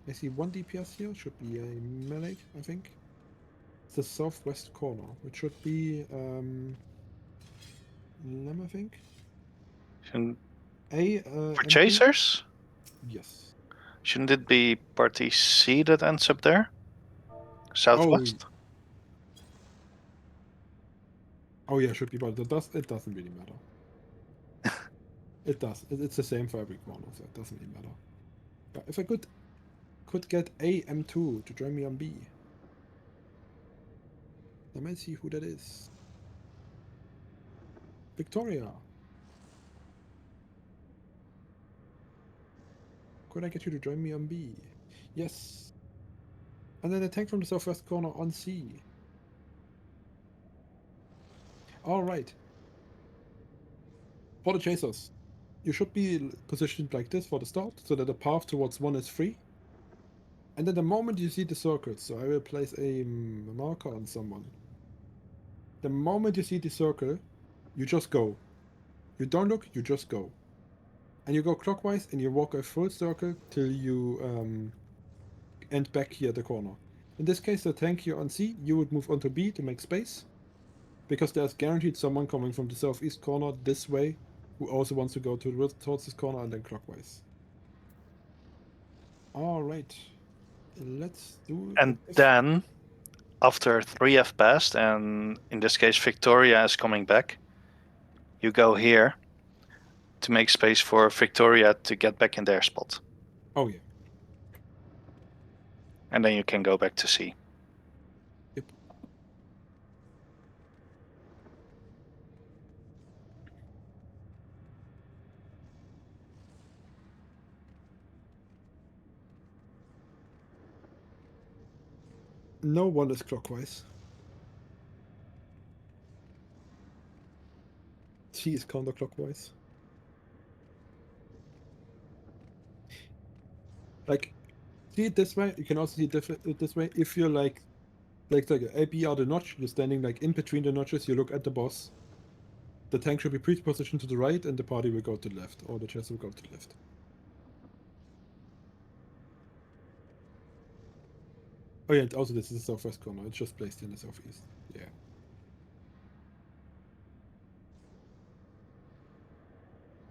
I see 1 DPS here, should be a melee, I think. It's the southwest corner, which should be Lem, I think. Shouldn't, A for and B? chasers? Yes. Shouldn't it be party C that ends up there? Southwest? Oh yeah, should be, but it doesn't really matter. It does. It's the same for every corner, so it doesn't really matter. Yeah, if I could get AM2 to join me on B. Let me see who that is. Victoria. Could I get you to join me on B? Yes. And then a tank from the southwest corner on C. Alright. For the chasers, you should be positioned like this for the start, so that the path towards 1 is free. And then the moment you see the circles, so I will place a marker on someone. The moment you see the circle, you just go. You don't look, you just go. And you go clockwise and you walk a full circle till you end back here at the corner. In this case, the tank here on C, you would move onto B to make space. Because there's guaranteed someone coming from the southeast corner this way who also wants to go towards this corner and then clockwise. Alright. Let's do And then, after 3F passed, and in this case Victoria is coming back, you go here to make space for Victoria to get back in their spot. Oh yeah. And then you can go back to C. Yep. No one is clockwise. C is counterclockwise. Like, see it this way. You can also see it this way. If you're like A, B are the notch, you're standing like in between the notches, you look at the boss. The tank should be pre-positioned to the right and the party will go to the left, or the chest will go to the left. Oh yeah, and also this is the southwest corner. It's just placed in the southeast. Yeah.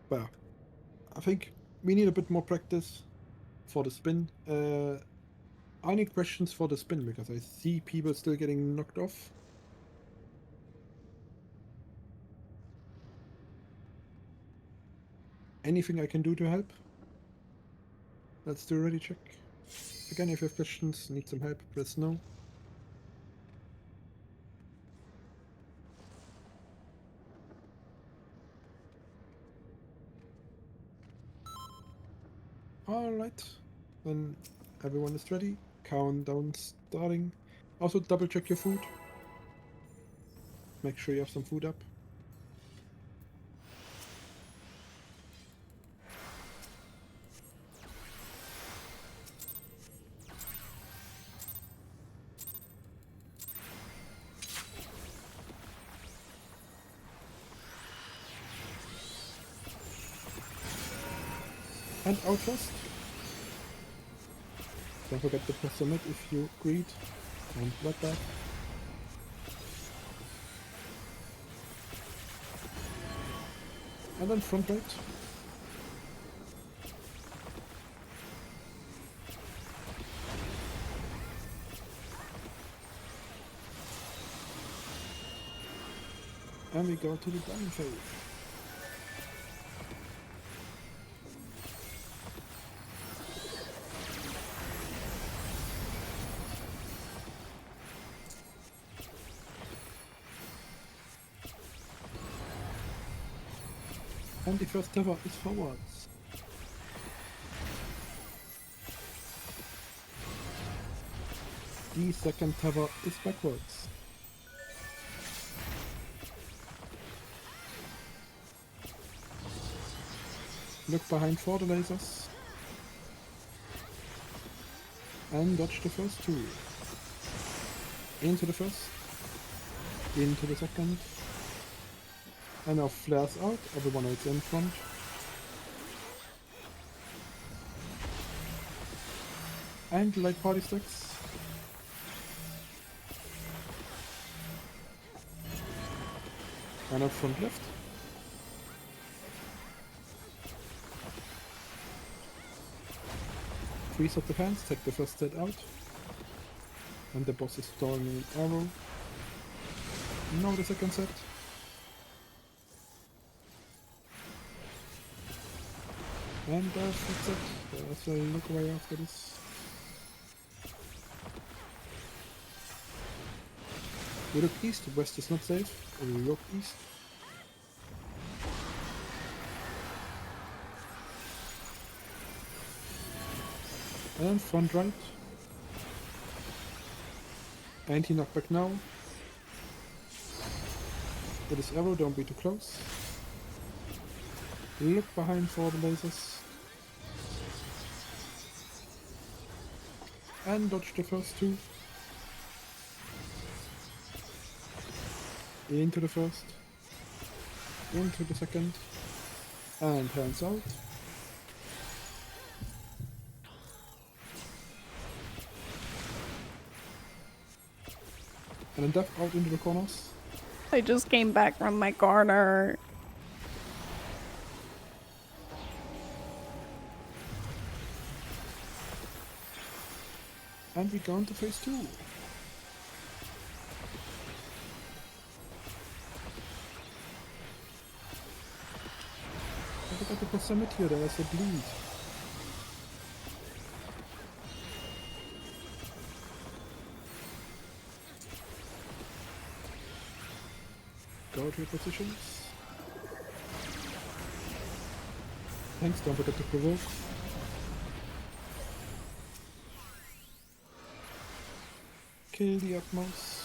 Well, I think we need a bit more practice for the spin. Any questions for the spin? Because I see people still getting knocked off. Anything I can do to help? Let's do a ready check. Again, if you have questions, need some help, press no. Alright. Then everyone is ready. Countdown starting. Also double check your food. make sure you have some food up. And out first. Don't forget to press submit if you greed. And blood bath. And then front right. And we go to the diamond phase. And the first tower is forwards. The second tower is backwards. Look behind for the lasers. And dodge the first two. Into the first. Into the second. And now flares out, everyone is in front. And light party sticks. And up front left. Freeze up the hands, take the first set out. And the boss is throwing an arrow. Now the second set. And that's it. Let's look away after this. We look east, west is not safe. We look east. And then front right. Anti-knockback now. With his arrow, don't be too close. Look behind for the lasers. And dodge the first two. Into the first. Into the second. And hands out. And then depth out into the corners. I just came back from my corner. And we go into phase 2. I forgot to put summit here, there is a bleed. Go to your positions. Thanks, don't forget to provoke. Kill the utmost.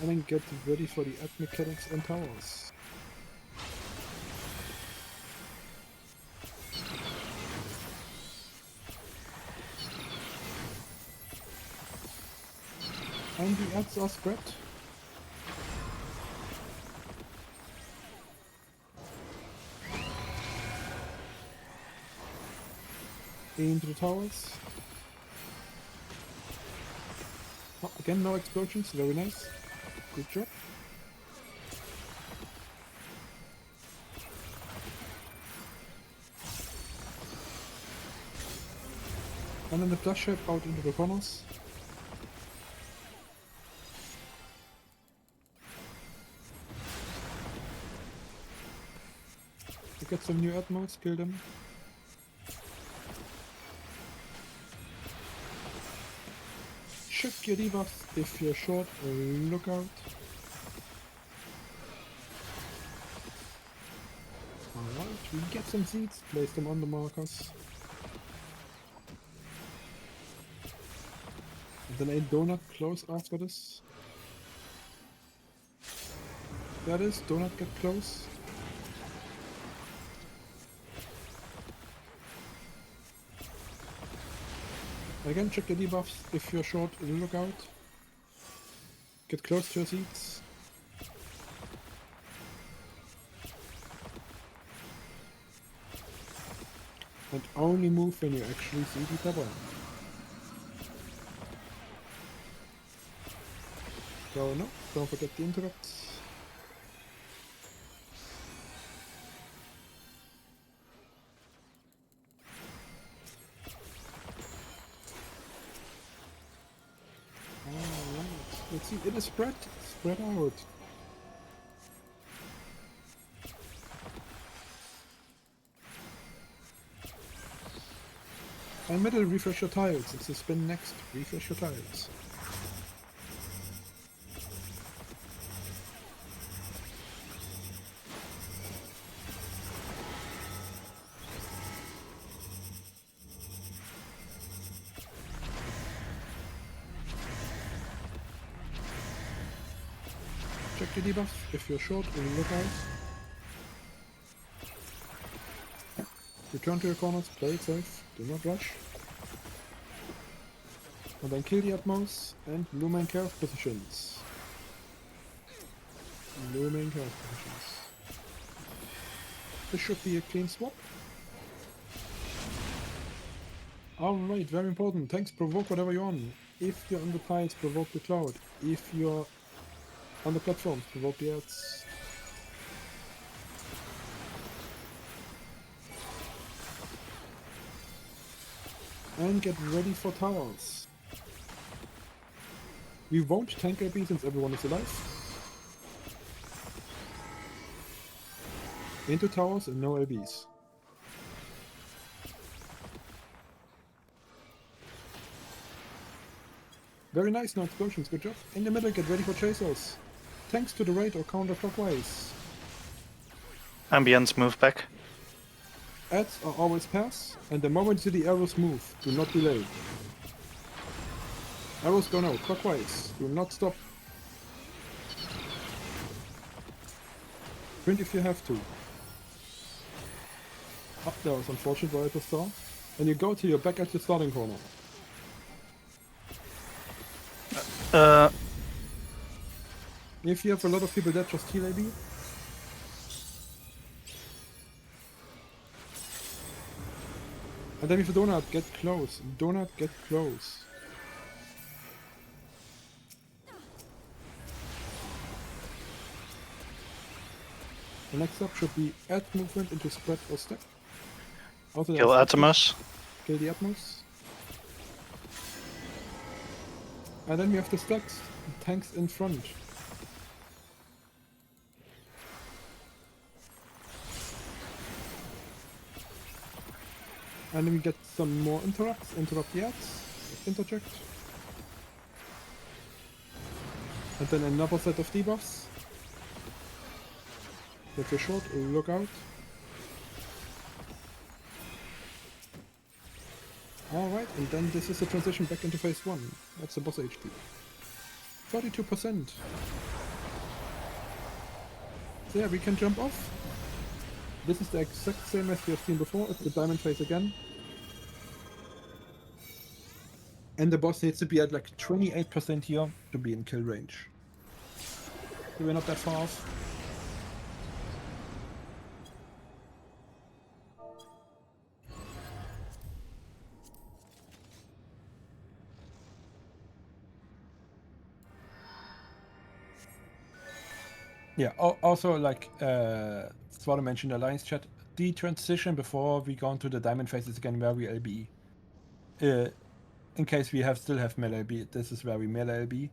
And then get ready for the ad mechanics and towers. And the ads are spread. Into the towers. Oh, again, no explosions, very nice. Good job. And then the flash ship out into the corners. To get some new Atmos, kill them. Check your debuffs if you're short, look out. Alright, we get some seeds, place them on the markers. And Then a donut close after this. That is, donut get close. Again, check the debuffs if you're short, look out. Get close to your seats. And only move when you actually see the double. So no, don't forget the interrupts. Alright, let's see, it is spread out. And middle, refresh your tiles. It's a spin next. Refresh your tiles. Check the debuff. If you're short, look out. Return to your corners, play it safe, do not rush. And then kill the Atmos and Lumen Chaos positions. Lumen Chaos positions. This should be a clean swap. Alright, very important. Tanks provoke whatever you're on. If you're on the tiles, provoke the cloud. If you're on the platforms, provoke the ads. And get ready for towers. We won't tank LB since everyone is alive. Into towers and no LBs. Very nice, no explosions, good job. In the middle, get ready for chasers. Tanks to the right or counterclockwise. Ambience move back. Ads are always pass, and the moment you see the arrows move, do not delay. Arrows go now, clockwise, do not stop. Sprint if you have to. Up there was unfortunate right to start. And you go till you're back at your starting corner. If you have a lot of people that just heal AB. And then if you donut, get close. Donut, get close. The next up should be add movement into spread or step. Also Kill Atomus. Kill the Atmos. And then we have the stacks, tanks in front. And then we get some more interrupts, interrupt the ads, interject. And then another set of debuffs. If you're short, look out. Alright, and then this is the transition back into phase 1. That's the boss HP. 32%. So yeah, we can jump off. This is the exact same as we have seen before. It's the diamond phase again. And the boss needs to be at like 28% here to be in kill range. So we're not that far off. Yeah, also like Swallow mentioned Alliance chat, the transition before we go into the diamond phase is again where we LB. In case we still have melee LB, this is where we melee LB.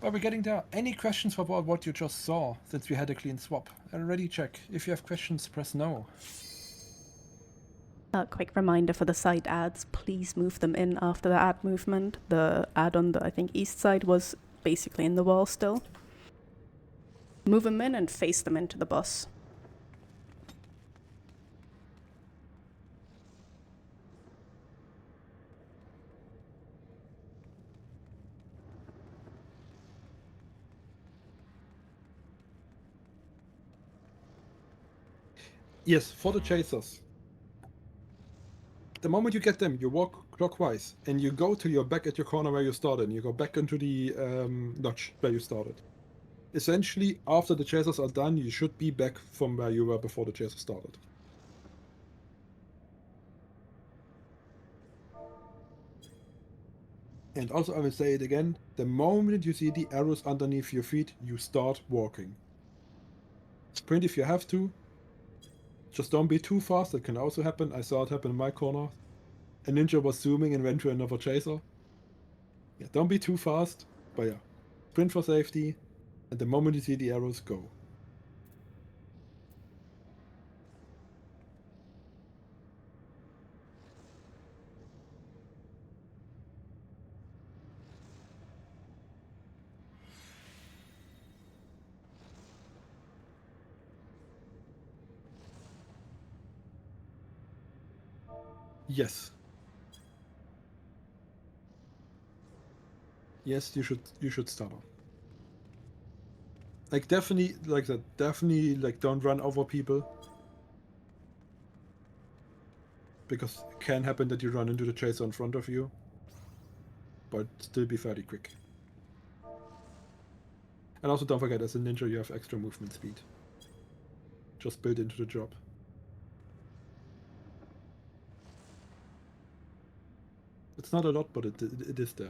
But we're getting there. Any questions about what you just saw, since we had a clean swap? Already check. If you have questions, press no. A quick reminder for the side ads, please move them in after the ad movement. The ad on the, I think, east side was basically in the wall still. Move them in and face them into the boss. Yes, for the chasers. The moment you get them, you walk clockwise, and you go till you're back at your corner where you started, and you go back into the notch where you started. Essentially, after the chasers are done, you should be back from where you were before the chasers started. And also, I will say it again, the moment you see the arrows underneath your feet, you start walking. Sprint if you have to. Just don't be too fast, that can also happen. I saw it happen in my corner. A ninja was zooming and went to another chaser. Yeah, don't be too fast, but yeah. Sprint for safety, and the moment you see the arrows, go. Yes. Yes, you should stutter. Like definitely like that, definitely like don't run over people. Because it can happen that you run into the chaser in front of you. But still be fairly quick. And also don't forget, as a ninja you have extra movement speed. Just built into the job. It's not a lot, but it is there.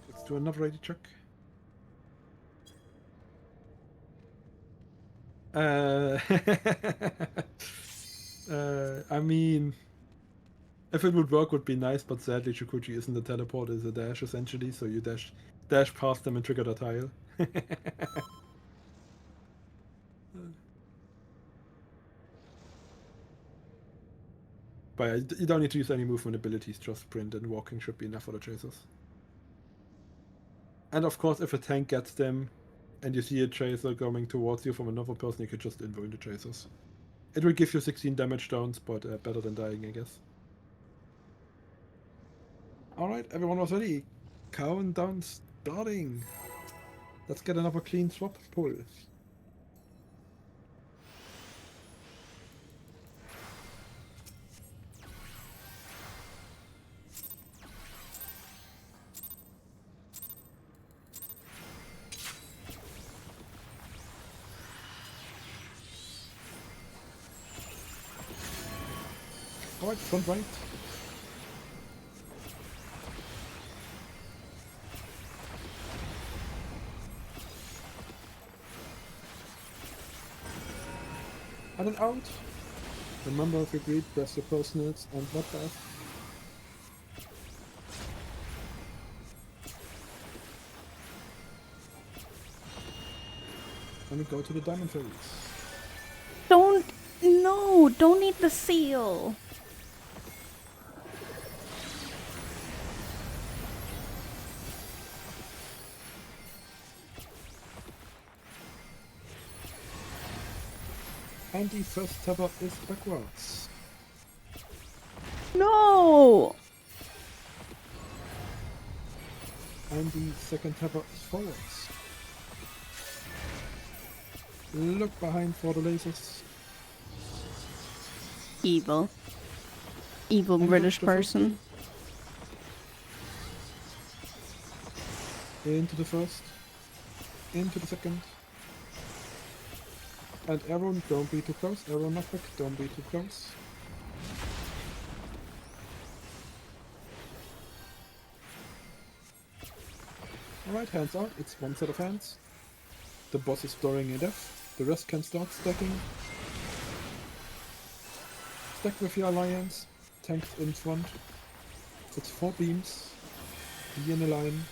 Let's do another ready check. I mean, if it would work, would be nice, but sadly, Chukuchi isn't a teleport; it's a dash essentially. So you dash past them and trigger the tile. But you don't need to use any movement abilities; just sprint and walking should be enough for the chasers. And of course, if a tank gets them, and you see a chaser coming towards you from another person, you could just invo the chasers. It will give you 16 damage downs, but better than dying, I guess. Alright, everyone was ready. Countdown starting. Let's get another clean swap pull. Alright, front right. And then out. Remember, if you agreed, press your personals and not that. And we go to the diamond phase. Don't need the seal. And the first tabber is backwards. No! And the second tabber is forwards. Look behind for the lasers. Evil. Evil And British dodge the first person. Into the first. Into the second. And arrow, don't be too close. Arrow knockback, don't be too close. Alright, hands out. It's one set of hands. The boss is storing a death. The rest can start stacking. Stack with your alliance. Tanks in front. It's 4 beams. Be in a line.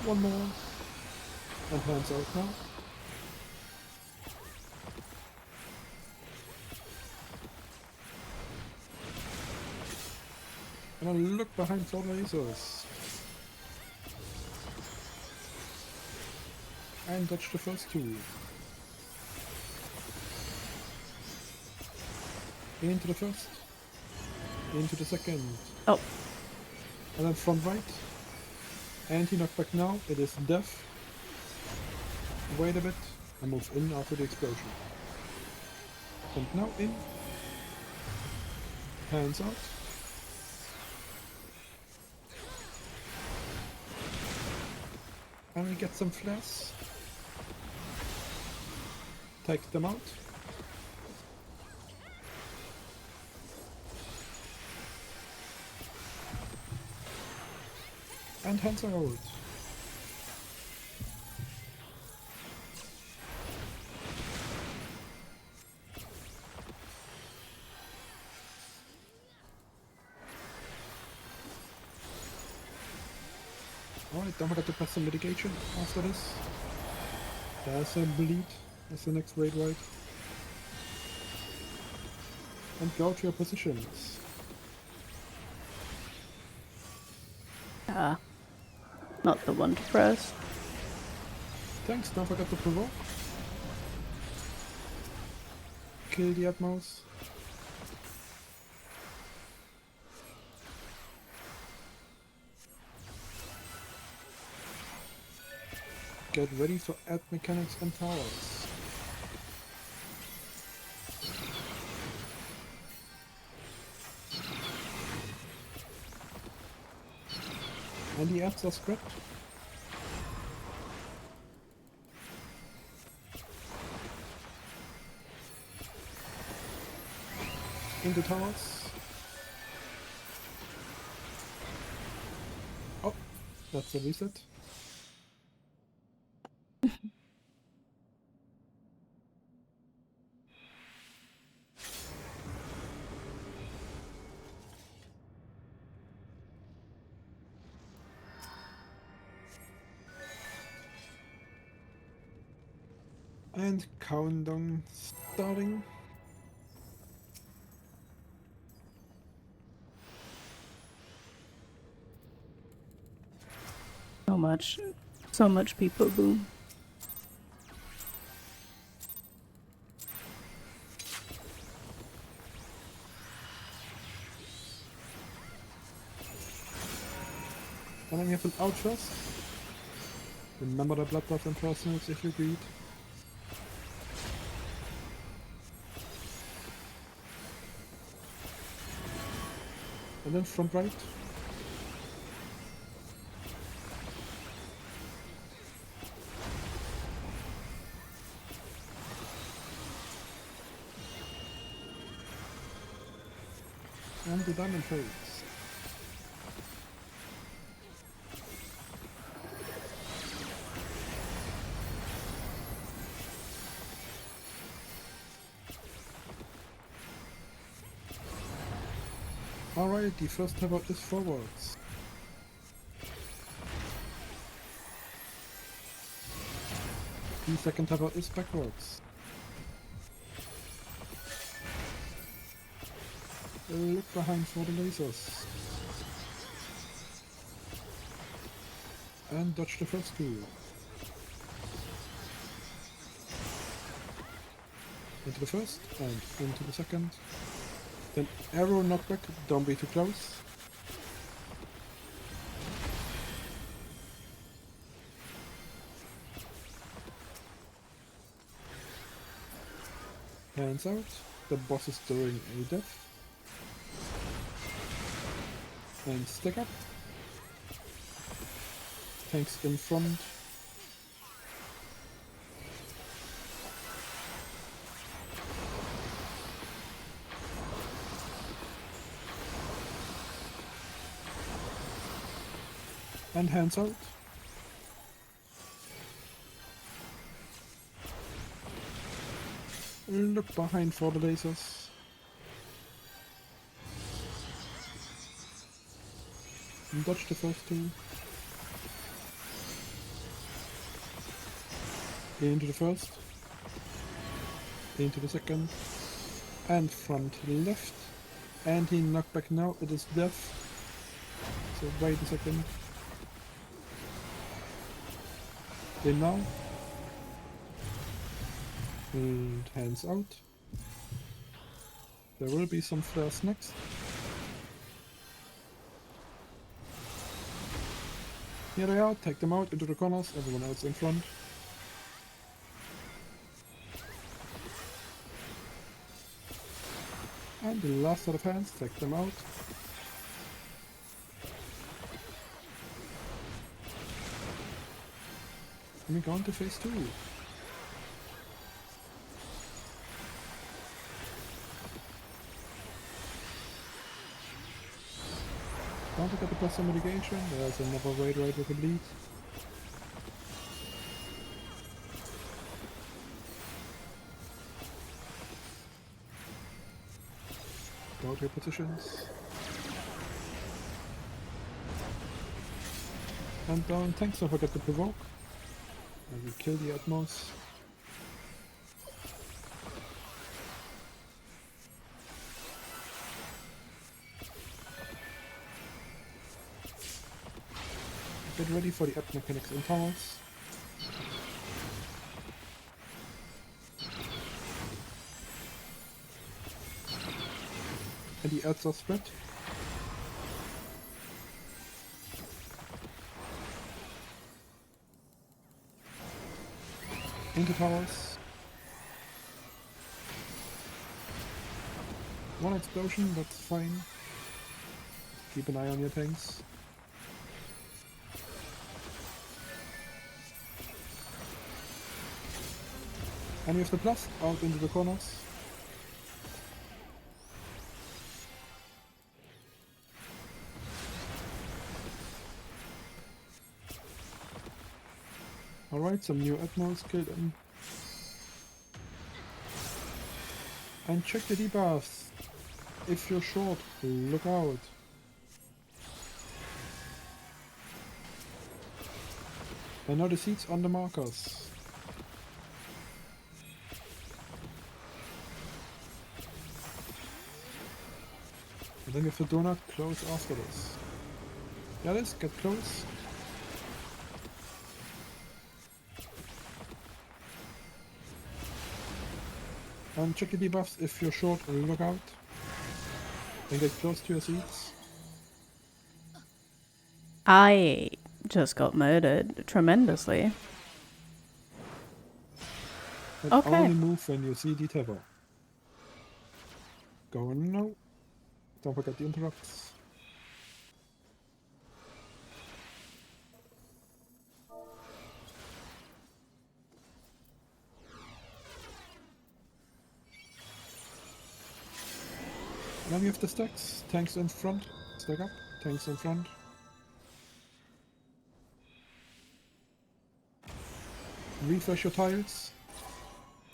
One more. And hands out now. And then look behind for lasers. And dodge the first 2. Into the first. Into the second. Oh, And then front right. Anti-knockback now. It is death. Wait a bit. And move in after the explosion. And now in. Hands out. And we get some flares. Take them out. And hands are out. Alright, don't forget to press some mitigation after this. There's a bleed. That's the next raid right. And go to your positions. ah. Not the one to press. Thanks, don't forget to provoke. Kill the Atmos. Get ready for ad mechanics and towers. And the ads are spread. Into towers. Oh, that's a reset. And countdown starting. So much people boom. And then we have an outrust. Remember the bloodbath and personals if you greed. And then front right. And the diamond phase. Alright, the first tab out is forwards. The second tab out is backwards. Look behind for the lasers. And dodge the first two. Into the first and into the second. Then arrow knockback, don't be too close. Hands out. The boss is doing a death. And stick up. Tanks in front. And hands out. Look behind for the lasers. And dodge the first two. Into the first. Into the second. And front left. Anti-knockback now, it is death. So wait a second. In now. And hands out. There will be some flares next. Here they are, take them out into the corners, everyone else in front. And the last set of hands, take them out. And we go on to phase 2. Don't forget to plus some mitigation, there's another raid right with a bleed. Go to your positions. And tanks, don't forget to provoke. And we kill the Atmos. Get ready for the up mechanics in towers. And the ads are spread. Into towers. One explosion, that's fine. Keep an eye on your tanks. And we have the blast out into the corners. Alright, some new Atmos, kill them. And check the debuffs. If you're short, look out. And now the seats on the markers. And then we have the donut close after this. Yeah, let's get close. And check the debuffs if you're short, look out. And get close to your seats. I just got murdered tremendously. And Okay. only move when you see the tether. Go now. Don't forget the interrupts. Then we have the stacks. Tanks in front. Stack up. Tanks in front. Refresh your tiles.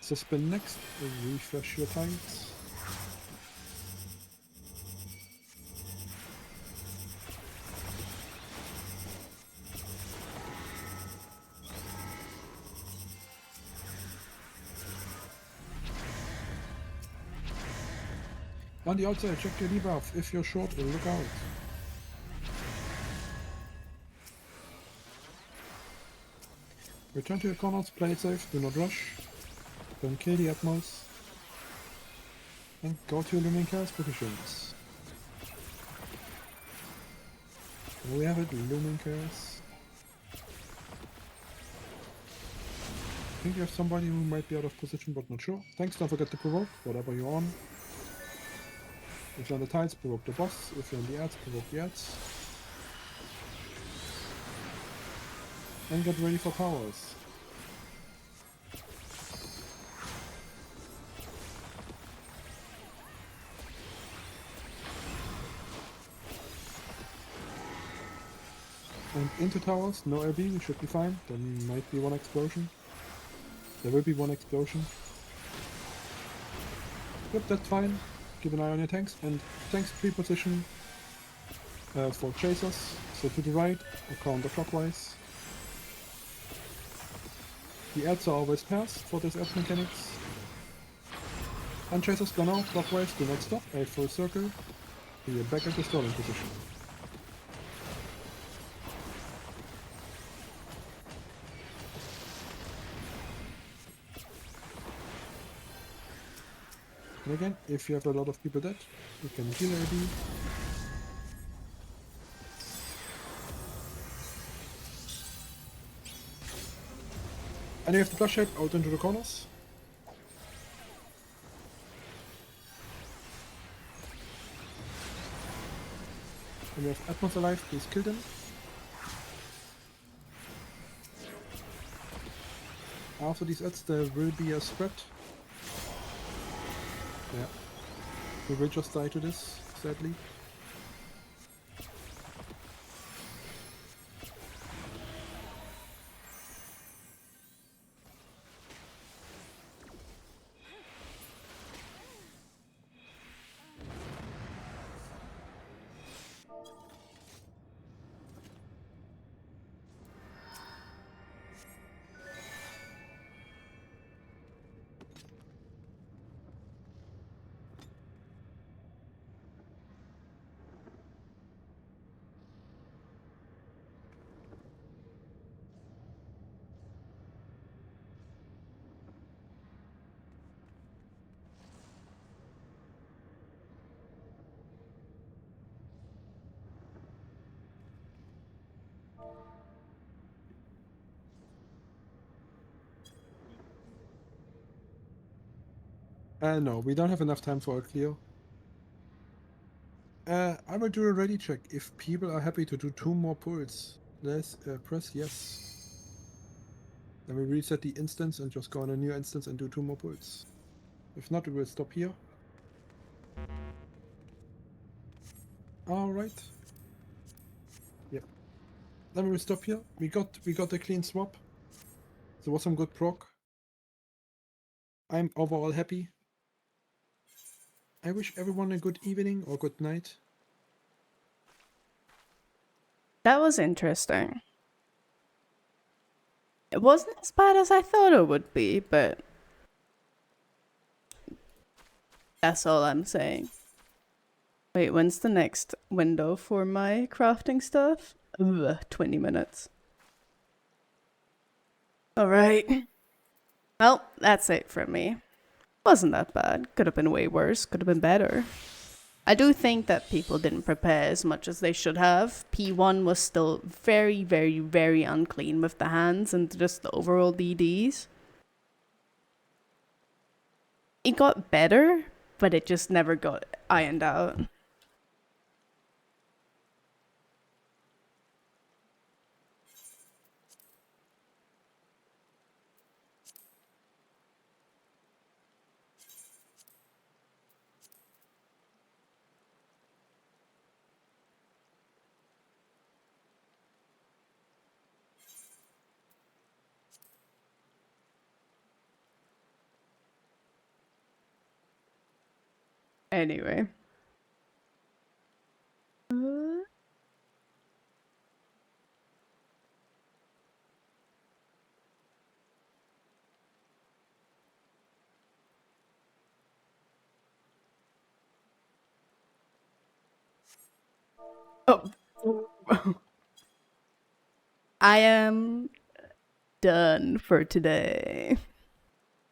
Suspend next. Refresh your tiles. On the outside, check your debuff. If you're short, look out. Return to your corners, play it safe, do not rush. Don't kill the Atmos. And go to your Lumen Chaos positions. There we have it, Lumen Chaos. I think you have somebody who might be out of position but not sure. Thanks, don't forget to provoke, whatever you're on. If you're on the tiles, provoke the boss. If you're on the ads, provoke the ads. And get ready for powers. And into towers, no LB, we should be fine. There might be one explosion. There will be one explosion. Yep, that's fine. Keep an eye on your tanks. And tanks pre-position for chasers. So to the right, or counterclockwise. The ads are always passed for this ad mechanics. And chasers go now, clockwise, do not stop, a full circle. We are back at the stalling position. And again, if you have a lot of people dead, you can heal AB. And you have the bloodshed out into the corners. And we have Atmos alive, please kill them. After these ads, there will be a spread. Yeah. We will just die to this, sadly. No, we don't have enough time for a clear. I will do a ready check. If people are happy to do 2 more pulls, let's press yes. Then we reset the instance and just go on a new instance and do 2 more pulls. If not, we will stop here. Alright. Yep. Then we will stop here. We got a clean swap. There was some good proc. I'm overall happy. I wish everyone a good evening or good night. That was interesting. It wasn't as bad as I thought it would be, but that's all I'm saying. Wait, when's the next window for my crafting stuff? Ugh, 20 minutes. Alright. Well, that's it from me. Wasn't that bad. Could have been way worse. Could have been better. I do think that people didn't prepare as much as they should have. P1 was still very, very, very unclean with the hands and just the overall DDs. It got better, but it just never got ironed out. Anyway. Oh. I am done for today.